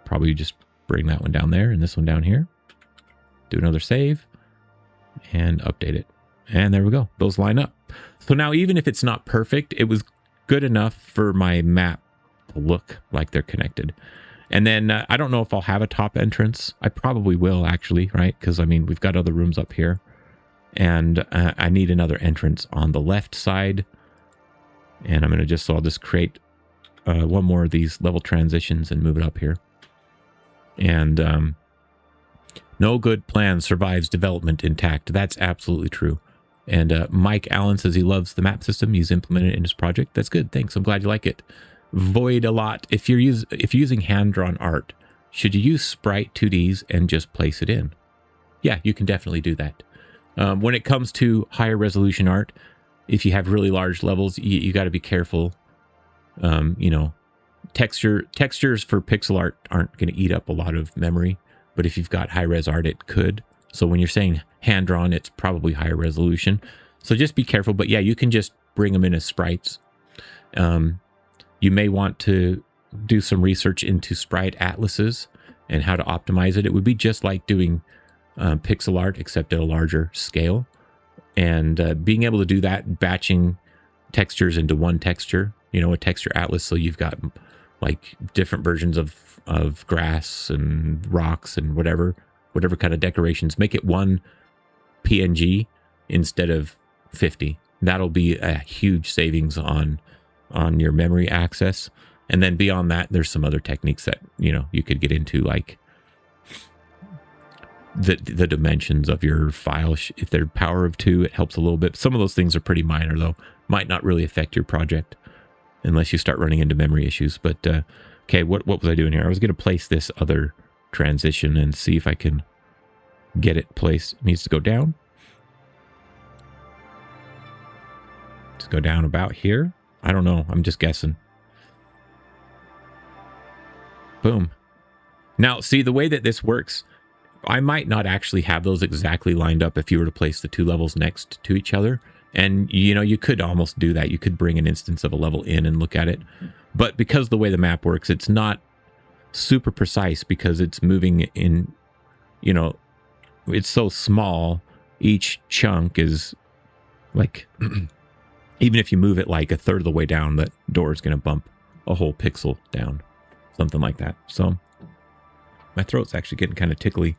Probably just bring that one down there and this one down here. Do another save and update it. And there we go. Those line up. So now even if it's not perfect, it was good enough for my map to look like they're connected. And then I don't know if I'll have a top entrance. I probably will actually, right? Because I mean, we've got other rooms up here. And I need another entrance on the left side. And I'm going to I'll just create one more of these level transitions and move it up here. And no good plan survives development intact. That's absolutely true. And Mike Allen says he loves the map system. He's implemented it in his project. That's good. Thanks. I'm glad you like it. Void a lot. If you're using hand-drawn art, should you use Sprite 2Ds and just place it in? Yeah, you can definitely do that. When it comes to higher resolution art, if you have really large levels, you got to be careful. You know, textures for pixel art aren't going to eat up a lot of memory, but if you've got high res art, it could. So when you're saying hand drawn, it's probably higher resolution. So just be careful. But yeah, you can just bring them in as sprites. You may want to do some research into sprite atlases and how to optimize it. It would be just like doing pixel art, except at a larger scale. And being able to do that, batching textures into one texture, you know, a texture atlas. So you've got like different versions of grass and rocks and whatever kind of decorations. Make it one PNG instead of 50. That'll be a huge savings on your memory access. And then beyond that, there's some other techniques that, you know, you could get into, like the dimensions of your file. If they're power of 2, it helps a little bit. Some of those things are pretty minor, though. Might not really affect your project unless you start running into memory issues. But okay, what was I doing here? I was going to place this other transition and see if I can get it placed. It needs to go down. Let's go down about here. I don't know. I'm just guessing. Boom. Now, see, the way that this works, I might not actually have those exactly lined up if you were to place the 2 levels next to each other. And, you know, you could almost do that. You could bring an instance of a level in and look at it. But because the way the map works, it's not super precise because it's moving in, you know, it's so small. Each chunk is like, even if you move it like a third of the way down, that door is going to bump a whole pixel down. Something like that. So my throat's actually getting kind of tickly.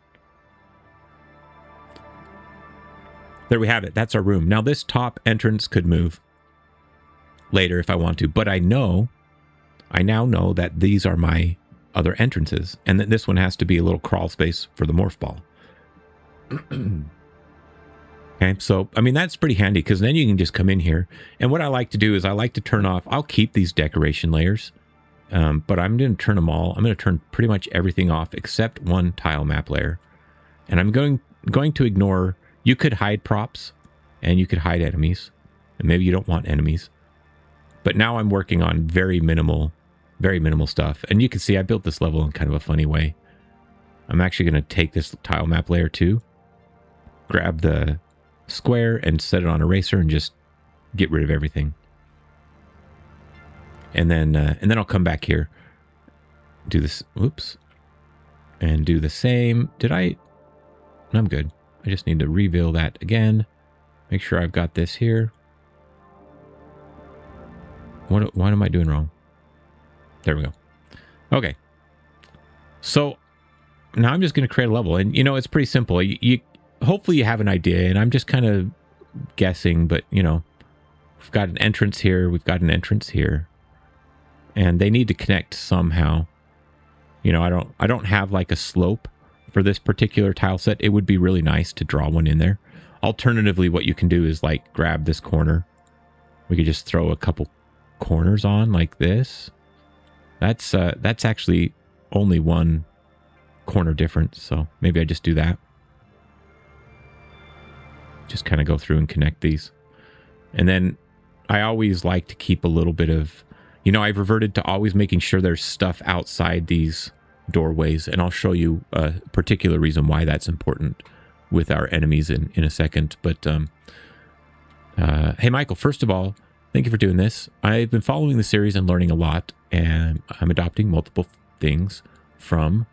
There we have it. That's our room. Now this top entrance could move later if I want to, but I now know that these are my other entrances and that this one has to be a little crawl space for the morph ball. Okay, so, I mean, that's pretty handy because then you can just come in here. And what I like to do is I like to turn off, I'll keep these decoration layers, but I'm going to turn them all. I'm going to turn pretty much everything off except one tile map layer. And I'm going to ignore, you could hide props and you could hide enemies. And maybe you don't want enemies. But now I'm working on very minimal stuff. And you can see I built this level in kind of a funny way. I'm actually going to take this tile map layer too, grab the square and set it on eraser and just get rid of everything. And then I'll come back here, do this, whoops, and do the same. I'm good. I just need to reveal that again. Make sure I've got this here. What am I doing wrong? There we go. Okay. So now I'm just going to create a level, and you know, it's pretty simple. You hopefully you have an idea, and I'm just kind of guessing, but you know, we've got an entrance here, we've got an entrance here, and they need to connect somehow. You know, I don't have like a slope for this particular tile set. It would be really nice to draw one in there. Alternatively, what you can do is like grab this corner. We could just throw a couple corners on like this. That's actually only one corner difference, so maybe I just do that. Just kind of go through and connect these. And then I always like to keep a little bit of, you know, I've reverted to always making sure there's stuff outside these doorways, and I'll show you a particular reason why that's important with our enemies in a second. But hey Michael, first of all, thank you for doing this. I've been following the series and learning a lot, and I'm adopting multiple things from,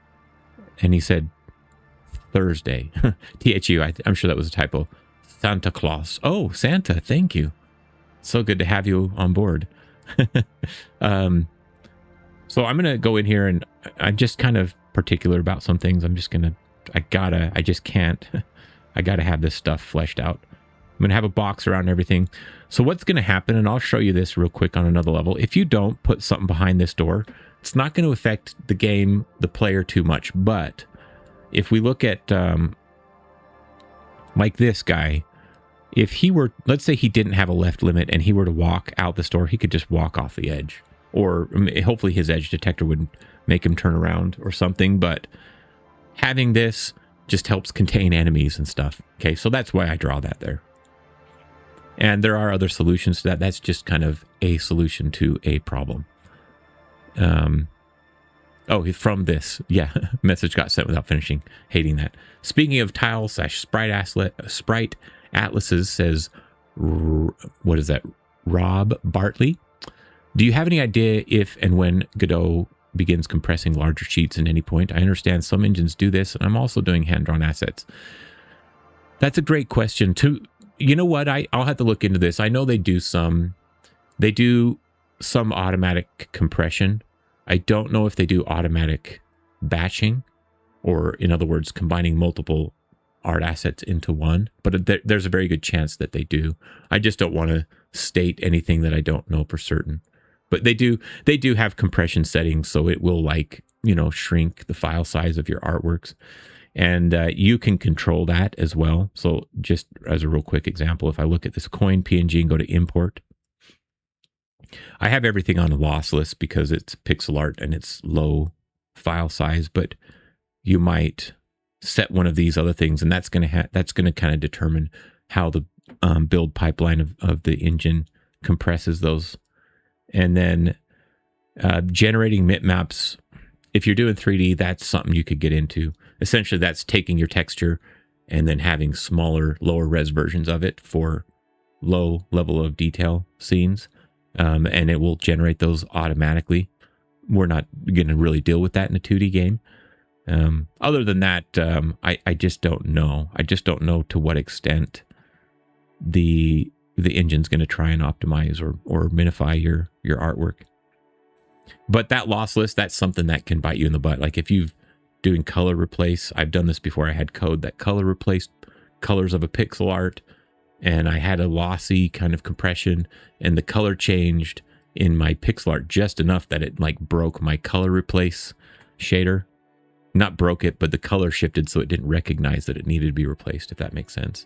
and he said Thursday. THU, I'm sure that was a typo. Santa Claus. Oh, Santa, thank you. So good to have you on board. So I'm going to go in here, and I'm just kind of particular about some things. I'm just going to, I just can't, I got to have this stuff fleshed out. I'm going to have a box around everything. So what's going to happen, and I'll show you this real quick on another level. If you don't put something behind this door, it's not going to affect the game, the player too much. But if we look at like this guy, if he were, let's say he didn't have a left limit and he were to walk out the store, he could just walk off the edge. Or hopefully his edge detector would make him turn around or something. But having this, just helps contain enemies and stuff. Okay, so that's why I draw that there. And there are other solutions to that. That's just kind of a solution to a problem. Oh, from this. Yeah, message got sent without finishing. Hating that. Speaking of tile/sprite atlases, says, what is that? Rob Bartley. Do you have any idea if and when Godot begins compressing larger sheets at any point? I understand some engines do this, and I'm also doing hand-drawn assets. That's a great question too. You know what? I'll have to look into this. I know they do some automatic compression. I don't know if they do automatic batching, or in other words, combining multiple art assets into one, but there's a very good chance that they do. I just don't want to state anything that I don't know for certain. But they do have compression settings, so it will, like, you know, shrink the file size of your artworks. And you can control that as well. So just as a real quick example, if I look at this coin PNG and go to import, I have everything on lossless because it's pixel art and it's low file size, but you might set one of these other things, and that's going to kind of determine how the build pipeline of the engine compresses those. And then generating bitmaps, if you're doing 3D, that's something you could get into. Essentially, that's taking your texture and then having smaller, lower res versions of it for low level of detail scenes. And it will generate those automatically. We're not going to really deal with that in a 2D game. Other than that, I just don't know. I just don't know to what extent the engine's going to try and optimize or minify your artwork. But that lossless, that's something that can bite you in the butt. Like if you've doing color replace, I've done this before. I had code that color replaced colors of a pixel art, and I had a lossy kind of compression, and the color changed in my pixel art just enough that it like broke my color replace shader. Not broke it, but the color shifted so it didn't recognize that it needed to be replaced, if that makes sense.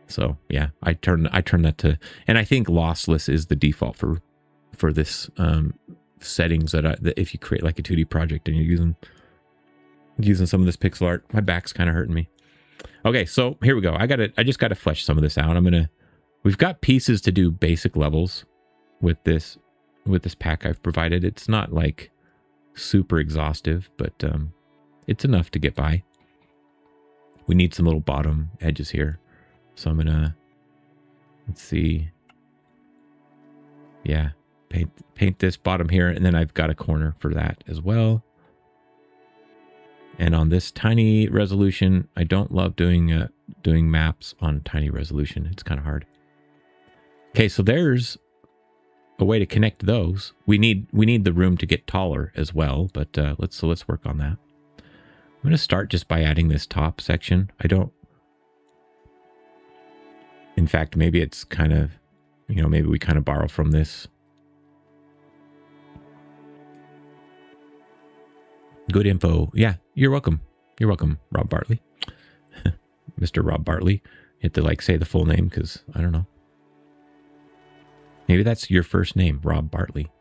So yeah, I turn that to, and I think lossless is the default for this settings that if you create like a 2D project and you're using some of this pixel art. My back's kind of hurting me. Okay, so here we go. I just gotta flesh some of this out. We've got pieces to do basic levels with this pack I've provided. It's not like super exhaustive, but it's enough to get by. We need some little bottom edges here. So I'm gonna, let's see. Yeah, paint this bottom here, and then I've got a corner for that as well. And on this tiny resolution, I don't love doing maps on tiny resolution. It's kind of hard. Okay, so there's a way to connect those. We need the room to get taller as well, but let's work on that. I'm going to start just by adding this top section. In fact, maybe it's kind of, maybe we kind of borrow from this. Good info. Yeah, you're welcome. You're welcome, Rob Bartley. Mr. Rob Bartley. You have to say the full name because I don't know. Maybe that's your first name, Rob Bartley.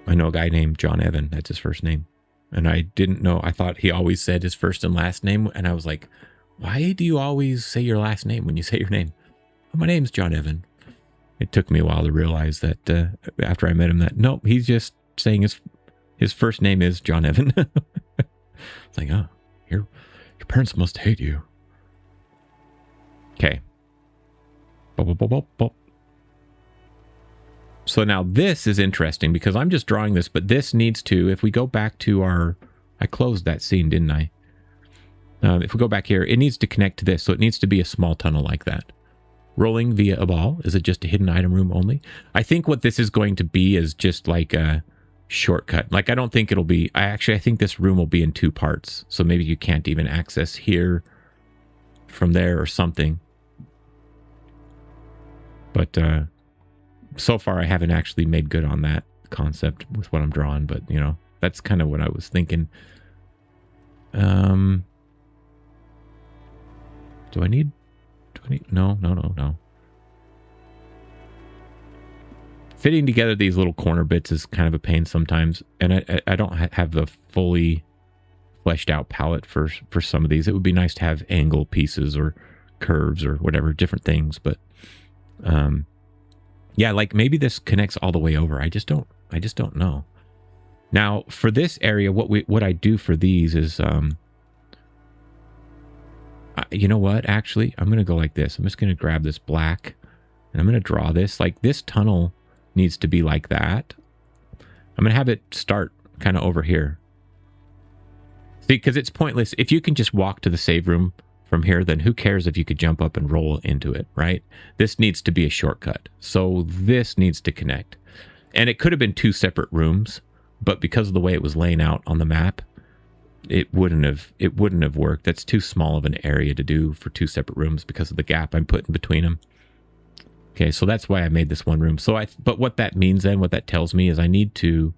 I know a guy named John Evan. That's his first name. And I didn't know. I thought he always said his first and last name. And I was like, why do you always say your last name when you say your name? Oh, my name's John Evan. It took me a while to realize that after I met him that, nope, he's just saying his first name is John Evan. It's like, oh, your parents must hate you. Okay. So now this is interesting because I'm just drawing this, but this needs to, if we go back to I closed that scene, didn't I? If we go back here, it needs to connect to this. So it needs to be a small tunnel like that. Rolling via a ball. Is it just a hidden item room only? I think what this is going to be is just like a shortcut. I don't think it'll be, I think this room will be in 2 parts. So maybe you can't even access here from there or something. But so far I haven't actually made good on that concept with what I'm drawing, but that's kind of what I was thinking. Do I need, no. Fitting together these little corner bits is kind of a pain sometimes, and I don't have the fully fleshed out palette for some of these. It would be nice to have angle pieces or curves or whatever, different things. But yeah, like maybe this connects all the way over. I just don't know. Now for this area, what I do for these is, you know what? Actually, I'm going to go like this. I'm just going to grab this black and I'm going to draw this. Like this tunnel needs to be like that. I'm going to have it start kind of over here. See, because it's pointless. If you can just walk to the save room from here, then who cares if you could jump up and roll into it, right? This needs to be a shortcut. So this needs to connect. And it could have been 2 separate rooms, but because of the way it was laying out on the map, it wouldn't have worked. That's too small of an area to do for 2 separate rooms because of the gap I'm putting between them. Okay, so that's why I made this one room. So but what that means then, what that tells me is I need to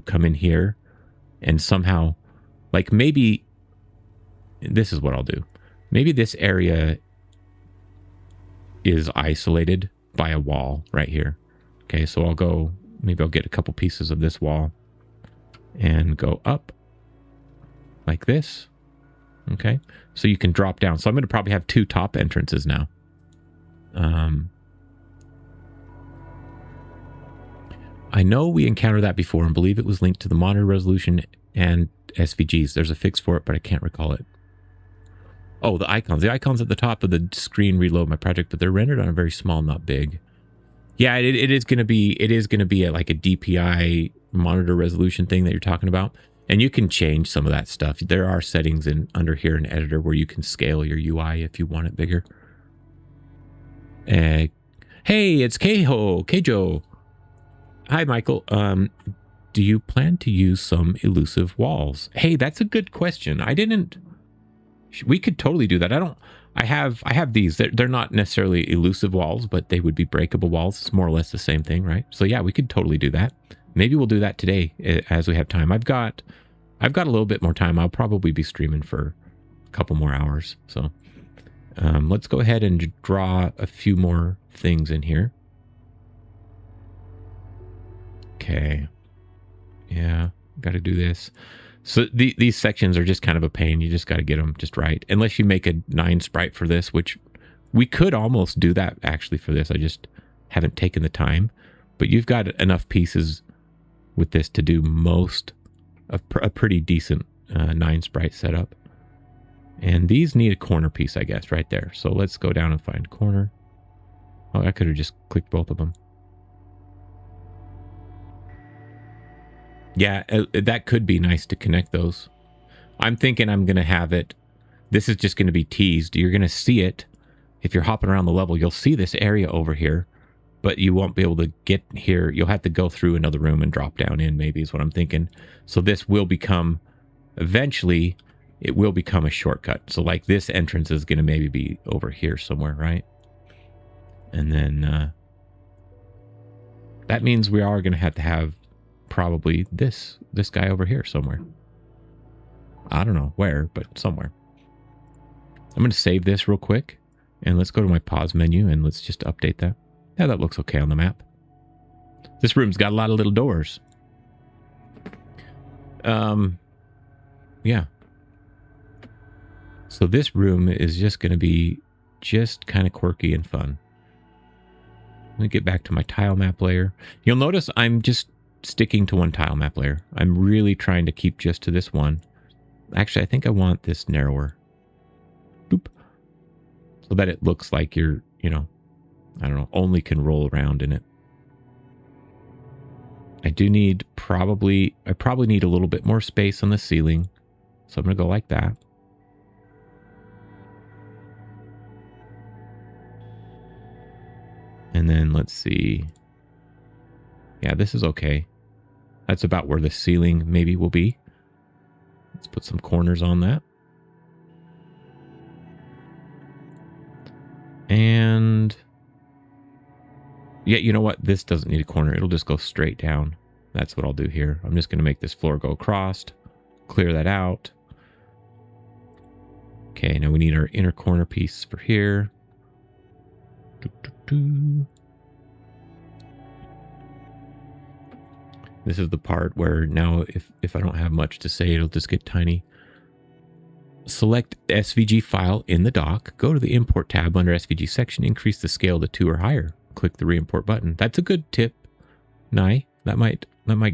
come in here and somehow, like maybe this is what I'll do. Maybe this area is isolated by a wall right here. Okay, so maybe I'll get a couple pieces of this wall and go up like this. Okay, so you can drop down. So I'm going to probably have 2 top entrances now. I know we encountered that before and believe it was linked to the monitor resolution and SVGs. There's a fix for it, but I can't recall it. Oh, the icons. The icons at the top of the screen reload my project, but they're rendered on a very small, not big. Yeah, it is going to be like a DPI monitor resolution thing that you're talking about. And you can change some of that stuff. There are settings under here in editor where you can scale your UI if you want it bigger. Hey, it's Keijo. Hi, Michael. Do you plan to use some elusive walls? Hey, that's a good question. We could totally do that. I have these. They're not necessarily elusive walls, but they would be breakable walls. It's more or less the same thing, right? So yeah, we could totally do that. Maybe we'll do that today as we have time. I've got a little bit more time. I'll probably be streaming for a couple more hours. So let's go ahead and draw a few more things in here. Okay. Yeah, got to do this. So these sections are just kind of a pain. You just got to get them just right. Unless you make a 9 sprite for this, which we could almost do that actually for this. I just haven't taken the time. But you've got enough pieces with this to do most of a pretty decent 9 sprite setup. And these need a corner piece, I guess, right there. So let's go down and find corner. Oh, I could have just clicked both of them. Yeah, that could be nice to connect those. I'm thinking I'm going to have it. This is just going to be teased. You're going to see it. If you're hopping around the level, you'll see this area over here, but you won't be able to get here. You'll have to go through another room and drop down in, maybe is what I'm thinking. So this will become, eventually, it will become a shortcut. So like this entrance is going to maybe be over here somewhere, right? And then that means we are going to have probably this guy over here somewhere. I don't know where, but somewhere. I'm going to save this real quick and let's go to my pause menu and let's just update that. Yeah, that looks okay on the map. This room's got a lot of little doors. Yeah. So this room is just going to be just kind of quirky and fun. Let me get back to my tile map layer. You'll notice I'm just sticking to one tile map layer. I'm really trying to keep just to this one. Actually, I think I want this narrower. Boop. So that it looks like you're, I don't know, only can roll around in it. I probably need a little bit more space on the ceiling. So I'm going to go like that. And then let's see. Yeah, this is okay. That's about where the ceiling maybe will be. Let's put some corners on that. And yeah, you know what? This doesn't need a corner. It'll just go straight down. That's what I'll do here. I'm just going to make this floor go across, clear that out. Okay, now we need our inner corner piece for here. This is the part where now if I don't have much to say, it'll just get tiny. Select the SVG file in the dock. Go to the import tab under SVG section. Increase the scale to 2 or higher. Click the re-import button. That's a good tip. Nye. That might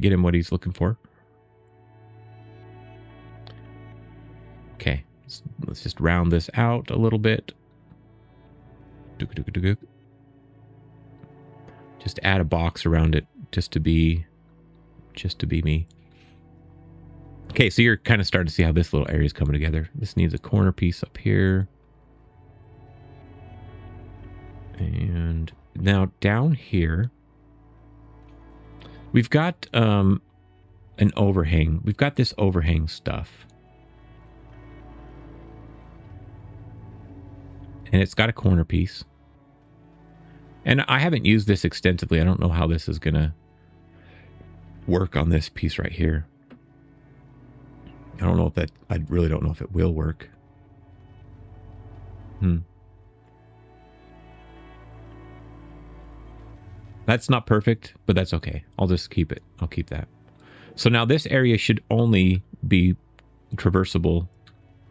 get him what he's looking for. Okay. Let's just round this out a little bit. Just add a box around it just to be me. Okay, so you're kind of starting to see how this little area is coming together. This needs a corner piece up here. And now down here, we've got an overhang. We've got this overhang stuff. And it's got a corner piece. And I haven't used this extensively. I don't know how this is going to work on this piece right here. I don't know if that, I really don't know if it will work. That's not perfect, but that's okay. I'll just keep it. I'll keep that. So now this area should only be traversable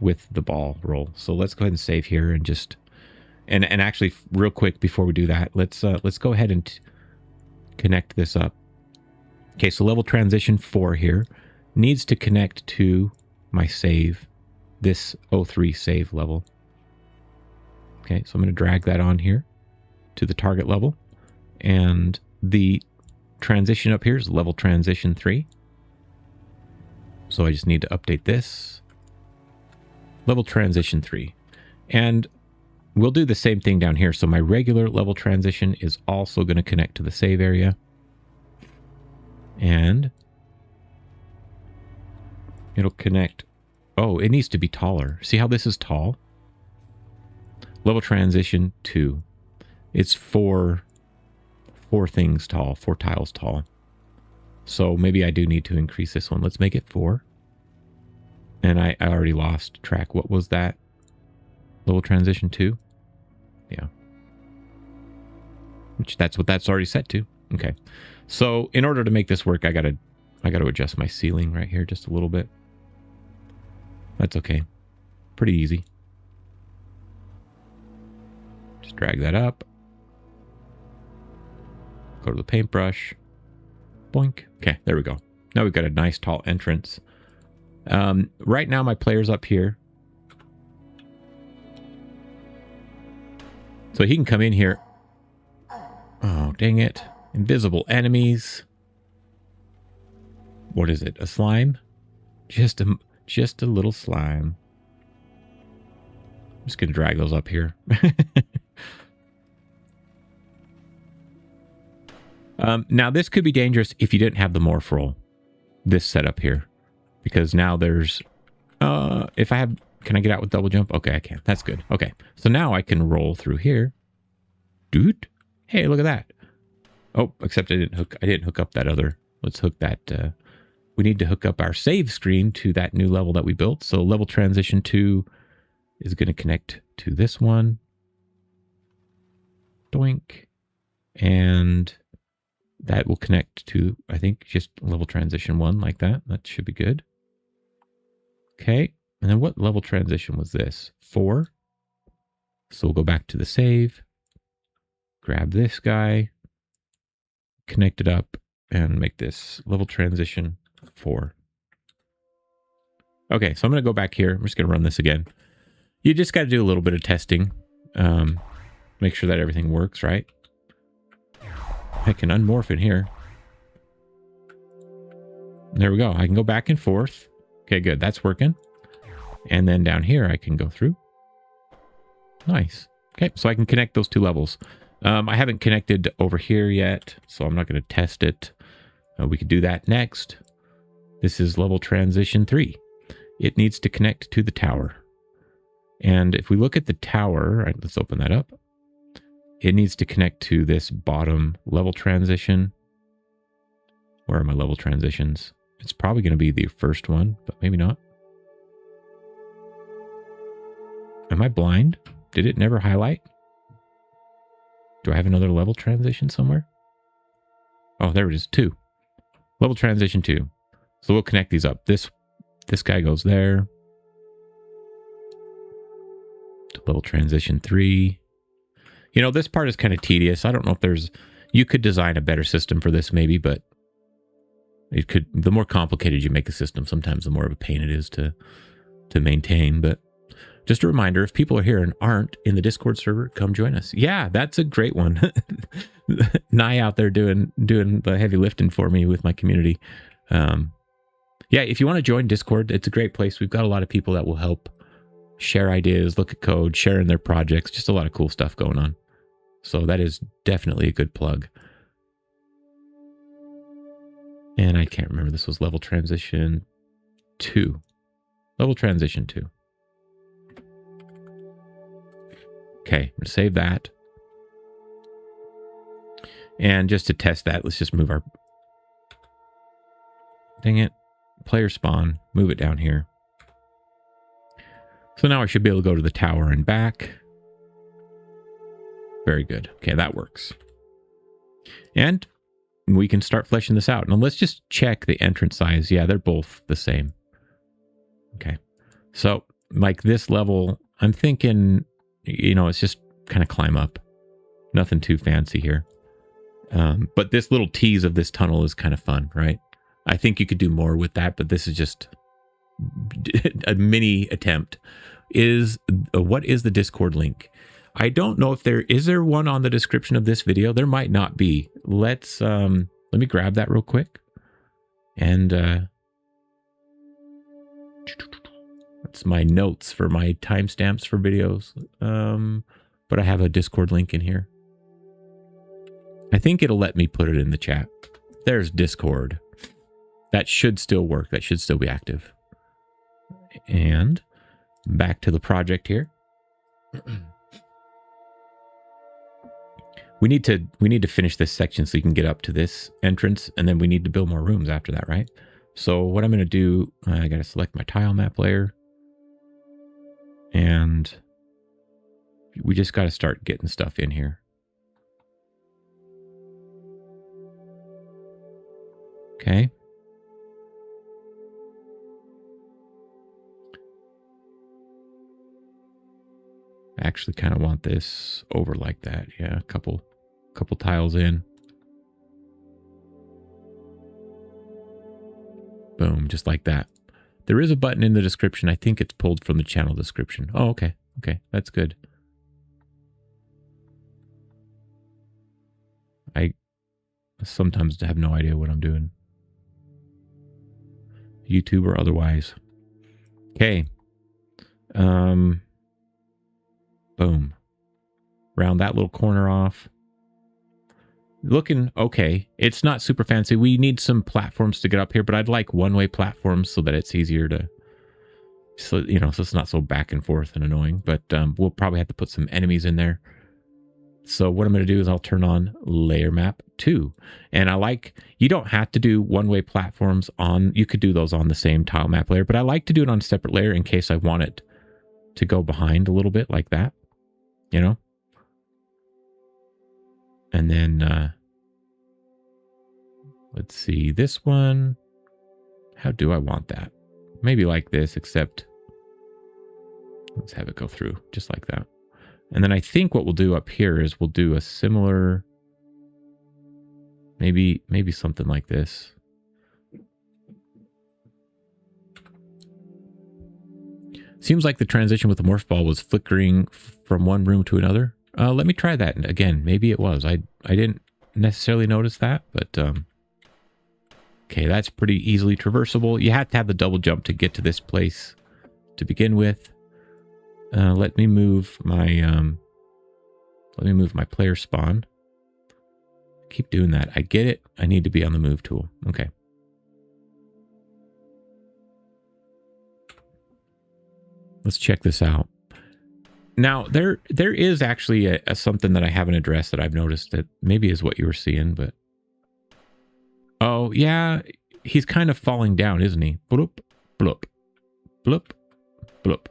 with the ball roll. So let's go ahead and save here and just, and actually real quick before we do that, let's go ahead and connect this up. Okay, so level transition 4 here needs to connect to my save, this 03 save level. Okay, so I'm going to drag that on here to the target level. And the transition up here is level transition 3. So I just need to update this. Level transition 3. And we'll do the same thing down here. So my regular level transition is also going to connect to the save area. And it'll connect. Oh, it needs to be taller. See how this is tall? Level transition 2. It's 4 things tall, 4 tiles tall. So maybe I do need to increase this one. Let's make it 4. And I already lost track. What was that? Level transition 2? Yeah. Which that's what that's already set to. Okay. So in order to make this work, I gotta adjust my ceiling right here just a little bit. That's okay. Pretty easy. Just drag that up. Go to the paintbrush. Boink. Okay, there we go. Now we've got a nice tall entrance. Right now my player's up here. So he can come in here. Oh, dang it. Invisible enemies. What is it? A slime? Just a little slime. I'm just going to drag those up here. Now, this could be dangerous if you didn't have the morph roll. This setup here. Because now there's... if I have... Can I get out with double jump? Okay, I can. That's good. Okay. So now I can roll through here. Dude. Hey, look at that. Oh, except I didn't hook up that other... Let's hook that... we need to hook up our save screen to that new level that we built. So level transition 2 is going to connect to this one. Doink. And that will connect to, I think, just level transition 1 like that. That should be good. Okay. And then what level transition was this? 4. So we'll go back to the save. Grab this guy. Connect it up and make this level transition 4. Okay, so I'm going to go back here. I'm just going to run this again. You just got to do a little bit of testing. Make sure that everything works, right? I can unmorph in here. There we go. I can go back and forth. Okay, good. That's working. And then down here, I can go through. Nice. Okay, so I can connect those 2 levels. I haven't connected over here yet, so I'm not going to test it. We could do that next. This is level transition 3. It needs to connect to the tower. And if we look at the tower, right, let's open that up. It needs to connect to this bottom level transition. Where are my level transitions? It's probably going to be the first one, but maybe not. Am I blind? Did it never highlight? Do I have another level transition somewhere? Oh, there it is. 2. Level transition 2. So we'll connect these up. This guy goes there. Level transition 3. You know, this part is kind of tedious. I don't know if there's... You could design a better system for this maybe, but it could... The more complicated you make a system, sometimes the more of a pain it is to maintain. But just a reminder, if people are here and aren't in the Discord server, come join us. Yeah, that's a great one. Nye out there doing the heavy lifting for me with my community. Yeah, if you want to join Discord, it's a great place. We've got a lot of people that will help share ideas, look at code, share in their projects, just a lot of cool stuff going on. So that is definitely a good plug. And I can't remember, this was level transition 2. Level transition 2. Okay, I'm going to save that. And just to test that, let's just move our... Dang it. Player spawn, move it down here. So now I should be able to go to the tower and back. Very good. Okay, that works. And we can start fleshing this out. Now let's just check the entrance size. Yeah, they're both the same. Okay. So like this level, I'm thinking, you know, it's just kind of climb up. Nothing too fancy here. But this little tease of this tunnel is kind of fun, right? I think you could do more with that, but this is just a mini attempt. What is the Discord link? I don't know if is there one on the description of this video? There might not be. Let me grab that real quick. And that's my notes for my timestamps for videos. But I have a Discord link in here. I think it'll let me put it in the chat. There's Discord. That should still work. That should still be active. And back to the project here. We need to finish this section so you can get up to this entrance, and then we need to build more rooms after that, right? So what I'm going to do, I got to select my tile map layer, and we just got to start getting stuff in here. Okay. I actually kind of want this over like that. Yeah, a couple tiles in. Boom, just like that. There is a button in the description. I think it's pulled from the channel description. Oh, okay. Okay, that's good. I sometimes have no idea what I'm doing. YouTube or otherwise. Okay. Boom. Round that little corner off. Looking okay. It's not super fancy. We need some platforms to get up here, but I'd like one-way platforms so that it's easier to... So, you know, so it's not so back and forth and annoying. But we'll probably have to put some enemies in there. So what I'm going to do is I'll turn on layer map 2. And I like... You don't have to do one-way platforms on... You could do those on the same tile map layer, but I like to do it on a separate layer in case I want it to go behind a little bit like that. You know? And then, let's see, this one, how do I want that? Maybe like this, except let's have it go through just like that. And then I think what we'll do up here is we'll do a similar, maybe something like this. Seems like the transition with the morph ball was flickering from one room to another. Let me try that again. Maybe it was. I didn't necessarily notice that, but okay, that's pretty easily traversable. You have to have the double jump to get to this place to begin with. Let me move my player spawn. Keep doing that. I get it. I need to be on the move tool. Okay. Let's check this out. Now, there is actually a something that I haven't addressed that I've noticed that maybe is what you were seeing, but... Oh, yeah, he's kind of falling down, isn't he? Bloop, bloop, bloop, bloop.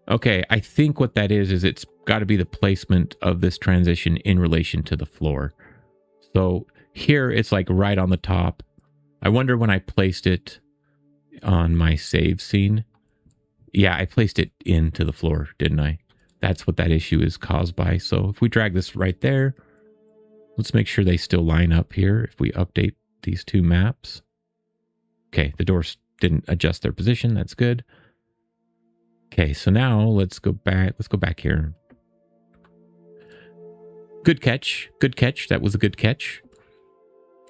Okay, I think what that is it's got to be the placement of this transition in relation to the floor. So here, it's like right on the top. I wonder when I placed it on my save scene. Yeah, I placed it into the floor, didn't I? That's what that issue is caused by. So if we drag this right there, let's make sure they still line up here. If we update these two maps. Okay, the doors didn't adjust their position. That's good. Okay, so now let's go back. Let's go back here. Good catch. Good catch. That was a good catch.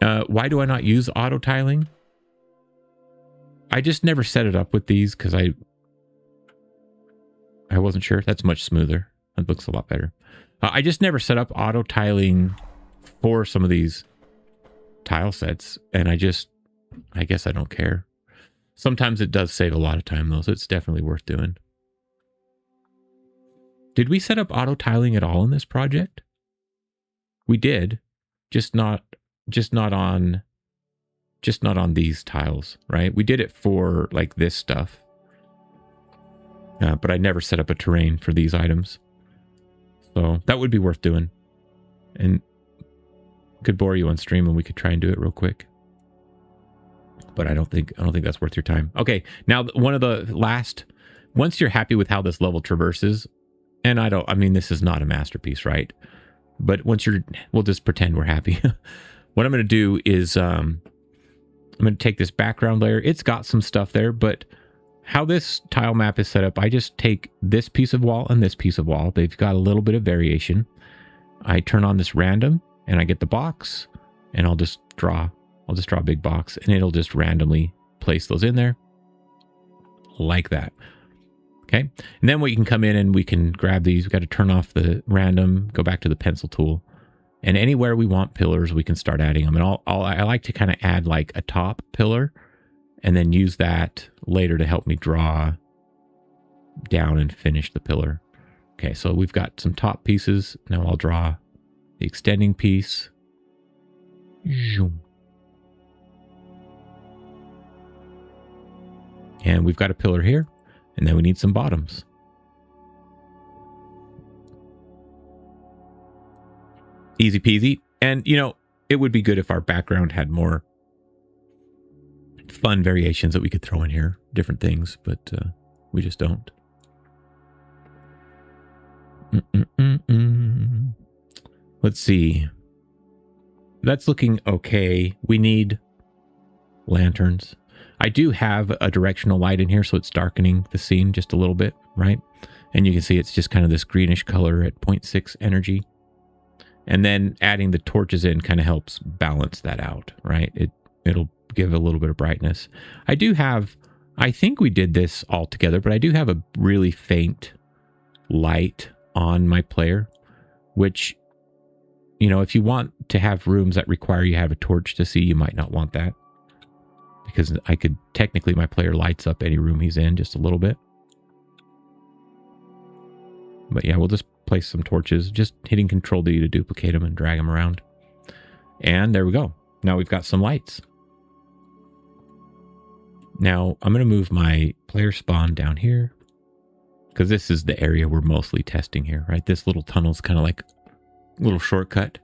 Why do I not use auto tiling? I just never set it up with these because I wasn't sure. That's much smoother. That looks a lot better. I just never set up auto tiling for some of these tile sets, and I guess I don't care. Sometimes it does save a lot of time though, so it's definitely worth doing. Did we set up auto tiling at all in this project? We did, just not on these tiles, right? We did it for like this stuff, but I never set up a terrain for these items, so that would be worth doing, and could bore you on stream, and we could try and do it real quick. But I don't think that's worth your time. Okay, now one of the last, once you're happy with how this level traverses, and I mean, this is not a masterpiece, right? But once we'll just pretend we're happy. What I'm going to do is I'm going to take this background layer. It's got some stuff there, but how this tile map is set up, I just take this piece of wall and this piece of wall. They've got a little bit of variation. I turn on this random and I get the box, and I'll just draw a big box, and it'll just randomly place those in there like that. Okay. And then we can come in and we can grab these. We've got to turn off the random, go back to the pencil tool, and anywhere we want pillars, we can start adding them. And I like to kind of add like a top pillar and then use that later to help me draw down and finish the pillar. Okay. So we've got some top pieces. Now I'll draw the extending piece. And we've got a pillar here, and then we need some bottoms. Easy peasy. And, you know, it would be good if our background had more fun variations that we could throw in here, different things, but we just don't. Let's see. That's looking okay. We need lanterns. I do have a directional light in here, so it's darkening the scene just a little bit, right? And you can see it's just kind of this greenish color at 0.6 energy. And then adding the torches in kind of helps balance that out, right? It'll give a little bit of brightness. I think we did this all together, but I do have a really faint light on my player, which, you know, if you want to have rooms that require you to have a torch to see, you might not want that. Because technically my player lights up any room he's in just a little bit. But yeah, we'll just place some torches, just hitting Control D to duplicate them and drag them around. And there we go. Now we've got some lights. Now I'm going to move my player spawn down here, because this is the area we're mostly testing here, right? This little tunnel's kind of like a little shortcut.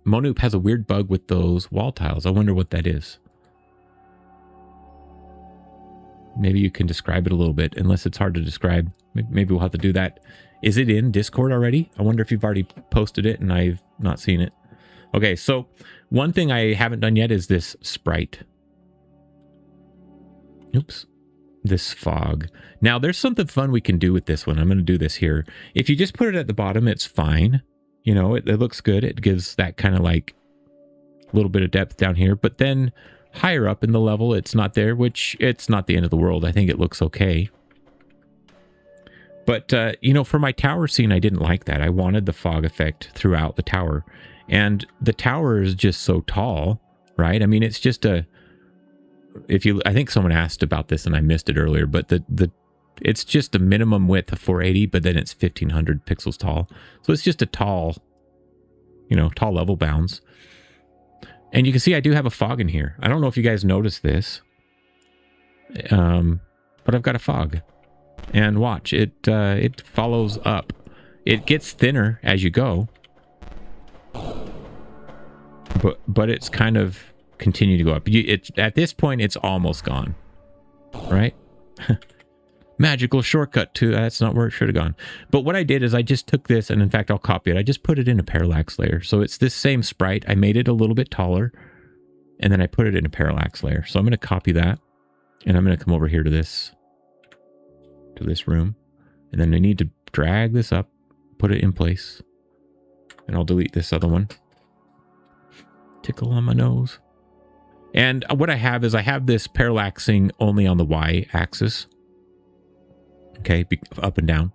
Monoop has a weird bug with those wall tiles. I wonder what that is. Maybe you can describe it a little bit, unless it's hard to describe. Maybe we'll have to do that. Is it in Discord already? I wonder if you've already posted it and I've not seen it. Okay, so one thing I haven't done yet is this sprite. Oops. This fog. Now, there's something fun we can do with this one. I'm going to do this here. If you just put it at the bottom, it's fine. You know, it looks good. It gives that kind of like a little bit of depth down here. But then higher up in the level, it's not there, which it's not the end of the world. I think it looks okay. But, you know, for my tower scene, I didn't like that. I wanted the fog effect throughout the tower. And the tower is just so tall, right? I mean, it's just I think someone asked about this and I missed it earlier, but it's just a minimum width of 480, but then it's 1500 pixels tall. So it's just a tall level bounds. And you can see I do have a fog in here. I don't know if you guys noticed this, but I've got a fog. And watch, it follows up. It gets thinner as you go, but it's kind of continued to go up. It's at this point, it's almost gone, right? Magical shortcut to that's not where it should have gone. But what I did is I just took this, and in fact, I'll copy it. I just put it in a parallax layer. So it's this same sprite. I made it a little bit taller, and then I put it in a parallax layer. So I'm going to copy that, and I'm going to come over here to this room, and then I need to drag this up, put it in place, and I'll delete this other one. Tickle on my nose. And what I have is I have this parallaxing only on the y-axis. Okay, up and down.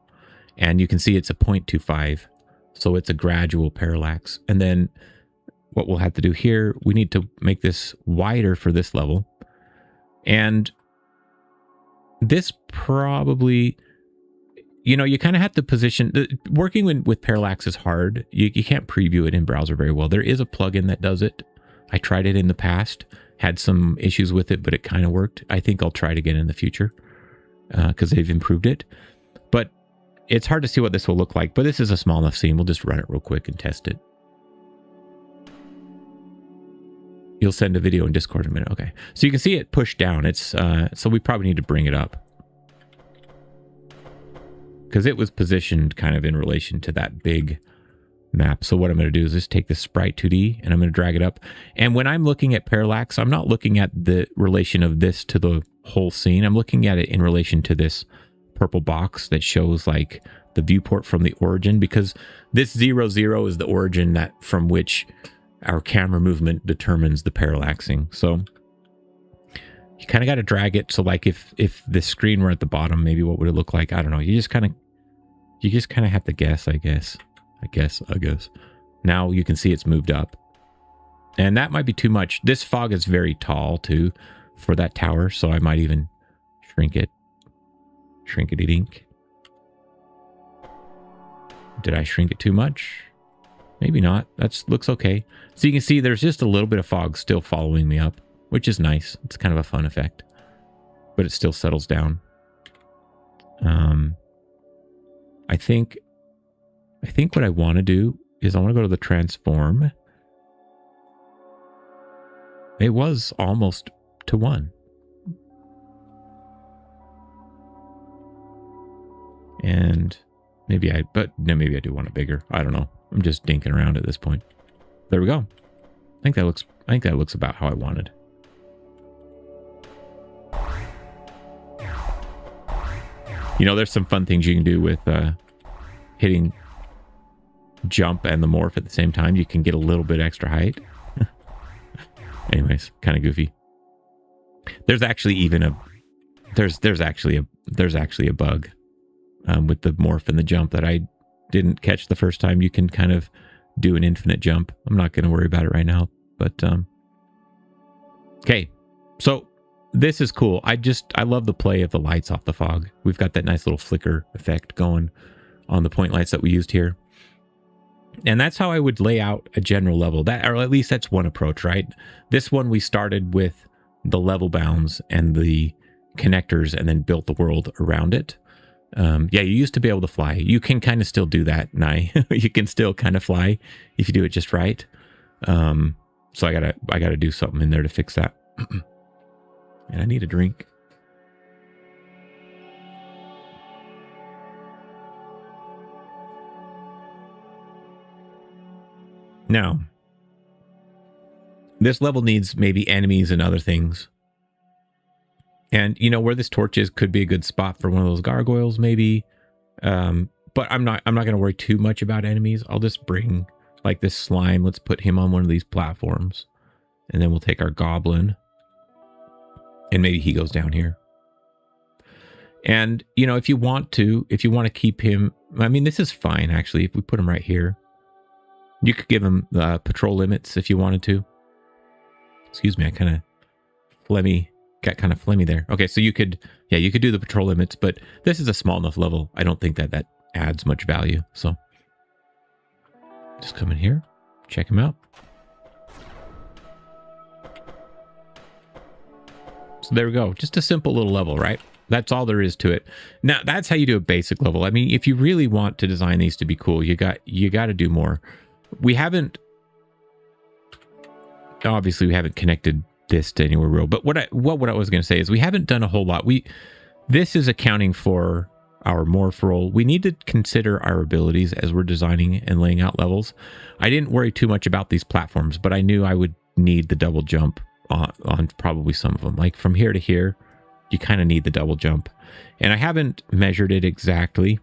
And you can see it's a 0.25. So it's a gradual parallax. And then what we'll have to do here, we need to make this wider for this level. And this probably, you know, you kind of have to position, working with parallax is hard. You can't preview it in browser very well. There is a plugin that does it. I tried it in the past, had some issues with it, but it kind of worked. I think I'll try it again in the future because they've improved it. But it's hard to see what this will look like. But this is a small enough scene. We'll just run it real quick and test it. You'll send a video in Discord in a minute. Okay. So you can see it pushed down. It's so we probably need to bring it up, because it was positioned kind of in relation to that big map. So what I'm going to do is just take this sprite 2D and I'm going to drag it up. And when I'm looking at parallax, I'm not looking at the relation of this to the whole scene. I'm looking at it in relation to this purple box that shows like the viewport from the origin, because this 0, 0 is the origin that from which our camera movement determines the parallaxing. So you kind of got to drag it. So like if the screen were at the bottom, maybe what would it look like? I don't know. You just kind of have to guess, I guess. Now you can see it's moved up. And that might be too much. This fog is very tall too for that tower. So I might even shrink it. Shrink-a-dee-dink. Did I shrink it too much? Maybe not. That looks okay. So you can see there's just a little bit of fog still following me up, which is nice. It's kind of a fun effect, but it still settles down. I think what I want to do is I want to go to the transform. It was almost to 1. And maybe I do want it bigger. I don't know. I'm just dinking around at this point. There we go. I think that looks about how I wanted. You know, there's some fun things you can do with hitting jump and the morph at the same time. You can get a little bit extra height. Anyways, kind of goofy. There's actually even a there's actually a bug with the morph and the jump that I didn't catch the first time. You can kind of do an infinite jump. I'm not going to worry about it right now, but okay. So this is cool. I love the play of the lights off the fog. We've got that nice little flicker effect going on the point lights that we used here. And that's how I would lay out a general level. That, or at least that's one approach, right? This one we started with the level bounds and the connectors and then built the world around it. Yeah, you used to be able to fly. You can kind of still do that, Nye. You can still kind of fly if you do it just right. So I gotta do something in there to fix that. And I need a drink. Now, this level needs maybe enemies and other things. And, you know, where this torch is could be a good spot for one of those gargoyles, maybe. But I'm not going to worry too much about enemies. I'll just bring, like, this slime. Let's put him on one of these platforms. And then we'll take our goblin. And maybe he goes down here. And, you know, if you want to keep him... I mean, this is fine, actually, if we put him right here. You could give him patrol limits if you wanted to. Excuse me, I kind of got kind of phlegmy there. Okay, so you could do the patrol limits, but this is a small enough level. I don't think that adds much value. So just come in here, check him out. So there we go. Just a simple little level, right? That's all there is to it. Now, that's how you do a basic level. I mean, if you really want to design these to be cool, you got to do more. We haven't obviously we haven't connected this to anywhere real. But what I was going to say is we haven't done a whole lot. This is accounting for our morph roll. We need to consider our abilities as we're designing and laying out levels. I didn't worry too much about these platforms, but I knew I would need the double jump on probably some of them. Like from here to here, you kind of need the double jump. And I haven't measured it exactly,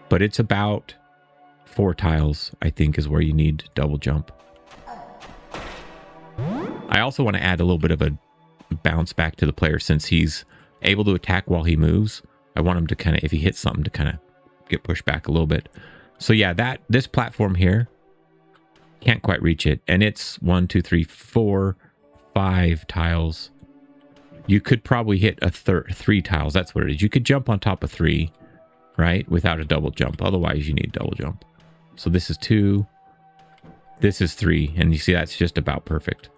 but it's about 4 tiles, I think, is where you need double jump. I also want to add a little bit of a bounce back to the player since he's able to attack while he moves. I want him to kind of, if he hits something, to kind of get pushed back a little bit. So yeah, this platform here, can't quite reach it. And it's 1, 2, 3, 4, 5 tiles. You could probably hit 3 tiles. That's what it is. You could jump on top of 3, right? Without a double jump. Otherwise, you need double jump. So this is 2. This is 3. And you see, that's just about perfect.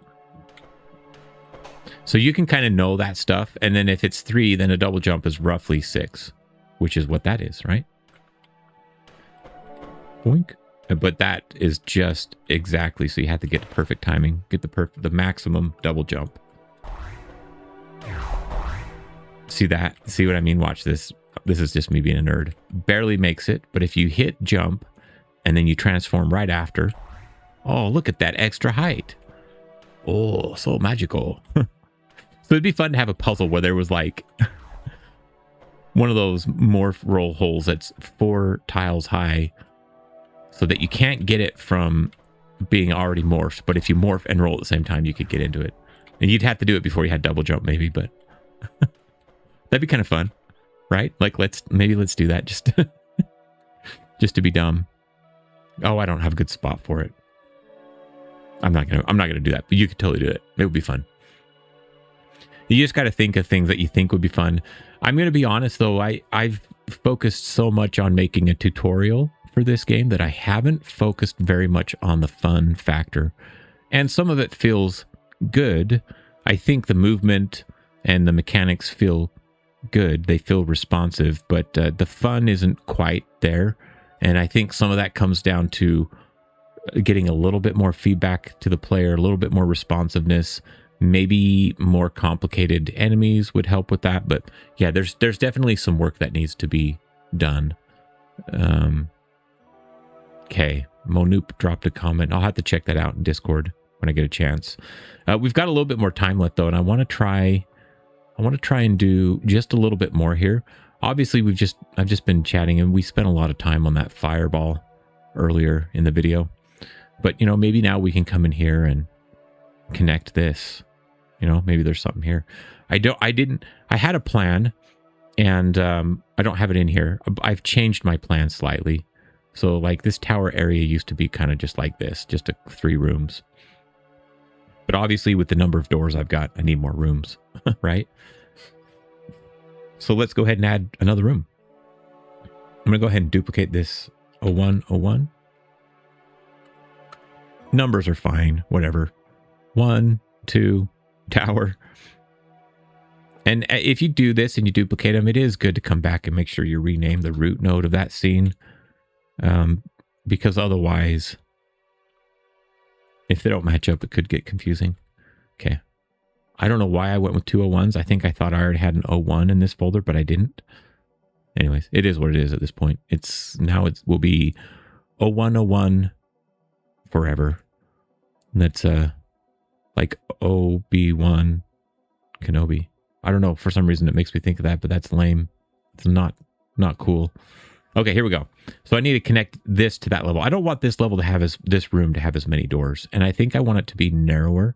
So you can kind of know that stuff. And then if it's 3, then a double jump is roughly 6, which is what that is, right? Boink. But that is just exactly. So you have to get the perfect timing, get the maximum double jump. See that? See what I mean? Watch this. This is just me being a nerd. Barely makes it. But if you hit jump and then you transform right after. Oh, look at that extra height. Oh, so magical. So it'd be fun to have a puzzle where there was like one of those morph roll holes that's 4 tiles high so that you can't get it from being already morphed. But if you morph and roll at the same time, you could get into it. And you'd have to do it before you had double jump maybe, but that'd be kind of fun, right? Like let's do that just just to be dumb. Oh, I don't have a good spot for it. I'm not gonna do that, but you could totally do it. It would be fun. You just got to think of things that you think would be fun. I'm going to be honest though, I've focused so much on making a tutorial for this game that I haven't focused very much on the fun factor. And some of it feels good. I think the movement and the mechanics feel good. They feel responsive, but the fun isn't quite there. And I think some of that comes down to getting a little bit more feedback to the player, a little bit more responsiveness. Maybe more complicated enemies would help with that. But yeah, there's definitely some work that needs to be done. Okay, Monoop dropped a comment. I'll have to check that out in Discord when I get a chance. We've got a little bit more time left though, and I want to try and do just a little bit more here. Obviously, I've just been chatting, and we spent a lot of time on that fireball earlier in the video. But you know, maybe now we can come in here and connect this. You know, maybe there's something here. I had a plan, and I don't have it in here. I've changed my plan slightly. So like this tower area used to be kind of just like this, just 3 rooms. But obviously with the number of doors I've got, I need more rooms, right? So let's go ahead and add another room. I'm going to go ahead and duplicate this 0101. Numbers are fine, whatever. 1, 2, tower. And if you do this and you duplicate them, it is good to come back and make sure you rename the root node of that scene. Because otherwise, if they don't match up, it could get confusing. Okay. I don't know why I went with 2 01s. I think I thought I already had an 01 in this folder, but I didn't. Anyways, it is what it is at this point. It will be 0101 forever. That's like Obi-Wan Kenobi. I don't know, for some reason it makes me think of that, but that's lame. It's not cool. Okay, here we go. So I need to connect this to that level. I don't want this level to have this room to have as many doors, and I think I want it to be narrower.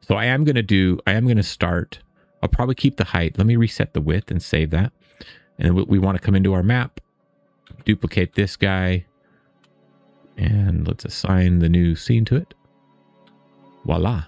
So I am going to start. I'll probably keep the height. Let me reset the width and save that. And we want to come into our map, duplicate this guy, and let's assign the new scene to it. Voila.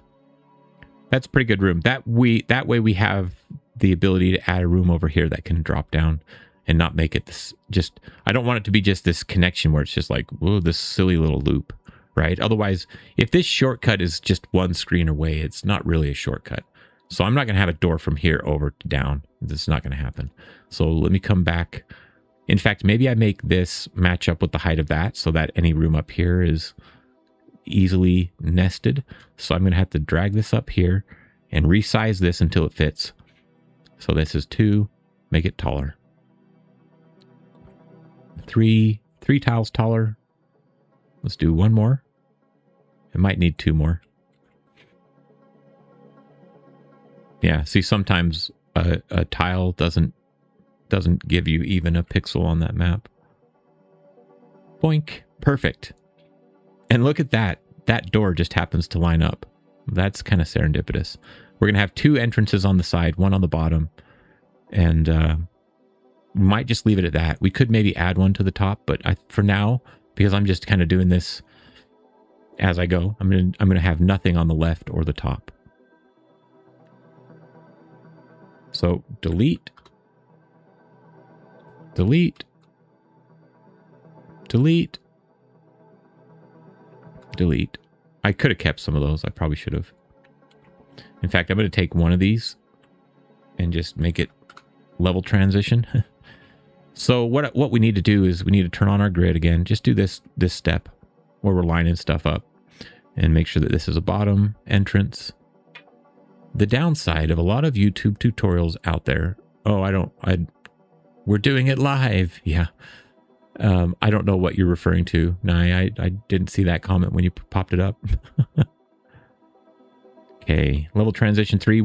That's a pretty good room. That way we have the ability to add a room over here that can drop down and not make it this just, I don't want it to be just this connection where it's just like, whoa, this silly little loop, right? Otherwise, if this shortcut is just one screen away, it's not really a shortcut. So I'm not going to have a door from here over to down. This is not going to happen. So let me come back. In fact, maybe I make this match up with the height of that so that any room up here is easily nested. So I'm going to have to drag this up here and resize this until it fits. So this is 2, make it taller. 3 tiles taller. Let's do 1 more. It might need 2 more. Yeah, see, sometimes a tile doesn't give you even a pixel on that map. Boink. Perfect. And look at that. That door just happens to line up. That's kind of serendipitous. We're going to have 2 entrances on the side, 1 on the bottom. And we might just leave it at that. We could maybe add 1 to the top, but for now, because I'm just kind of doing this as I go, I'm going to have nothing on the left or the top. So delete, delete, delete, delete. I could have kept some of those. I probably should have. In fact, I'm going to take one of these and just make it level transition. So what we need to do is we need to turn on our grid again. Just do this step where we're lining stuff up and make sure that this is a bottom entrance. The downside of a lot of YouTube tutorials out there. Oh, we're doing it live. Yeah. I don't know what you're referring to. No, I didn't see that comment when you popped it up. Okay. Level transition 3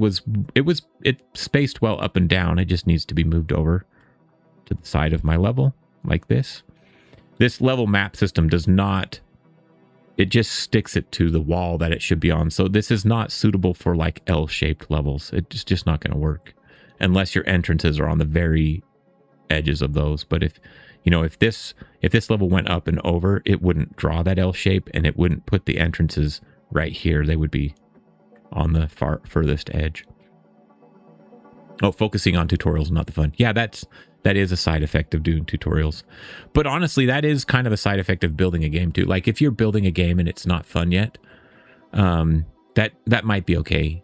it spaced well up and down. It just needs to be moved over to the side of my level like this. This level map system does not, it just sticks it to the wall that it should be on. So this is not suitable for like L-shaped levels. It's just not going to work unless your entrances are on the very edges of those. But if this level went up and over, it wouldn't draw that L shape and it wouldn't put the entrances right here. They would be on the furthest edge. Oh, focusing on tutorials, not the fun. Yeah, that is a side effect of doing tutorials. But honestly, that is kind of a side effect of building a game too. Like if you're building a game and it's not fun yet, that might be okay.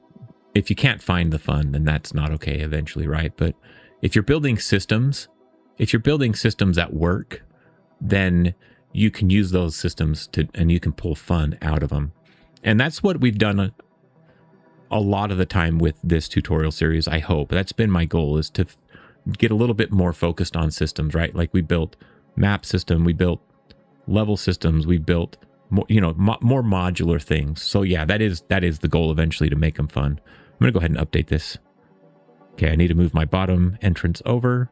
If you can't find the fun, then that's not okay eventually, right? But if you're building systems that work, then you can use those systems and you can pull fun out of them. And that's what we've done a lot of the time with this tutorial series. I hope that's been my goal, is to get a little bit more focused on systems, right? Like we built map system, we built level systems, we built more, more modular things. So yeah, that is the goal eventually, to make them fun. I'm going to go ahead and update this. Okay. I need to move my bottom entrance over,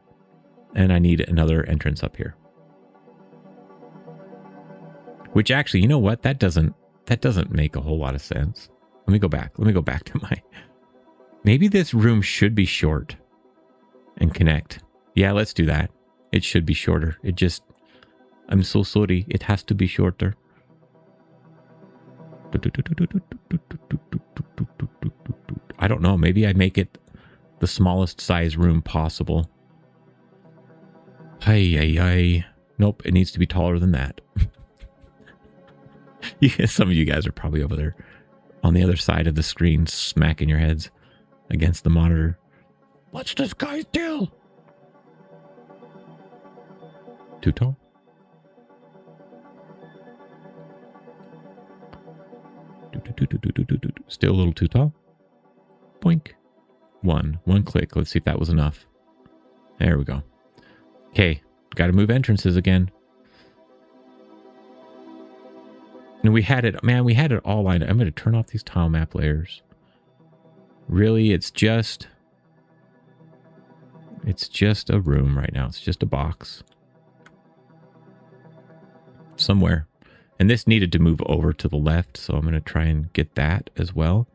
and I need another entrance up here. Which actually, you know what? That doesn't make a whole lot of sense. Let me go back to my, maybe this room should be short and connect. Yeah, let's do that. It should be shorter. I'm so sorry. It has to be shorter. I don't know. Maybe I make it the smallest size room possible. Hey. Nope, it needs to be taller than that. Some of you guys are probably over there on the other side of the screen, smacking your heads against the monitor. What's this guy's deal? Too tall? Still a little too tall. Boink. One click. Let's see if that was enough. There we go. Okay, got to move entrances again. And we had it all lined up. I'm going to turn off these tile map layers. Really, it's just a room right now. It's just a box somewhere. And this needed to move over to the left, so I'm going to try and get that as well.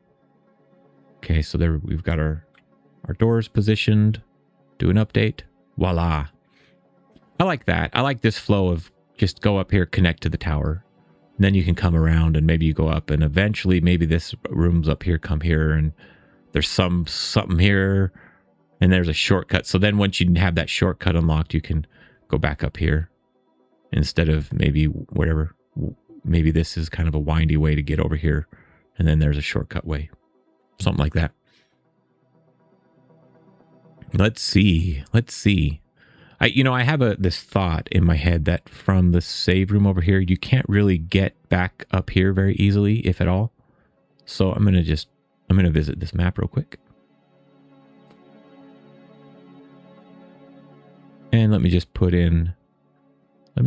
Okay, so there we've got our doors positioned. Do an update. Voila. I like that. I like this flow of just go up here, connect to the tower. And then you can come around and maybe you go up, and eventually maybe this room's up here, come here, and there's something here, and there's a shortcut. So then once you have that shortcut unlocked, you can go back up here instead of maybe whatever. Maybe this is kind of a windy way to get over here, and then there's a shortcut way. Something like that. Let's see. I have this thought in my head that from the save room over here, you can't really get back up here very easily, if at all. So I'm going to visit this map real quick. And let me just put in a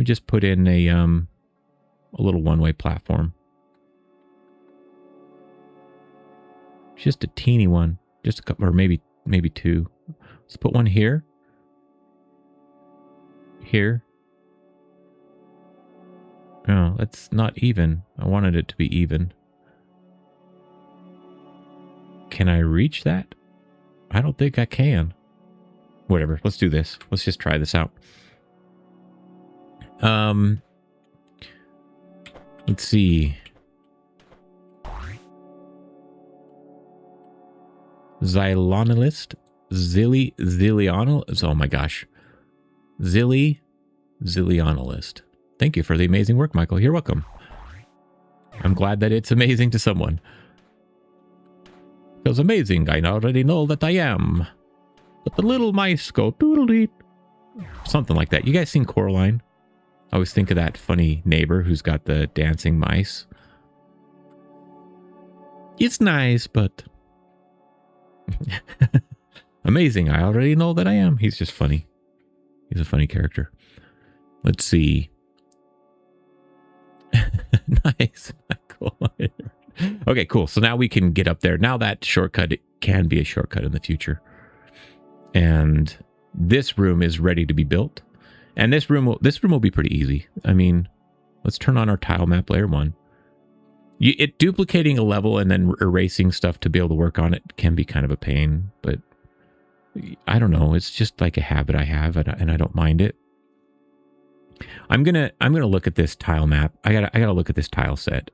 little one-way platform. Just a teeny one, just a couple, or maybe two. Let's put one here. Here. Oh, that's not even. I wanted it to be even. Can I reach that? I don't think I can. Whatever. Let's do this. Let's just try this out. Let's see. Xylonolist. Zillionolist. Oh my gosh. Zillionolist. Thank you for the amazing work, Michael. You're welcome. I'm glad that it's amazing to someone. Because amazing, I already know that I am. But the little mice go doodle-dee. Something like that. You guys seen Coraline? I always think of that funny neighbor who's got the dancing mice. It's nice, but... amazing, I already know that I am. He's just funny. He's a funny character. Let's see. Nice, Michael. Okay, cool. So now we can get up there. Now that shortcut, it can be a shortcut in the future. And this room is ready to be built. And this room will be pretty easy. I mean, let's turn on our tile map layer 1. Duplicating a level and then erasing stuff to be able to work on it can be kind of a pain, but I don't know. It's just like a habit I have, and I don't mind it. I'm gonna look at this tile map. I gotta look at this tile set,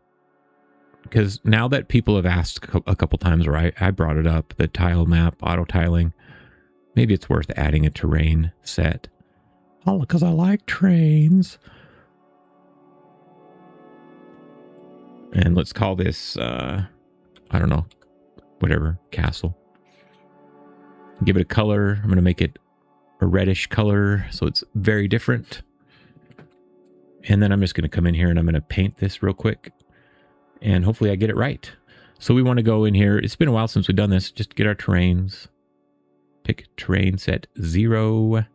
because now that people have asked a couple times, or I brought it up, the tile map, auto tiling, maybe it's worth adding a terrain set. Oh, because I like trains. And let's call this, I don't know, whatever, castle. Give it a color. I'm going to make it a reddish color, so it's very different. And then I'm just going to come in here and I'm going to paint this real quick. And hopefully I get it right. So we want to go in here. It's been a while since we've done this. Just get our terrains. Pick terrain set 0.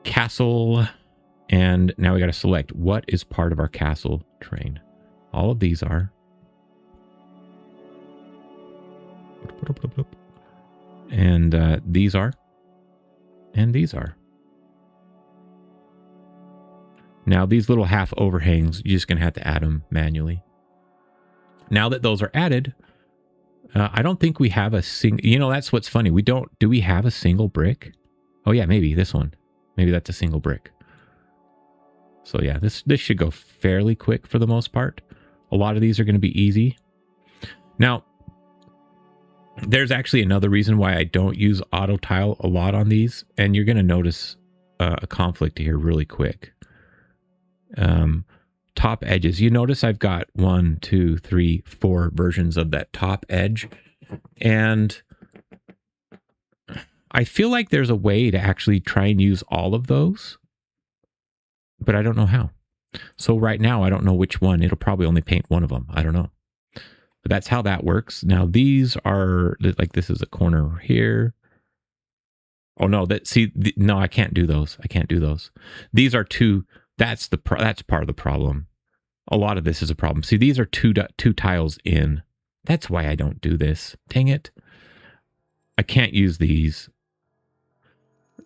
Castle. And now we got to select what is part of our castle terrain. All of these are. And these are. And these are. Now these little half overhangs, you're just going to have to add them manually. Now that those are added, I don't think we have a single, you know, that's what's funny. Do we have a single brick? Oh yeah, maybe this one. Maybe that's a single brick. So yeah, this should go fairly quick for the most part. A lot of these are going to be easy. Now, there's actually another reason why I don't use auto tile a lot on these, and you're going to notice a conflict here really quick. Top edges. You notice I've got 1, 2, 3, 4 versions of that top edge, and I feel like there's a way to actually try and use all of those, but I don't know how. So right now, I don't know which one. It'll probably only paint one of them. I don't know. But that's how that works. Now, these are, like, this is a corner here. Oh, no. No, I can't do those. I can't do those. These are two. That's part of the problem. A lot of this is a problem. See, these are two tiles in. That's why I don't do this. Dang it. I can't use these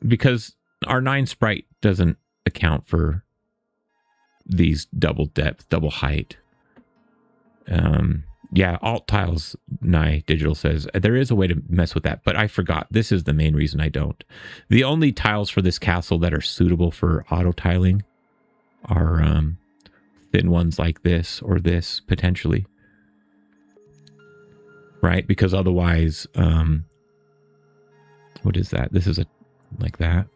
because our 9 sprite doesn't account for these double depth, double height. Yeah, alt tiles, Nye Digital says, there is a way to mess with that, but I forgot. This is the main reason I don't. The only tiles for this castle that are suitable for auto tiling are thin ones like this or this, potentially. Right? Because otherwise, what is that? This is like that.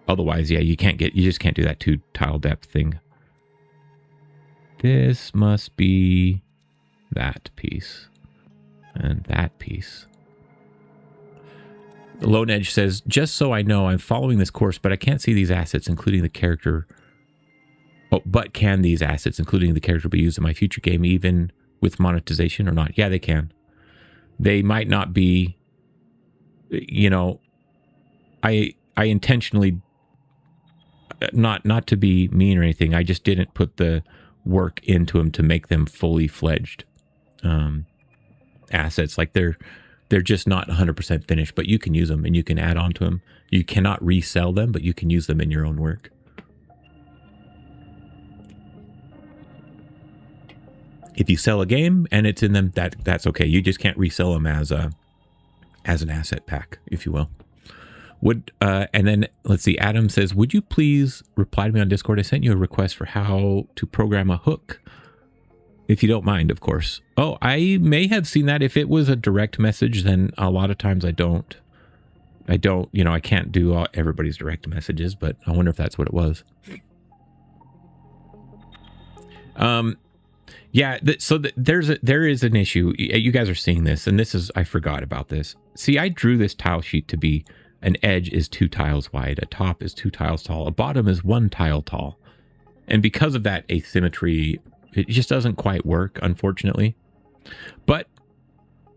Otherwise, yeah, you just can't do that 2 tile depth thing. This must be that piece and that piece. Lone Edge says, just so I know, I'm following this course, but I can't see these assets, including the character. Oh, but can these assets, including the character, be used in my future game, even with monetization or not? Yeah, they can. They might not be, you know, I intentionally, not to be mean or anything, I just didn't put the work into them to make them fully fledged assets. Like they're just not 100% finished, but you can use them and you can add on to them. You cannot resell them, but you can use them in your own work. If you sell a game and it's in them, that's okay. You just can't resell them as an asset pack, if you will. And then let's see. Adam says, "Would you please reply to me on Discord? I sent you a request for how to program a hook, if you don't mind, of course." Oh, I may have seen that. If it was a direct message, then a lot of times I don't. You know, I can't do everybody's direct messages, but I wonder if that's what it was. Yeah, there is an issue. You guys are seeing this, and this is, I forgot about this. See, I drew this tile sheet to be an edge is 2 tiles wide, a top is 2 tiles tall, a bottom is 1 tile tall. And because of that asymmetry, it just doesn't quite work, unfortunately. But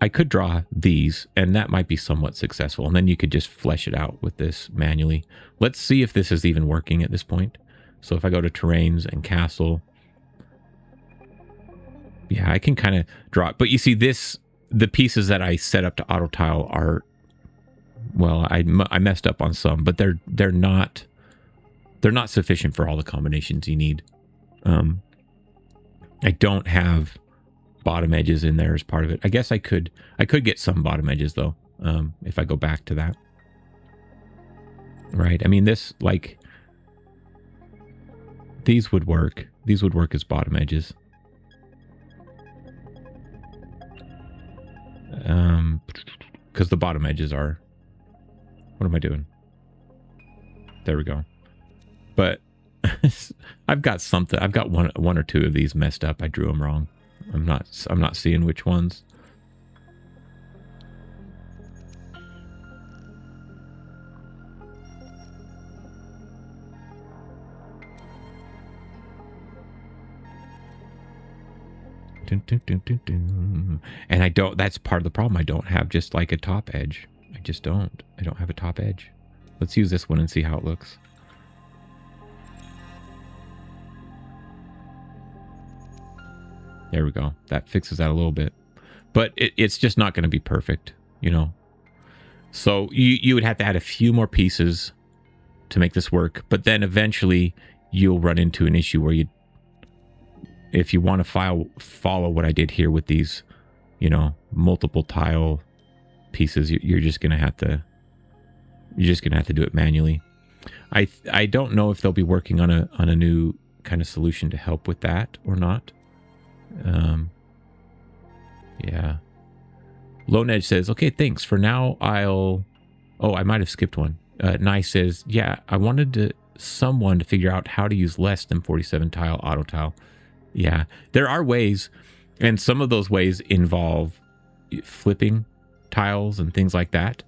I could draw these, and that might be somewhat successful. And then you could just flesh it out with this manually. Let's see if this is even working at this point. So if I go to terrains and castle, yeah, I can kind of draw it. But you see the pieces that I set up to auto tile are, well, I messed up on some, but they're not sufficient for all the combinations you need. I don't have bottom edges in there as part of it. I guess I could get some bottom edges though, if I go back to that. Right. I mean, this, like, these would work. These would work as bottom edges. Because the bottom edges are, what am I doing? There we go. But I've got something. I've got one or two of these messed up. I drew them wrong. I'm not seeing which ones. And I don't, that's part of the problem. I don't have just like a top edge. I just don't. I don't have a top edge. Let's use this one and see how it looks. There we go. That fixes that a little bit. But it's just not going to be perfect, you know. So you would have to add a few more pieces to make this work. But then eventually you'll run into an issue where if you want to follow what I did here with these, you know, multiple tile pieces, you're just going to have to do it manually. I don't know if they'll be working on a new kind of solution to help with that or not. Yeah. Lone Edge says, okay, thanks. For now, oh, I might have skipped one. Nice says, yeah, I wanted someone to figure out how to use less than 47 tile auto tile. Yeah, there are ways, and some of those ways involve flipping tiles and things like that.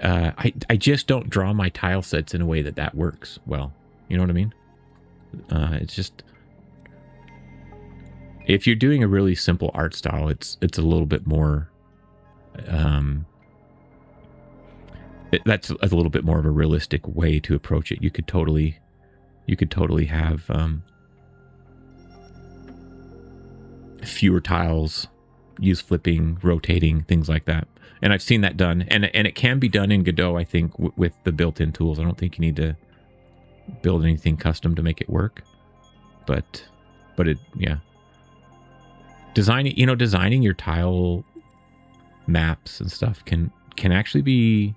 I just don't draw my tile sets in a way that works well. You know what I mean? It's just, if you're doing a really simple art style, it's a little bit more, that's a little bit more of a realistic way to approach it. You could totally have fewer tiles, use flipping, rotating, things like that. And I've seen that done, and it can be done in Godot, I think, with the built-in tools. I don't think you need to build anything custom to make it work. But it, yeah. Designing your tile maps and stuff can actually be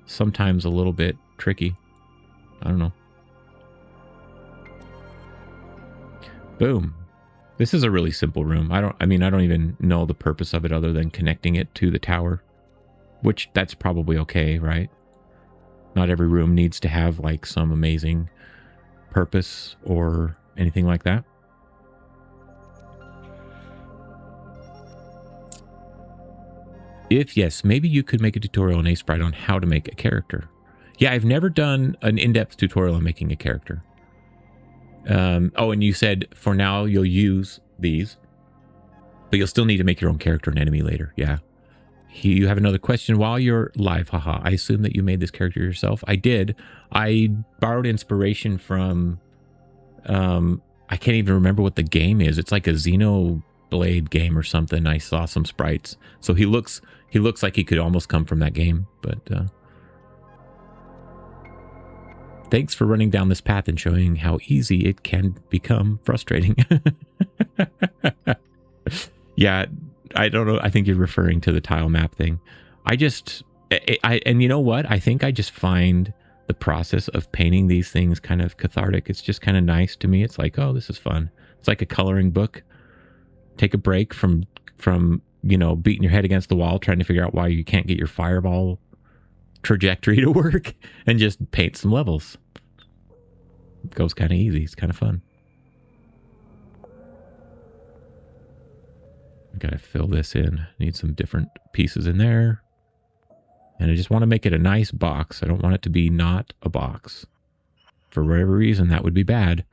sometimes a little bit tricky. I don't know. Boom. This is a really simple room. I don't even know the purpose of it other than connecting it to the tower, which that's probably okay, right? Not every room needs to have like some amazing purpose or anything like that. If yes, maybe you could make a tutorial on Sprite on how to make a character. Yeah, I've never done an in-depth tutorial on making a character. Oh, and you said for now you'll use these, but you'll still need to make your own character and enemy later. Yeah. You have another question while you're live. Haha. I assume that you made this character yourself. I did. I borrowed inspiration from, I can't even remember what the game is. It's like a Xenoblade game or something. I saw some sprites. So he looks like he could almost come from that game, but, thanks for running down this path and showing how easy it can become frustrating. Yeah, I don't know. I think you're referring to the tile map thing. And you know what? I think I just find the process of painting these things kind of cathartic. It's just kind of nice to me. It's like, oh, this is fun. It's like a coloring book. Take a break from you know, beating your head against the wall, trying to figure out why you can't get your fireball trajectory to work, and just paint some levels. It goes kind of easy. It's kind of fun. Gotta fill this in. Need some different pieces in there. And I just want to make it a nice box. I don't want it to be not a box. For whatever reason, that would be bad.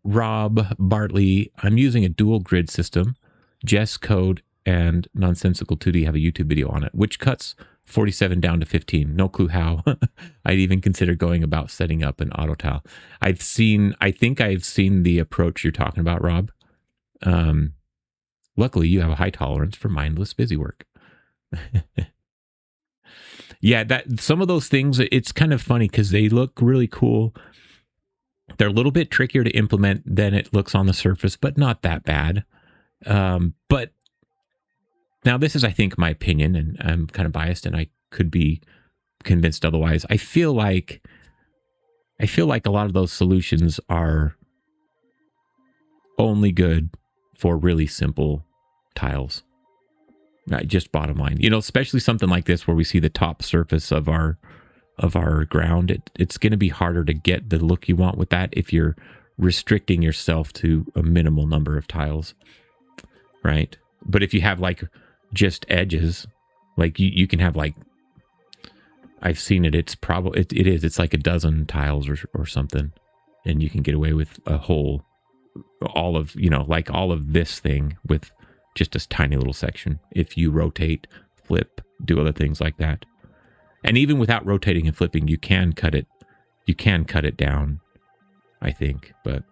Rob Bartley, I'm using a dual grid system. Jess Code and Nonsensical 2D have a YouTube video on it, which cuts 47 down to 15. No clue how. I'd even consider going about setting up an auto tile. I think I've seen the approach you're talking about, Rob. Luckily, you have a high tolerance for mindless busy work. Yeah, some of those things, it's kind of funny because they look really cool. They're a little bit trickier to implement than it looks on the surface, but not that bad. But now this is, I think, my opinion, and I'm kind of biased, and I could be convinced otherwise. I feel like a lot of those solutions are only good for really simple tiles. Just bottom line, you know, especially something like this where we see the top surface of our ground. It's going to be harder to get the look you want with that if you're restricting yourself to a minimal number of tiles, right? But if you have like just edges, like you can have like, I've seen it. It's probably it's like a dozen tiles or something, and you can get away with a whole. All of, you know, like all of this thing with just a tiny little section. If you rotate, flip, do other things like that. And even without rotating and flipping, you can cut it down, I think. But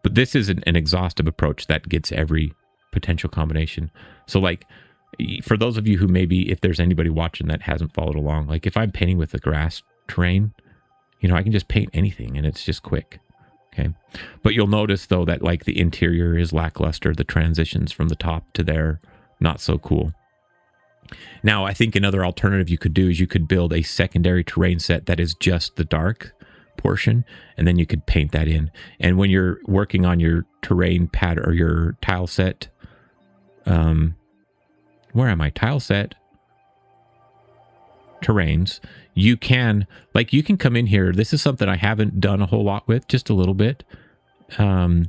this is an exhaustive approach that gets every potential combination. So like, for those of you who maybe, if there's anybody watching that hasn't followed along, like if I'm painting with the grass terrain, you know, I can just paint anything and it's just quick. Okay. But you'll notice though that like the interior is lackluster. The transitions from the top to there, not so cool. Now, I think another alternative you could do is you could build a secondary terrain set that is just the dark portion, and then you could paint that in. And when you're working on your terrain pad or your tile set, where am I? Tile set, terrains. You can come in here. This is something I haven't done a whole lot with, just a little bit. I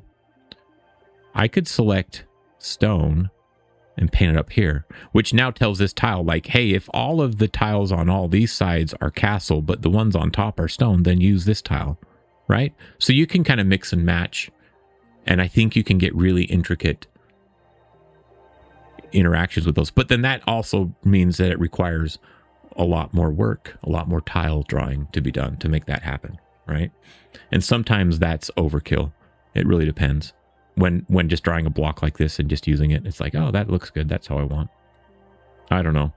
could select stone and paint it up here, which now tells this tile like, hey, if all of the tiles on all these sides are castle, but the ones on top are stone, then use this tile, right? So you can kind of mix and match. And I think you can get really intricate interactions with those. But then that also means that it requires a lot more work, a lot more tile drawing to be done to make that happen, right? And sometimes that's overkill. It really depends. When just drawing a block like this and just using it, it's like, oh, that looks good. That's how I want. I don't know.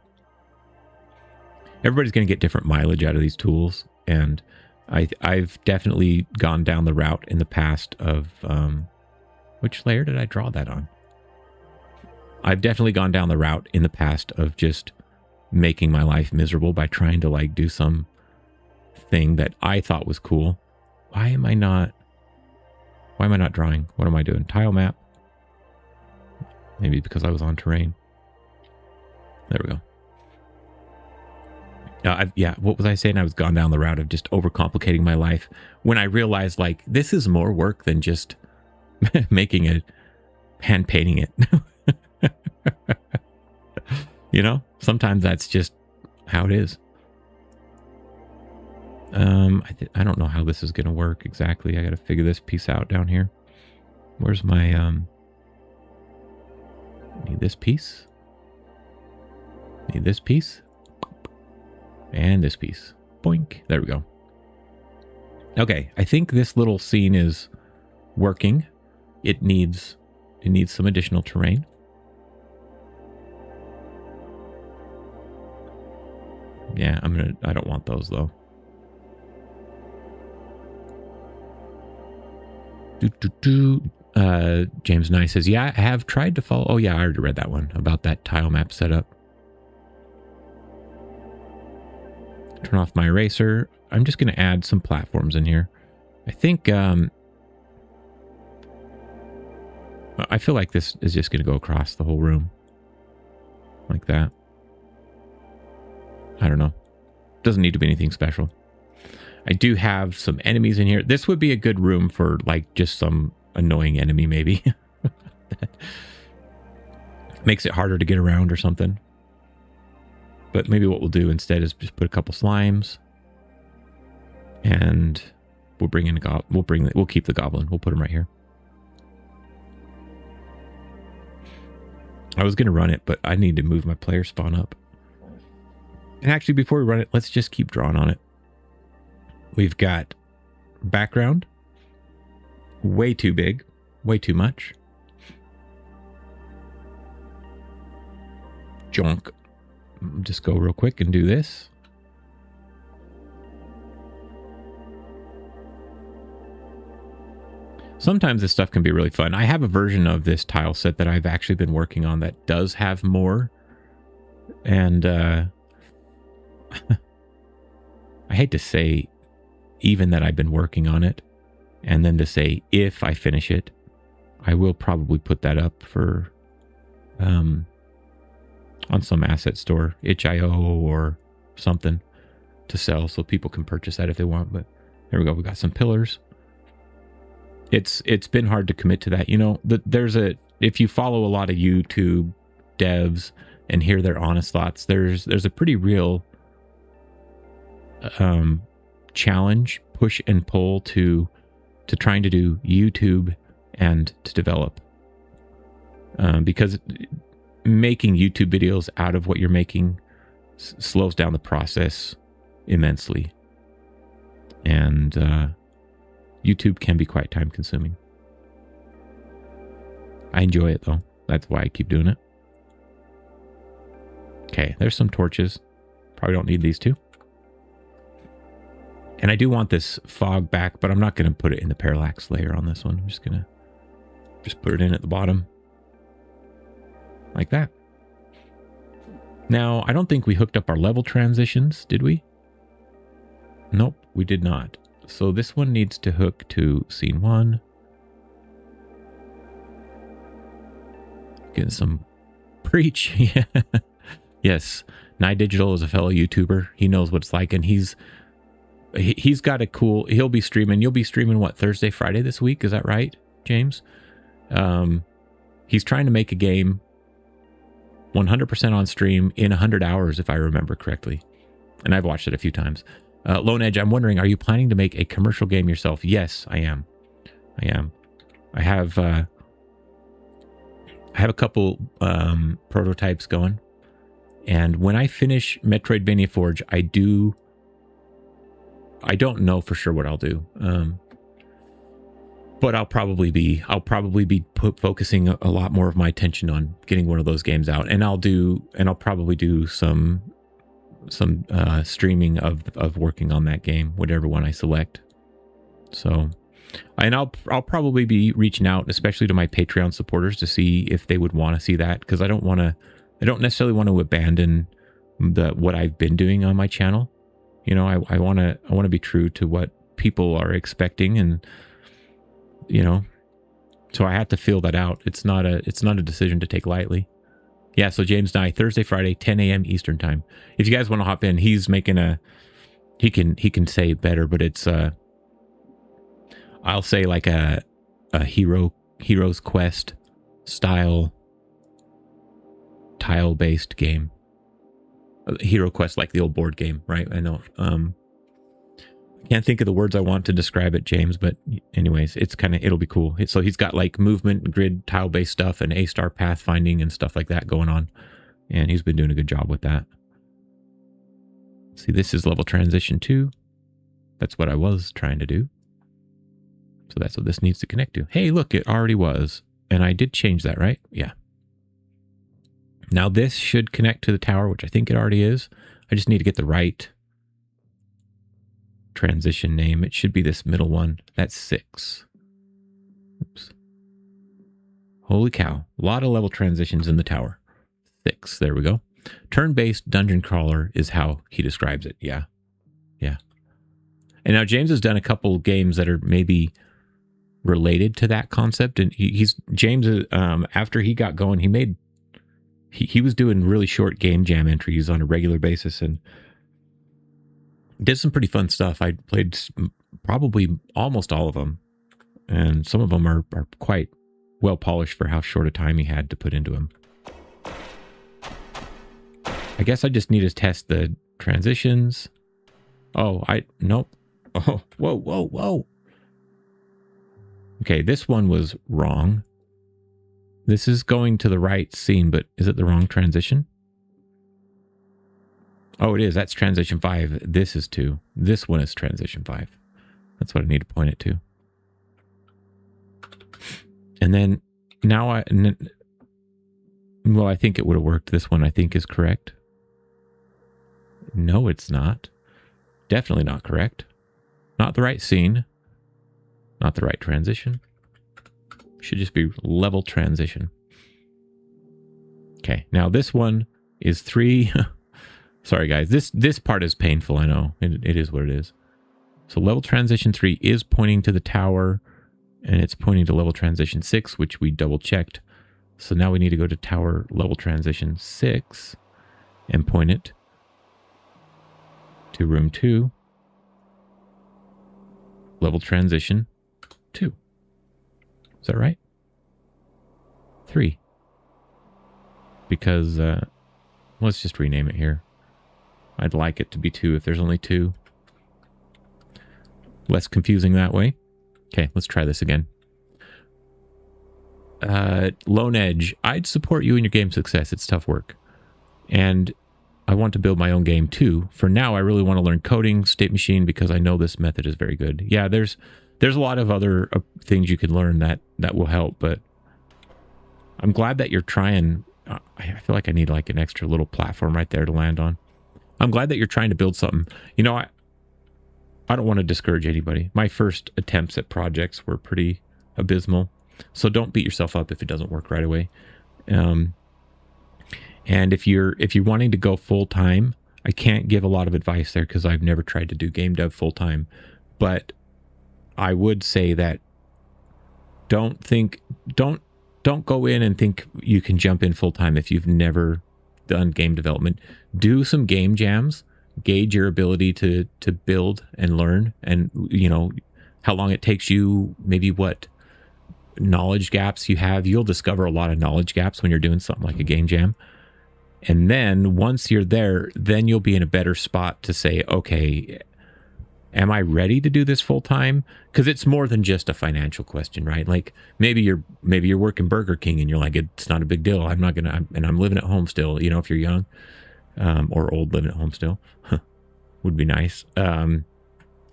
Everybody's going to get different mileage out of these tools. And I've definitely gone down the route in the past of, which layer did I draw that on? I've definitely gone down the route in the past of just making my life miserable by trying to like do some thing that I thought was cool. Why am I not drawing? What am I doing? Tile map. Maybe because I was on terrain. There we go. Yeah, what was I saying? I was gone down the route of just overcomplicating my life when I realized like this is more work than just making it, hand painting it. You know, sometimes that's just how it is. I don't know how this is going to work exactly. I got to figure this piece out down here. Where's my, need this piece? Need this piece? And this piece. Boink. There we go. Okay, I think this little scene is working. It needs some additional terrain. Yeah, I don't want those though. James Nye says, yeah, I have tried to follow. Oh yeah, I already read that one about that tile map setup. Turn off my eraser. I'm just going to add some platforms in here. I think, I feel like this is just going to go across the whole room. Like that. I don't know. Doesn't need to be anything special. I do have some enemies in here. This would be a good room for like just some annoying enemy maybe. Makes it harder to get around or something. But maybe what we'll do instead is just put a couple slimes. And we'll bring in we'll keep the goblin. We'll put him right here. I was going to run it, but I need to move my player spawn up. And actually, before we run it, let's just keep drawing on it. We've got background. Way too big. Way too much. Junk. Just go real quick and do this. Sometimes this stuff can be really fun. I have a version of this tile set that I've actually been working on that does have more. And I hate to say even that I've been working on it, and then to say if I finish it, I will probably put that up for on some asset store, itch.io or something to sell so people can purchase that if they want. But there we go. We got some pillars. It's been hard to commit to that. You know, if you follow a lot of YouTube devs and hear their honest thoughts, there's a pretty real challenge, push and pull to trying to do YouTube and to develop. Because making YouTube videos out of what you're making slows down the process immensely. And YouTube can be quite time consuming. I enjoy it though. That's why I keep doing it. Okay, there's some torches. Probably don't need these two. And I do want this fog back, but I'm not going to put it in the parallax layer on this one. I'm just going to put it in at the bottom. Like that. Now, I don't think we hooked up our level transitions, did we? Nope, we did not. So this one needs to hook to scene 1. Getting some preach. Yeah. Yes. Nye Digital is a fellow YouTuber. He knows what it's like, and he's got a cool, he'll be streaming. You'll be streaming what, Thursday, Friday this week? Is that right, James? He's trying to make a game 100% on stream in 100 hours, if I remember correctly. And I've watched it a few times. Lone Edge, I'm wondering, are you planning to make a commercial game yourself? Yes, I am. I have a couple prototypes going. And when I finish Metroidvania Forge, I don't know for sure what I'll do. But I'll probably be focusing a lot more of my attention on getting one of those games out. And I'll probably do some streaming of working on that game, whatever one I select. So, and I'll probably be reaching out, especially to my Patreon supporters, to see if they would want to see that, because I don't necessarily want to abandon what I've been doing on my channel. You know, I want to be true to what people are expecting, and you know, so I have to feel that out. It's not a decision to take lightly. Yeah, so James Nye, Thursday, Friday, 10 a.m. Eastern time. If you guys want to hop in, he's making he can say it better, but it's I'll say like a Hero's Quest style tile-based game. Hero Quest, like the old board game, right? I know. Can't think of the words I want to describe it, James, but anyways, it'll be cool. So he's got like movement, grid, tile-based stuff, and A-star pathfinding and stuff like that going on. And he's been doing a good job with that. See, this is level transition 2. That's what I was trying to do. So that's what this needs to connect to. Hey, look, it already was. And I did change that, right? Yeah. Now this should connect to the tower, which I think it already is. I just need to get the right transition name. It should be this middle one. That's 6. Oops. Holy cow. A lot of level transitions in the tower. 6. There we go. Turn-based dungeon crawler is how he describes it. Yeah. Yeah. And now James has done a couple games that are maybe related to that concept. And James, after he got going, he was doing really short game jam entries on a regular basis and did some pretty fun stuff. I played probably almost all of them. And some of them are quite well polished for how short a time he had to put into them. I guess I just need to test the transitions. Oh, nope. Oh, whoa. Okay, this one was wrong. This is going to the right scene, but is it the wrong transition? Oh, it is. That's transition 5. This is 2. This one is transition 5. That's what I need to point it to. And then now I think it would have worked. This one I think is correct. No, it's not. Definitely not correct. Not the right scene. Not the right transition. Should just be level transition. Okay, now this one is 3. Sorry guys, this part is painful, I know. It is what it is. So level transition 3 is pointing to the tower, and it's pointing to level transition 6, which we double checked. So now we need to go to tower level transition 6 and point it to room 2. Level transition 2. Is that right? 3. Because, let's just rename it here. I'd like it to be 2 if there's only 2. Less confusing that way. Okay, let's try this again. Lone Edge, I'd support you in your game success. It's tough work. And I want to build my own game too. For now, I really want to learn coding, state machine, because I know this method is very good. Yeah, there's a lot of other things you can learn that will help, but I'm glad that you're trying. I feel like I need like an extra little platform right there to land on. I'm glad that you're trying to build something. You know, I don't want to discourage anybody. My first attempts at projects were pretty abysmal. So don't beat yourself up if it doesn't work right away. And if you're wanting to go full time, I can't give a lot of advice there because I've never tried to do game dev full time. But I would say that don't go in and think you can jump in full time if you've never done game development. Do some game jams, gauge your ability to build and learn, and you know how long it takes you, maybe what knowledge gaps you have. You'll discover a lot of knowledge gaps when you're doing something like a game jam. And then once you're there, then you'll be in a better spot to say, okay, am I ready to do this full time? Because it's more than just a financial question, right? Like maybe you're working Burger King and you're like, it's not a big deal. I'm living at home still. You know, if you're young or old, living at home still would be nice.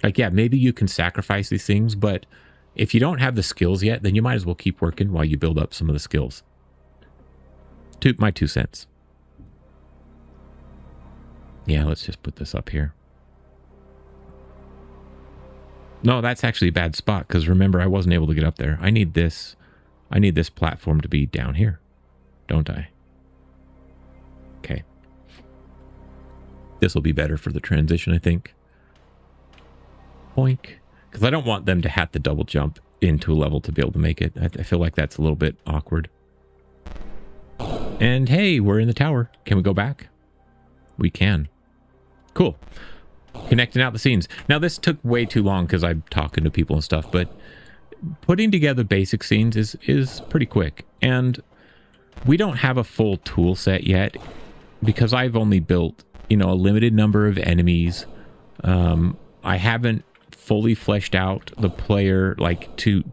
Like, yeah, maybe you can sacrifice these things, but if you don't have the skills yet, then you might as well keep working while you build up some of the skills. My 2 cents. Yeah, let's just put this up here. No, that's actually a bad spot because remember, I wasn't able to get up there. I need this platform to be down here, don't I? Okay. This will be better for the transition, I think. Boink. Because I don't want them to have to double jump into a level to be able to make it. I feel like that's a little bit awkward. And hey, we're in the tower. Can we go back? We can. Cool. Connecting out the scenes. Now this took way too long because I'm talking to people and stuff, but putting together basic scenes is pretty quick. And we don't have a full tool set yet because I've only built you know, a limited number of enemies. I haven't fully fleshed out the player like to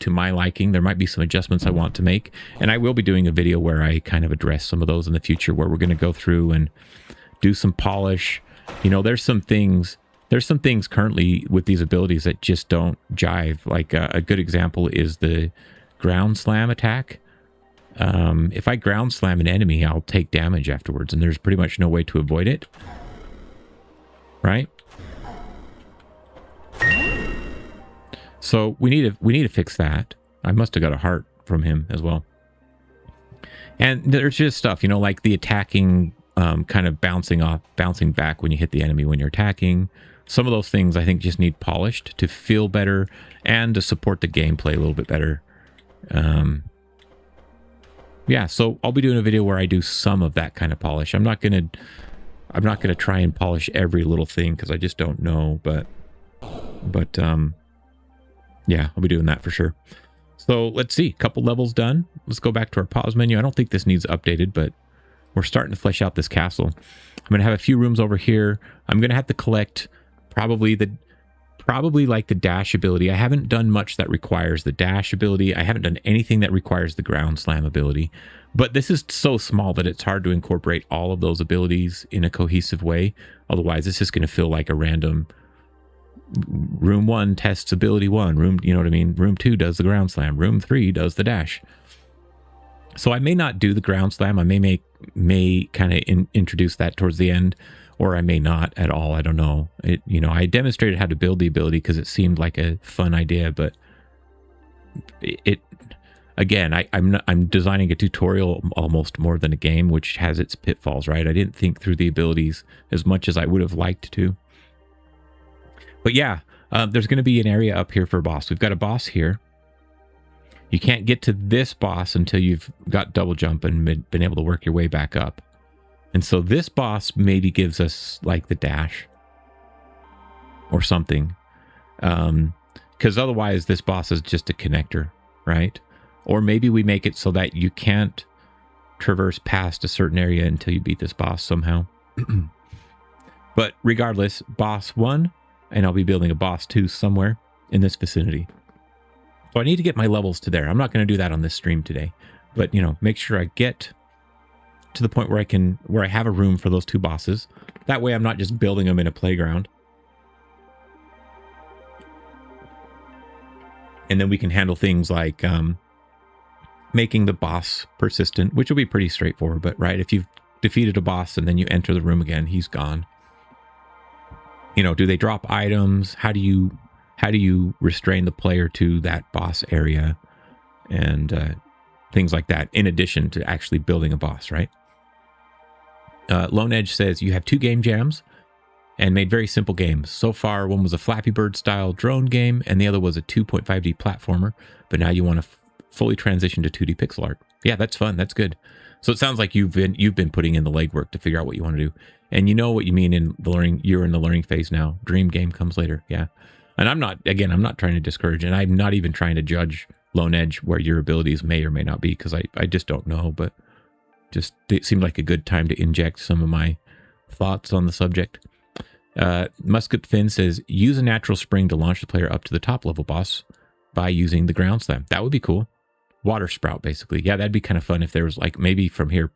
my liking. There might be some adjustments I want to make, and I will be doing a video where I kind of address some of those in the future, where we're going to go through and do some polish. You know, there's some things currently with these abilities that just don't jive. Like a good example is the ground slam attack. If I ground slam an enemy, I'll take damage afterwards, and there's pretty much no way to avoid it, right? So we need to fix that. I must have got a heart from him as well. And there's just stuff, you know, like the attacking, kind of bouncing back when you hit the enemy when you're attacking. Some of those things I think just need polished to feel better and to support the gameplay a little bit better. Yeah, so I'll be doing a video where I do some of that kind of polish. I'm not gonna try and polish every little thing because I just don't know, but yeah, I'll be doing that for sure. So let's see, couple levels done. Let's go back to our pause menu. I don't think this needs updated, but we're starting to flesh out this castle. I'm gonna have a few rooms over here. I'm gonna have to collect probably like the dash ability. I haven't done much that requires the dash ability. I haven't done anything that requires the ground slam ability, but this is so small that it's hard to incorporate all of those abilities in a cohesive way. Otherwise, it's just going to feel like a random room 1 tests ability 1, room, you know what I mean? Room 2 does the ground slam, room 3 does the dash. So I may not do the ground slam. I may kind of introduce that towards the end, or I may not at all. I don't know. You know, I demonstrated how to build the ability because it seemed like a fun idea, but again, I'm designing a tutorial almost more than a game, which has its pitfalls, right? I didn't think through the abilities as much as I would have liked to. But yeah, there's going to be an area up here for a boss. We've got a boss here. You can't get to this boss until you've got double jump and been able to work your way back up. And so this boss maybe gives us like the dash or something. Because otherwise this boss is just a connector, right? Or maybe we make it so that you can't traverse past a certain area until you beat this boss somehow. But regardless, boss 1, and I'll be building a boss 2 somewhere in this vicinity. So I need to get my levels to there. I'm not going to do that on this stream today, but you know, make sure I get to the point where I have a room for those 2 bosses. That way I'm not just building them in a playground. And then we can handle things like making the boss persistent, which will be pretty straightforward, but right, if you've defeated a boss and then you enter the room again, he's gone. You know, do they drop items? How do you restrain the player to that boss area? And things like that, in addition to actually building a boss, right? Lone Edge says, you have 2 game jams and made very simple games. So far, one was a Flappy Bird style drone game and the other was a 2.5D platformer, but now you want to fully transition to 2D pixel art. Yeah, that's fun. That's good. So it sounds like you've been putting in the legwork to figure out what you want to do. And you know what you mean in the learning, you're in the learning phase now. Dream game comes later. Yeah. And I'm not trying to discourage, and I'm not even trying to judge Lone Edge where your abilities may or may not be, because I just don't know, but just it seemed like a good time to inject some of my thoughts on the subject. Musket Finn says, use a natural spring to launch the player up to the top level boss by using the ground slam. That would be cool. Water sprout, basically. Yeah, that'd be kind of fun if there was like maybe from here.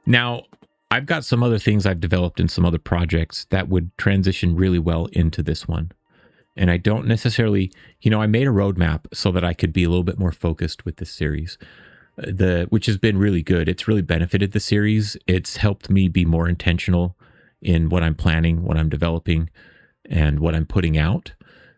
Now, I've got some other things I've developed in some other projects that would transition really well into this one. And I don't necessarily, you know, I made a roadmap so that I could be a little bit more focused with this series, which has been really good. It's really benefited the series. It's helped me be more intentional in what I'm planning, what I'm developing, and what I'm putting out.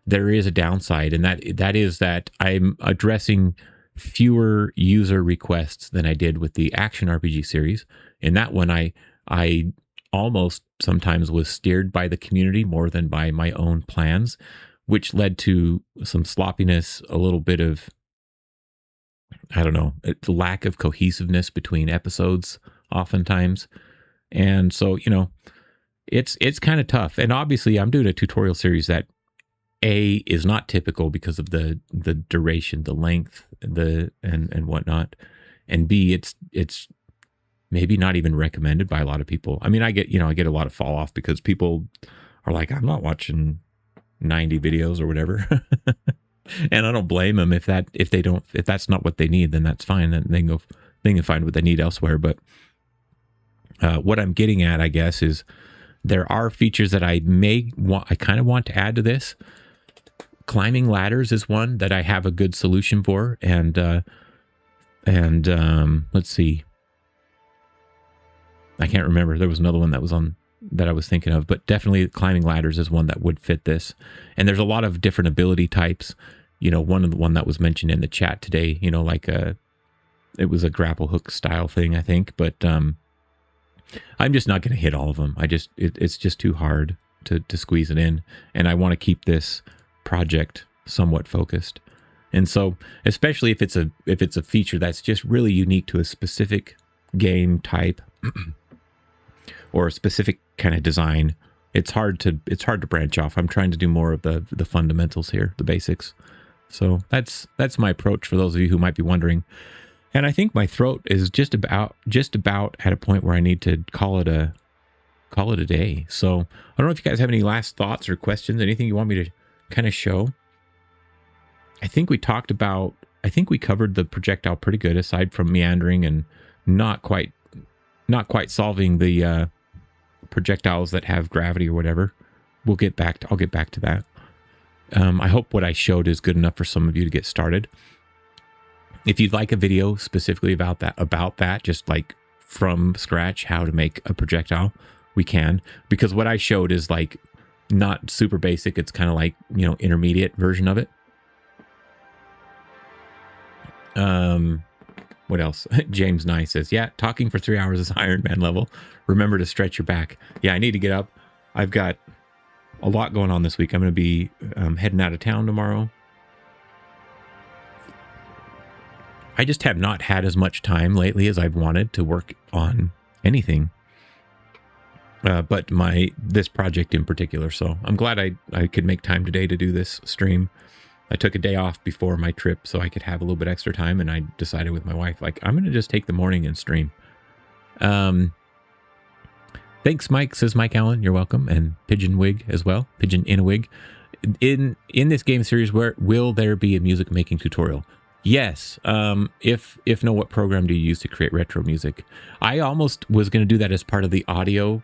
There is a downside, and that is that I'm addressing fewer user requests than I did with the action RPG series. In that one, I almost sometimes was steered by the community more than by my own plans, which led to some sloppiness, a little bit of, I don't know, lack of cohesiveness between episodes oftentimes. And so, you know, it's kind of tough. And obviously I'm doing a tutorial series that A, is not typical because of the duration, the length, and whatnot. And B, it's maybe not even recommended by a lot of people. I mean, I get a lot of fall off because people are like, I'm not watching 90 videos or whatever. And I don't blame them if that's not what they need, then that's fine. Then they can find what they need elsewhere. But what I'm getting at, I guess, is there are features that I kind of want to add to this. Climbing ladders is one that I have a good solution for, and let's see. I can't remember. There was another one that I was thinking of, but definitely climbing ladders is one that would fit this. And there's a lot of different ability types. One that was mentioned in the chat today, like it was a grapple hook style thing, I think, but I'm just not going to hit all of them. It's just too hard to squeeze it in, and I want to keep this project somewhat focused. And so, especially if it's a feature that's just really unique to a specific game type or a specific kind of design, it's hard to branch off. I'm trying to do more of the fundamentals here, the basics. So that's my approach for those of you who might be wondering. And I think my throat is just about at a point where I need to call it a day. So I don't know if you guys have any last thoughts or questions, anything you want me to kind of show. I think we covered the projectile pretty good, aside from meandering and not quite solving the projectiles that have gravity or whatever. I'll get back to that. I hope what I showed is good enough for some of you to get started. If you'd like a video specifically about that, just like from scratch, how to make a projectile, we can. Because what I showed is like not super basic. It's kind of like, intermediate version of it. What else? James Nye says, yeah, talking for 3 hours is Iron Man level. Remember to stretch your back. Yeah, I need to get up. I've got a lot going on this week. I'm going to be heading out of town tomorrow. I just have not had as much time lately as I've wanted to work on anything. But this project in particular. So I'm glad I could make time today to do this stream. I took a day off before my trip so I could have a little bit extra time, and I decided with my wife, like, I'm going to just take the morning and stream. Thanks, Mike, says Mike Allen. You're welcome. And Pigeon Wig as well. Pigeon in a Wig. In this game series, will there be a music making tutorial? Yes. If no, what program do you use to create retro music? I almost was going to do that as part of the audio.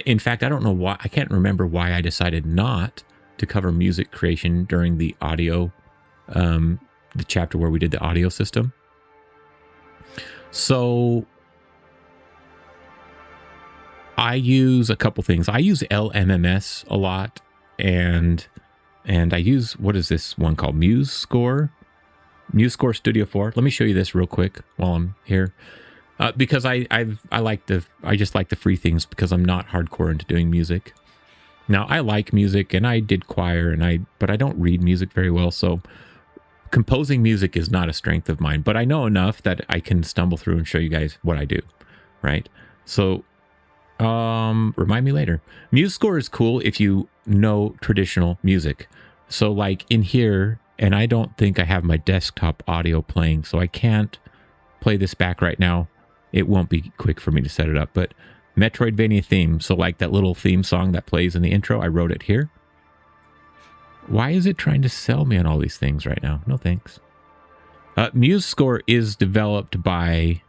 In fact, I don't know why. I can't remember why I decided not to cover music creation during the audio, the chapter where we did the audio system. So I use a couple things. I use LMMS a lot, and I use, what is this one called? MuseScore Studio 4. Let me show you this real quick while I'm here, because I just like the free things because I'm not hardcore into doing music. Now, I like music, and I did choir, but I don't read music very well, so composing music is not a strength of mine, but I know enough that I can stumble through and show you guys what I do, right? So, remind me later. MuseScore is cool if you know traditional music. So, like in here, and I don't think I have my desktop audio playing, so I can't play this back right now. It won't be quick for me to set it up, but Metroidvania theme. So like that little theme song that plays in the intro, I wrote it here. Why is it trying to sell me on all these things right now? No thanks. MuseScore is developed by...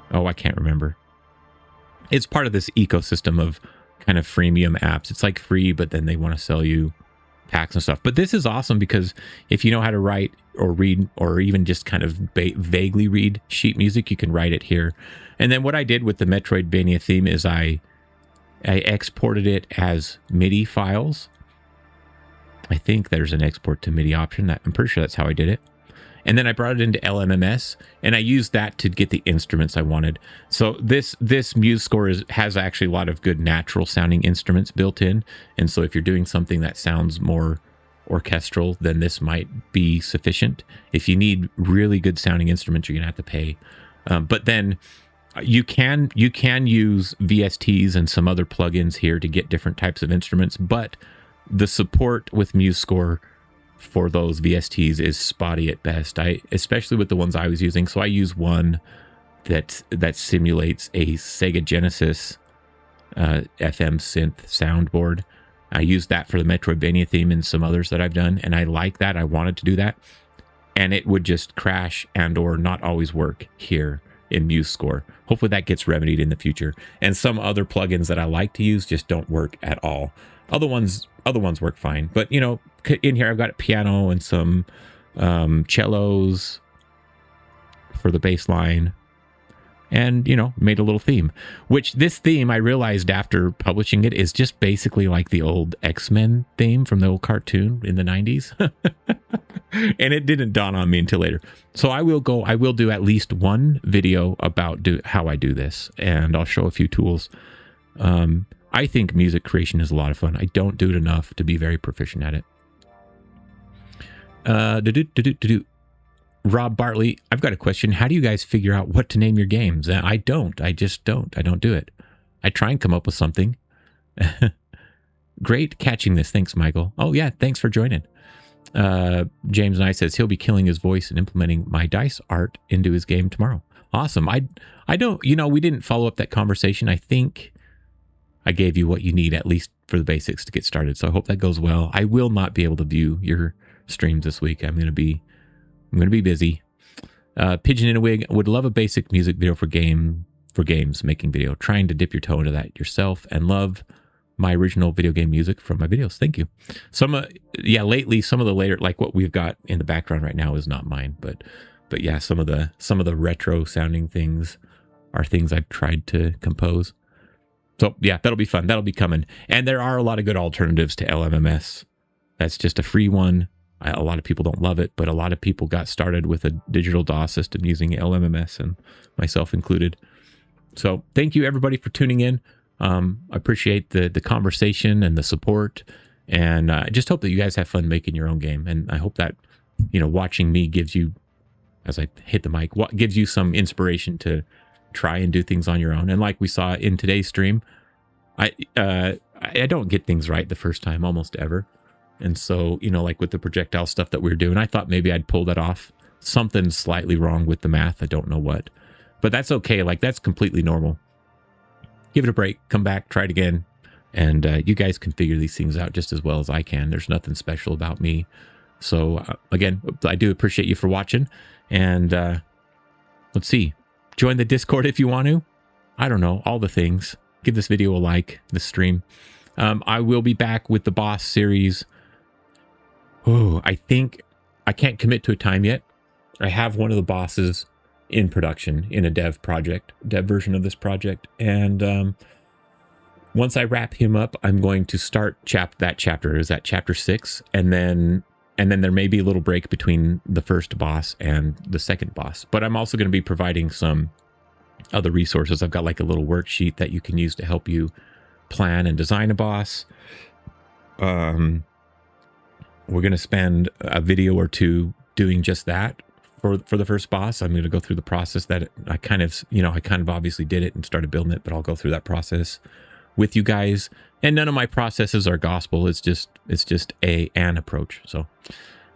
Oh, I can't remember. It's part of this ecosystem of kind of freemium apps. It's like free, but then they want to sell you packs and stuff. But this is awesome because if you know how to write or read or even just kind of vaguely read sheet music, you can write it here. And then what I did with the Metroidvania theme is I exported it as MIDI files. I think there's an export to MIDI option. I'm pretty sure that's how I did it. And then I brought it into LMMS, and I used that to get the instruments I wanted. So this MuseScore has actually a lot of good natural sounding instruments built in. And so if you're doing something that sounds more orchestral, then this might be sufficient. If you need really good sounding instruments, you're gonna have to pay. But then you can use VSTs and some other plugins here to get different types of instruments, but the support with MuseScore for those VSTs is spotty at best. Especially with the ones I was using. So I use one that simulates a Sega Genesis FM synth soundboard. I used that for the Metroidvania theme and some others that I've done, and I like that. I wanted to do that, and it would just crash and or not always work here in MuseScore. Hopefully that gets remedied in the future. And some other plugins that I like to use just don't work at all. Other ones work fine. But, you know, in here I've got a piano and some cellos for the bass line. And, you know, made a little theme. Which this theme, I realized after publishing it, is just basically like the old X-Men theme from the old cartoon in the 90s. And it didn't dawn on me until later. So I will do at least one video about how I do this. And I'll show a few tools. I think music creation is a lot of fun. I don't do it enough to be very proficient at it. Rob Bartley, I've got a question. How do you guys figure out what to name your games? I don't. I just don't. I don't do it. I try and come up with something. Great catching this. Thanks, Michael. Oh, yeah. Thanks for joining. James Nye says he'll be killing his voice and implementing my dice art into his game tomorrow. Awesome. I don't, you know, we didn't follow up that conversation. I think I gave you what you need, at least for the basics to get started. So I hope that goes well. I will not be able to view your streams this week. I'm going to be busy. Pigeon in a Wig would love a basic music video for games making video. Trying to dip your toe into that yourself and love my original video game music from my videos. Thank you. Lately some of the later, like what we've got in the background right now is not mine, but yeah, some of the retro sounding things are things I've tried to compose. So yeah, that'll be fun. That'll be coming. And there are a lot of good alternatives to LMMS. That's just a free one. A lot of people don't love it, but a lot of people got started with a digital DAW system using LMMS, and myself included. So thank you everybody for tuning in. I appreciate the conversation and the support, and I just hope that you guys have fun making your own game. And I hope that, you know, watching me gives you, as I hit the mic, what gives you some inspiration to try and do things on your own. And like we saw in today's stream, I don't get things right the first time almost ever. And so, you know, like with the projectile stuff that we were doing, I thought maybe I'd pull that off. Something slightly wrong with the math. I don't know what, but that's okay. Like, that's completely normal. Give it a break, come back, try it again. And you guys can figure these things out just as well as I can. There's nothing special about me. So again, I do appreciate you for watching. And let's see, join the Discord if you want to. I don't know, all the things. Give this video a like, this stream. I will be back with the boss series. Oh, I think I can't commit to a time yet. I have one of the bosses in production in a dev version of this project. And once I wrap him up, I'm going to start that chapter. Is that chapter 6? And then there may be a little break between the first boss and the second boss. But I'm also going to be providing some other resources. I've got like a little worksheet that you can use to help you plan and design a boss. We're going to spend a video or two doing just that for the first boss. I'm going to go through the process that I kind of obviously did it and started building it, but I'll go through that process with you guys. And none of my processes are gospel. It's just an approach. So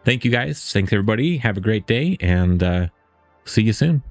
thank you guys. Thanks everybody. Have a great day, and see you soon.